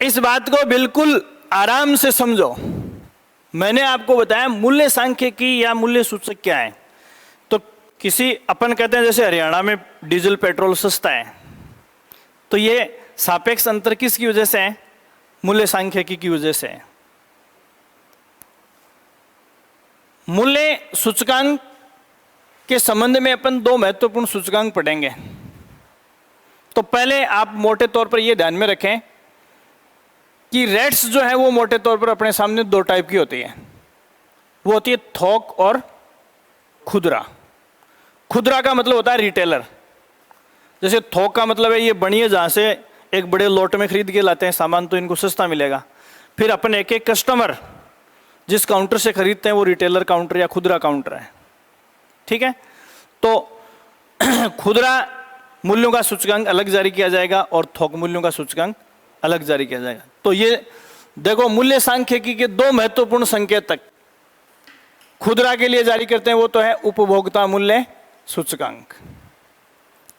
Speaker 1: इस बात को बिल्कुल आराम से समझो। मैंने आपको बताया मूल्य सांख्यिकी या मूल्य सूचक क्या है। तो किसी, अपन कहते हैं जैसे हरियाणा में डीजल पेट्रोल सस्ता है, तो ये सापेक्ष अंतर किसकी वजह से है? मूल्य सांख्यिकी की वजह से है। मूल्य सूचकांक के संबंध में अपन दो महत्वपूर्ण सूचकांक पढ़ेंगे। तो पहले आप मोटे तौर पर यह ध्यान में रखें कि रेट्स जो है वो मोटे तौर पर अपने सामने दो टाइप की होती है। वो होती है थोक और खुदरा। खुदरा का मतलब होता है रिटेलर। जैसे थोक का मतलब है ये बनिए जहां से एक बड़े लॉट में खरीद के लाते हैं सामान, तो इनको सस्ता मिलेगा। फिर अपन एक एक कस्टमर जिस काउंटर से खरीदते हैं वो रिटेलर काउंटर या खुदरा काउंटर है। ठीक है। तो खुदरा मूल्यों का सूचकांक अलग जारी किया जाएगा और थोक मूल्यों का सूचकांक अलग जारी किया जाएगा। तो ये देखो, मूल्य सांख्यिकी के दो महत्वपूर्ण संकेतक खुदरा के लिए जारी करते हैं, वो तो है उपभोक्ता मूल्य सूचकांक।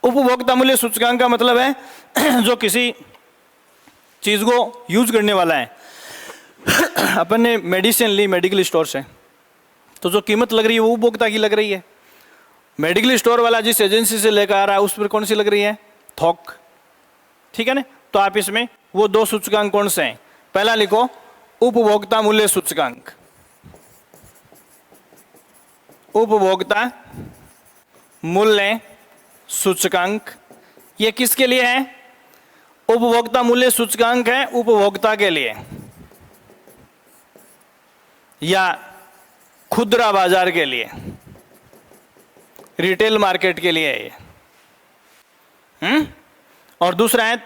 Speaker 1: उपभोक्ता मूल्य सूचकांक का मतलब है जो किसी चीज को यूज करने वाला है। अपन ने मेडिसिन ली मेडिकल स्टोर से, तो जो कीमत लग रही है वो उपभोक्ता की लग रही है। मेडिकल स्टोर वाला जिस एजेंसी से लेकर आ रहा है उस पर कौन सी लग रही है? थोक। ठीक है ना। तो आप इसमें वो दो सूचकांक कौन से हैं? पहला लिखो उपभोक्ता मूल्य सूचकांक। उपभोक्ता मूल्य सूचकांक ये किसके लिए है? उपभोक्ता मूल्य सूचकांक है उपभोक्ता के लिए या खुदरा बाजार के लिए, रिटेल मार्केट के लिए है ये। और दूसरा है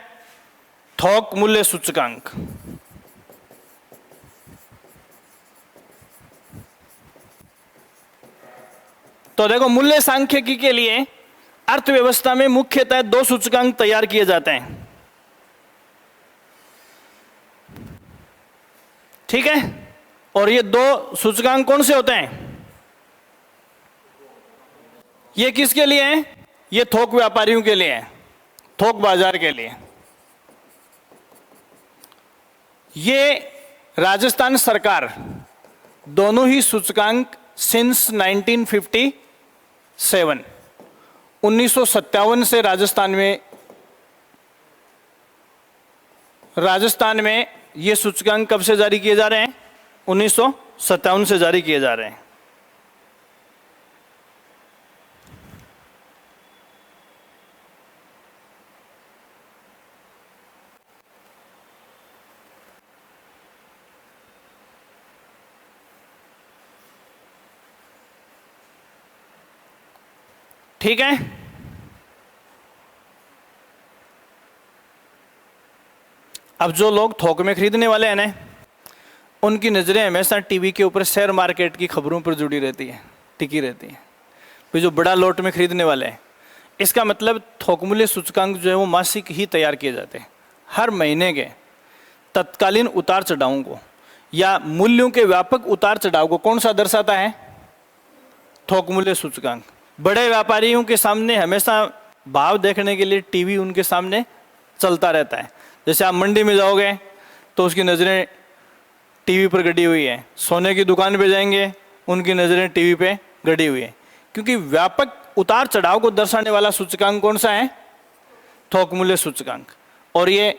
Speaker 1: थोक मूल्य सूचकांक। तो देखो, मूल्य सांख्यिकी के लिए अर्थव्यवस्था में मुख्यतः दो सूचकांक तैयार किए जाते हैं। ठीक है। और ये दो सूचकांक कौन से होते हैं? ये किसके लिए है? ये थोक व्यापारियों के लिए है, थोक बाजार के लिए। ये राजस्थान सरकार दोनों ही सूचकांक सिंस 1957 से राजस्थान में ये सूचकांक कब से जारी किए जा रहे हैं? 1957 से जारी किए जा रहे हैं। ठीक है। अब जो लोग थोक में खरीदने वाले हैं ना, उनकी नजरें हमेशा टीवी के ऊपर शेयर मार्केट की खबरों पर जुड़ी रहती है, टिकी रहती है। फिर जो बड़ा लॉट में खरीदने वाले हैं, इसका मतलब थोक मूल्य सूचकांक जो है वो मासिक ही तैयार किए जाते हैं। हर महीने के तत्कालीन उतार चढ़ावों को या मूल्यों के व्यापक उतार चढ़ाव को कौन सा दर्शाता है? थोक मूल्य सूचकांक। बड़े व्यापारियों के सामने हमेशा भाव देखने के लिए टीवी उनके सामने चलता रहता है। जैसे आप मंडी में जाओगे तो उसकी नज़रें टीवी पर गड़ी हुई है, सोने की दुकान पे जाएंगे उनकी नज़रें टीवी पे गड़ी हुई है, क्योंकि व्यापक उतार चढ़ाव को दर्शाने वाला सूचकांक कौन सा है? थोक मूल्य सूचकांक। और ये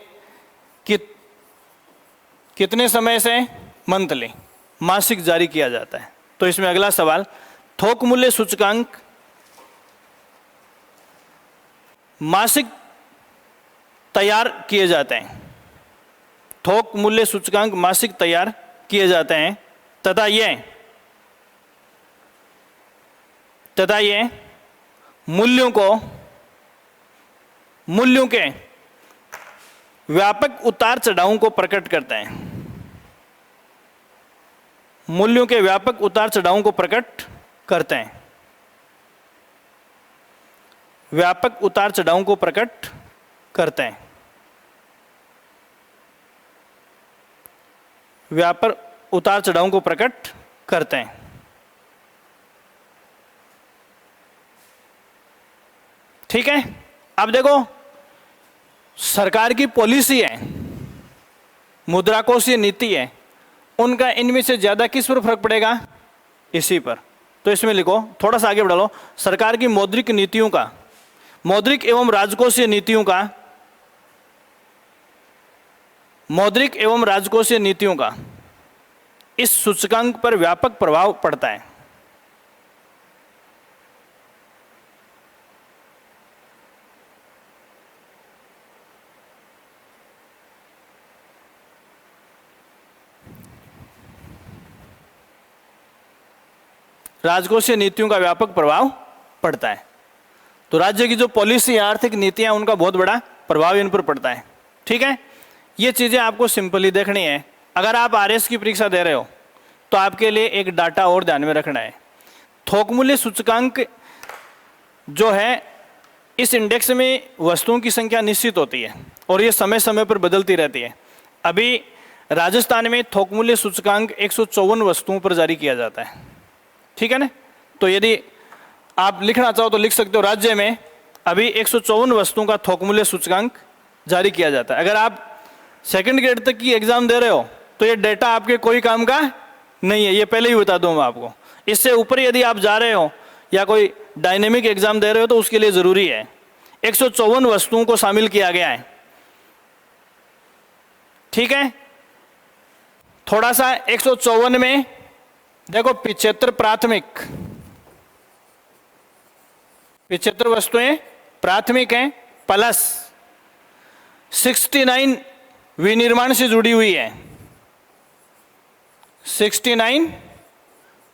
Speaker 1: कितने समय से? मंथली, मासिक जारी किया जाता है। तो इसमें अगला सवाल, थोक मूल्य सूचकांक मासिक तैयार किए जाते हैं, थोक मूल्य सूचकांक मासिक तैयार किए जाते हैं तथा ये मूल्यों के व्यापक उतार चढ़ावों को प्रकट करते हैं, मूल्यों के व्यापक उतार चढ़ावों को प्रकट करते हैं, व्यापक उतार चढ़ावों को प्रकट करते हैं, व्यापक उतार चढ़ावों को प्रकट करते हैं। ठीक है, अब देखो सरकार की पॉलिसी है, मुद्रा कोषीय नीति है, उनका इनमें से ज्यादा किस पर फर्क पड़ेगा? इसी पर। तो इसमें लिखो, थोड़ा सा आगे बढ़ा लो, सरकार की मौद्रिक नीतियों का, मौद्रिक एवं राजकोषीय नीतियों का, मौद्रिक एवं राजकोषीय नीतियों का इस सूचकांक पर व्यापक प्रभाव पड़ता है। राजकोषीय नीतियों का व्यापक प्रभाव पड़ता है। तो राज्य की जो पॉलिसी, आर्थिक नीतियां, उनका बहुत बड़ा प्रभाव इन पर पड़ता है। ठीक है, ये चीजें आपको सिंपली देखनी है। अगर आप आरएस की परीक्षा दे रहे हो तो आपके लिए एक डाटा और ध्यान में रखना है। थोक मूल्य सूचकांक जो है, इस इंडेक्स में वस्तुओं की संख्या निश्चित होती है और ये समय समय पर बदलती रहती है। अभी राजस्थान में थोक मूल्य सूचकांक 154 वस्तुओं पर जारी किया जाता है। ठीक है ना, तो यदि आप लिखना चाहो तो लिख सकते हो, राज्य में अभी 154 वस्तुओं का थोक मूल्य सूचकांक जारी किया जाता है। अगर आप सेकंड ग्रेड तक की एग्जाम दे रहे हो तो ये डेटा आपके कोई काम का नहीं है, ये पहले ही बता दूं मैं आपको। इससे ऊपर यदि आप जा रहे हो या कोई डायनेमिक एग्जाम दे रहे हो तो उसके लिए जरूरी है। 154 वस्तुओं को शामिल किया गया है। ठीक है, थोड़ा सा 154 में देखो 75 प्राथमिक, 75 वस्तुएं प्राथमिक हैं, प्लस 69 विनिर्माण से जुड़ी हुई है, 69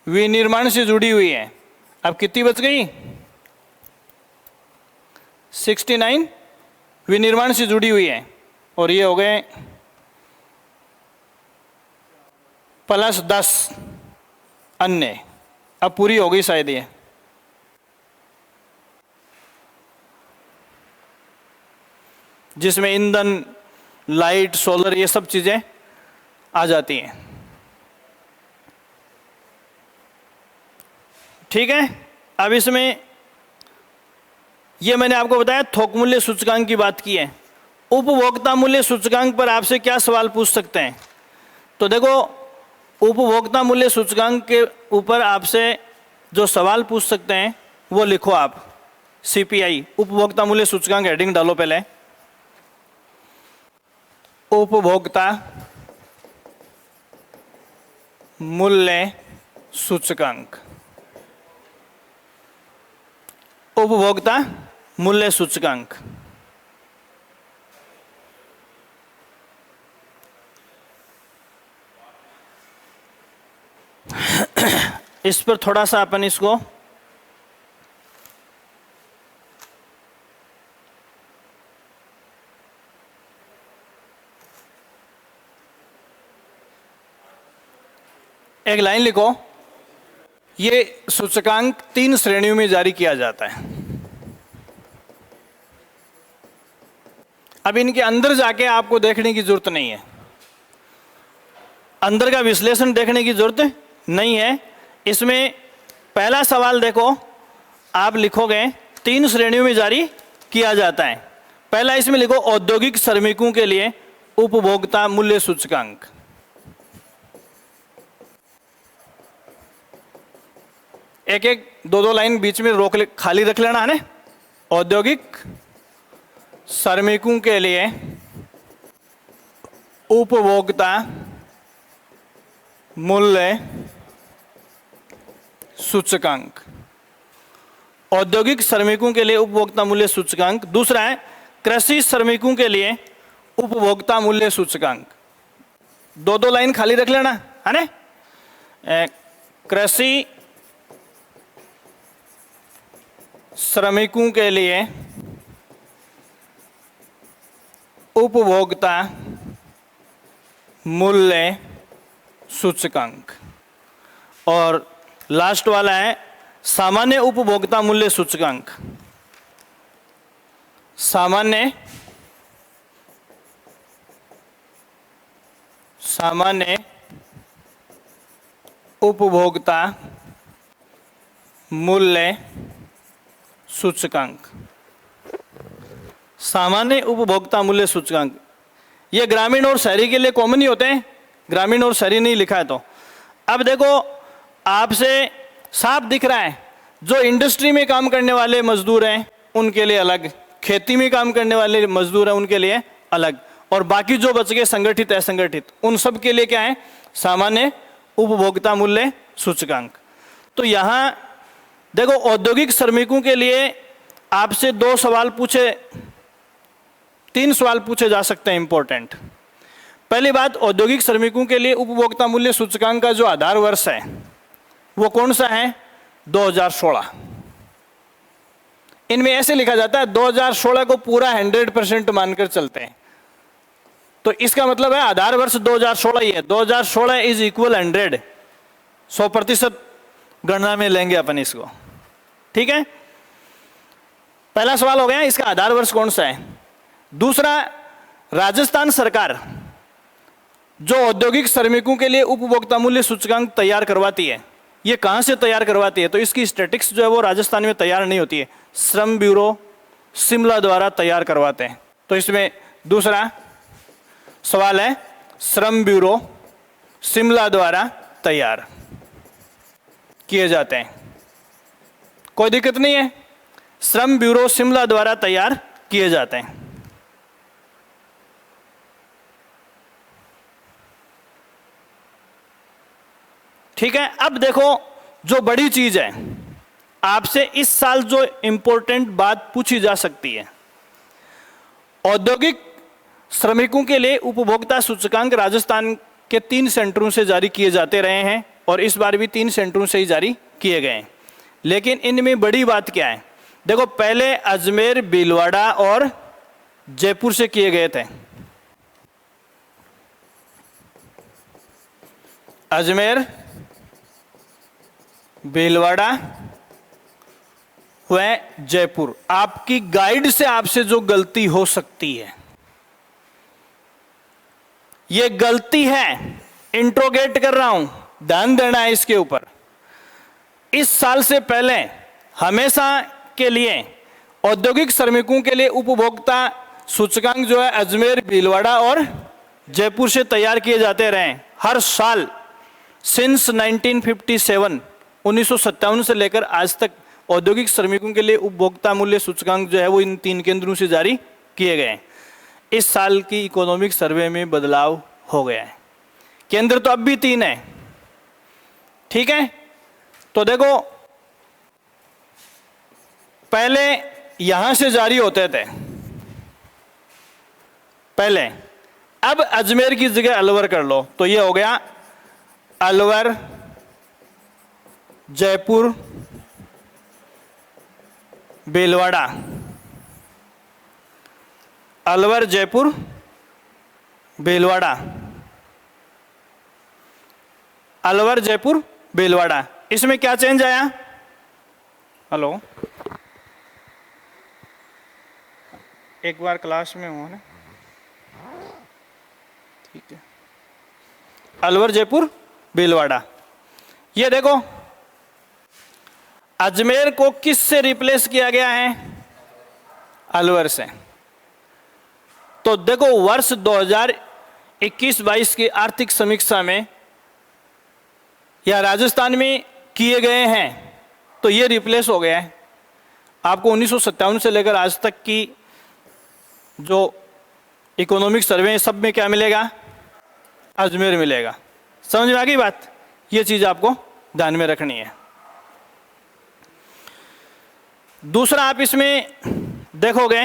Speaker 1: विनिर्माण से जुड़ी हुई है। अब कितनी बच गई? 69 विनिर्माण से जुड़ी हुई है, और ये हो गए प्लस 10 अन्य। अब पूरी हो गई शायद ये। जिसमें ईंधन, लाइट, सोलर, ये सब चीजें आ जाती हैं। ठीक है, अब इसमें ये मैंने आपको बताया थोक मूल्य सूचकांक की बात की है। उपभोक्ता मूल्य सूचकांक पर आपसे क्या सवाल पूछ सकते हैं? तो देखो, उपभोक्ता मूल्य सूचकांक के ऊपर आपसे जो सवाल पूछ सकते हैं वो लिखो आप। सीपीआई, उपभोक्ता मूल्य सूचकांक, हेडिंग डालो पहले। उपभोक्ता मूल्य सूचकांक, उपभोक्ता मूल्य सूचकांक। इस पर थोड़ा सा अपन इसको एक लाइन लिखो। ये सूचकांक 3 श्रेणियों में जारी किया जाता है। अब इनके अंदर जाके आपको देखने की जरूरत नहीं है, अंदर का विश्लेषण देखने की जरूरत नहीं है। इसमें पहला सवाल देखो, आप लिखोगे 3 श्रेणियों में जारी किया जाता है। पहला इसमें लिखो औद्योगिक श्रमिकों के लिए उपभोक्ता मूल्य सूचकांक। एक एक दो दो लाइन बीच में रोक ले, खाली रख लेना है ना। औद्योगिक श्रमिकों के लिए उपभोक्ता मूल्य सूचकांक। औद्योगिक श्रमिकों के लिए उपभोक्ता मूल्य सूचकांक। दूसरा है कृषि श्रमिकों के लिए उपभोक्ता मूल्य सूचकांक। दो दो लाइन खाली रख लेना है ना। कृषि श्रमिकों के लिए उपभोक्ता मूल्य सूचकांक। और लास्ट वाला है सामान्य उपभोक्ता मूल्य सूचकांक। सामान्य उपभोक्ता मूल्य सूचकांक। सामान्य उपभोक्ता मूल्य सूचकांक ये ग्रामीण और शहरी के लिए कॉमन ही होते हैं, ग्रामीण और शहरी नहीं लिखा है तो। अब देखो आपसे साफ दिख रहा है, जो इंडस्ट्री में काम करने वाले मजदूर हैं उनके लिए अलग, खेती में काम करने वाले मजदूर हैं उनके लिए अलग, और बाकी जो बच गए संगठित असंगठित उन सब के लिए क्या है, सामान्य उपभोक्ता मूल्य सूचकांक। तो यहाँ देखो औद्योगिक श्रमिकों के लिए आपसे दो सवाल पूछे, तीन सवाल पूछे जा सकते हैं इंपॉर्टेंट। पहली बात, औद्योगिक श्रमिकों के लिए उपभोक्ता मूल्य सूचकांक का जो आधार वर्ष है वो कौन सा है, 2016। इनमें ऐसे लिखा जाता है 2016 को पूरा 100% मानकर चलते हैं, तो इसका मतलब है आधार वर्ष 2016 ही है। 2016 इज इक्वल 100, 100% गणना में लेंगे अपन इसको, ठीक है। पहला सवाल हो गया, इसका आधार वर्ष कौन सा है। दूसरा, राजस्थान सरकार जो औद्योगिक श्रमिकों के लिए उपभोक्ता मूल्य सूचकांक तैयार करवाती है, ये कहाँ से तैयार करवाती है, तो इसकी स्टैटिक्स जो है वो राजस्थान में तैयार नहीं होती है, श्रम ब्यूरो शिमला द्वारा तैयार करवाते हैं। तो इसमें दूसरा सवाल है, श्रम ब्यूरो शिमला द्वारा तैयार किए जाते हैं, कोई दिक्कत नहीं है, श्रम ब्यूरो शिमला द्वारा तैयार किए जाते हैं। ठीक है। अब देखो जो बड़ी चीज है, आपसे इस साल जो इंपॉर्टेंट बात पूछी जा सकती है, औद्योगिक श्रमिकों के लिए उपभोक्ता सूचकांक राजस्थान के 3 सेंटरों से जारी किए जाते रहे हैं और इस बार भी 3 सेंटरों से ही जारी किए गए हैं। लेकिन इनमें बड़ी बात क्या है, देखो पहले अजमेर, भीलवाड़ा और जयपुर से किए गए थे। अजमेर, भीलवाड़ा व जयपुर। आपकी गाइड से आपसे जो गलती हो सकती है, ये गलती है, इंट्रोगेट कर रहा हूं, ध्यान देना है इसके ऊपर। इस साल से पहले हमेशा के लिए औद्योगिक श्रमिकों के लिए उपभोक्ता सूचकांक जो है अजमेर, भीलवाड़ा और जयपुर से तैयार किए जाते रहे हर साल सिंस 1957, 1957 से लेकर आज तक औद्योगिक श्रमिकों के लिए उपभोक्ता मूल्य सूचकांक जो है वो इन 3 केंद्रों से जारी किए गए। इस साल की इकोनॉमिक सर्वे में बदलाव हो गया है, केंद्र तो अब भी 3 है, ठीक है। तो देखो पहले यहां से जारी होते थे पहले, अब अजमेर की जगह अलवर कर लो, तो ये हो गया अलवर, जयपुर, भीलवाड़ा। अलवर, जयपुर, भीलवाड़ा, अलवर, जयपुर, भीलवाड़ा। इसमें क्या चेंज आया, हेलो, एक बार क्लास में हुआ ना, ठीक है। अलवर, जयपुर, भीलवाड़ा। ये देखो अजमेर को किस से रिप्लेस किया गया है, अलवर से। तो देखो वर्ष 2021-22 की आर्थिक समीक्षा में या राजस्थान में किए गए हैं तो ये रिप्लेस हो गया है। आपको 1957 से लेकर आज तक की जो इकोनॉमिक सर्वे है सब में क्या मिलेगा? अजमेर मिलेगा। समझ में आ गई बात? ये चीज आपको ध्यान में रखनी है। दूसरा आप इसमें देखोगे,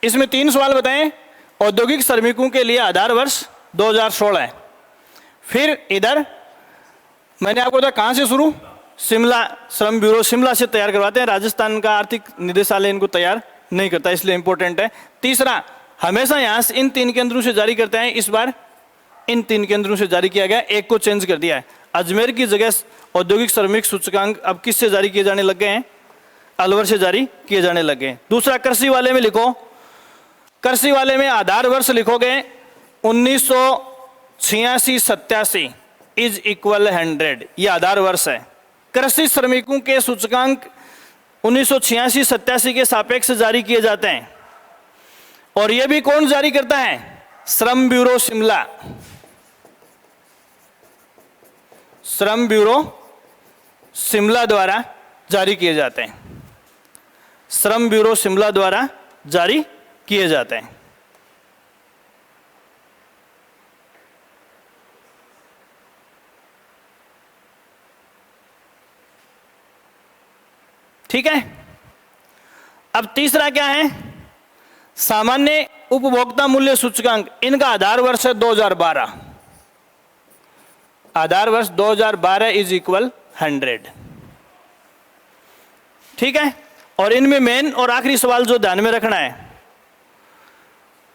Speaker 1: इसमें 3 सवाल बताएं। औद्योगिक श्रमिकों के लिए आधार वर्ष 2016 है। फिर इधर मैंने आपको बताया कहाँ से शुरू, शिमला श्रम ब्यूरो शिमला से तैयार करवाते हैं, राजस्थान का आर्थिक निदेशालय इनको तैयार नहीं करता, इसलिए इंपॉर्टेंट है। तीसरा, हमेशा यहाँ से इन 3 केंद्रों से जारी करते हैं, इस बार इन 3 केंद्रों से जारी किया गया, एक को चेंज कर दिया है। अजमेर की जगह औद्योगिक श्रमिक सूचकांक अब किससे जारी किए जाने लग गए हैं? अलवर से जारी किए जाने लगे हैं। दूसरा, कृषि वाले में लिखो, कृषि वाले में आधार वर्ष लिखोगे 1986-87 इज इक्वल 100, ये आधार वर्ष है। कृषि श्रमिकों के सूचकांक 1986-87 के सापेक्ष जारी किए जाते हैं, और ये भी कौन जारी करता है? श्रम ब्यूरो शिमला। श्रम ब्यूरो शिमला द्वारा जारी किए जाते हैं, श्रम ब्यूरो शिमला द्वारा जारी किए जाते हैं। ठीक है। अब तीसरा क्या है? सामान्य उपभोक्ता मूल्य सूचकांक, इनका आधार वर्ष है 2012। आधार वर्ष 2012 इज इक्वल 100। ठीक है। और इनमें मेन और आखिरी सवाल जो ध्यान में रखना है,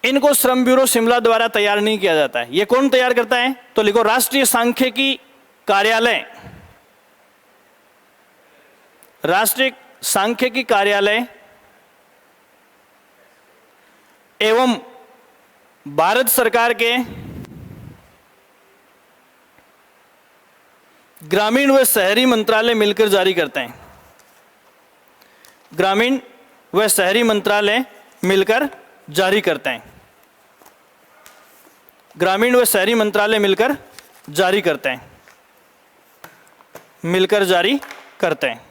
Speaker 1: इनको श्रम ब्यूरो शिमला द्वारा तैयार नहीं किया जाता है। ये कौन तैयार करता है? तो लिखो, राष्ट्रीय सांख्यिकी कार्यालय। राष्ट्रीय सांख्यिकी कार्यालय एवं भारत सरकार के ग्रामीण व शहरी मंत्रालय मिलकर जारी करते हैं। ग्रामीण व शहरी मंत्रालय मिलकर जारी करते हैं। ग्रामीण व शहरी मंत्रालय मिलकर जारी करते हैं, मिलकर जारी करते हैं।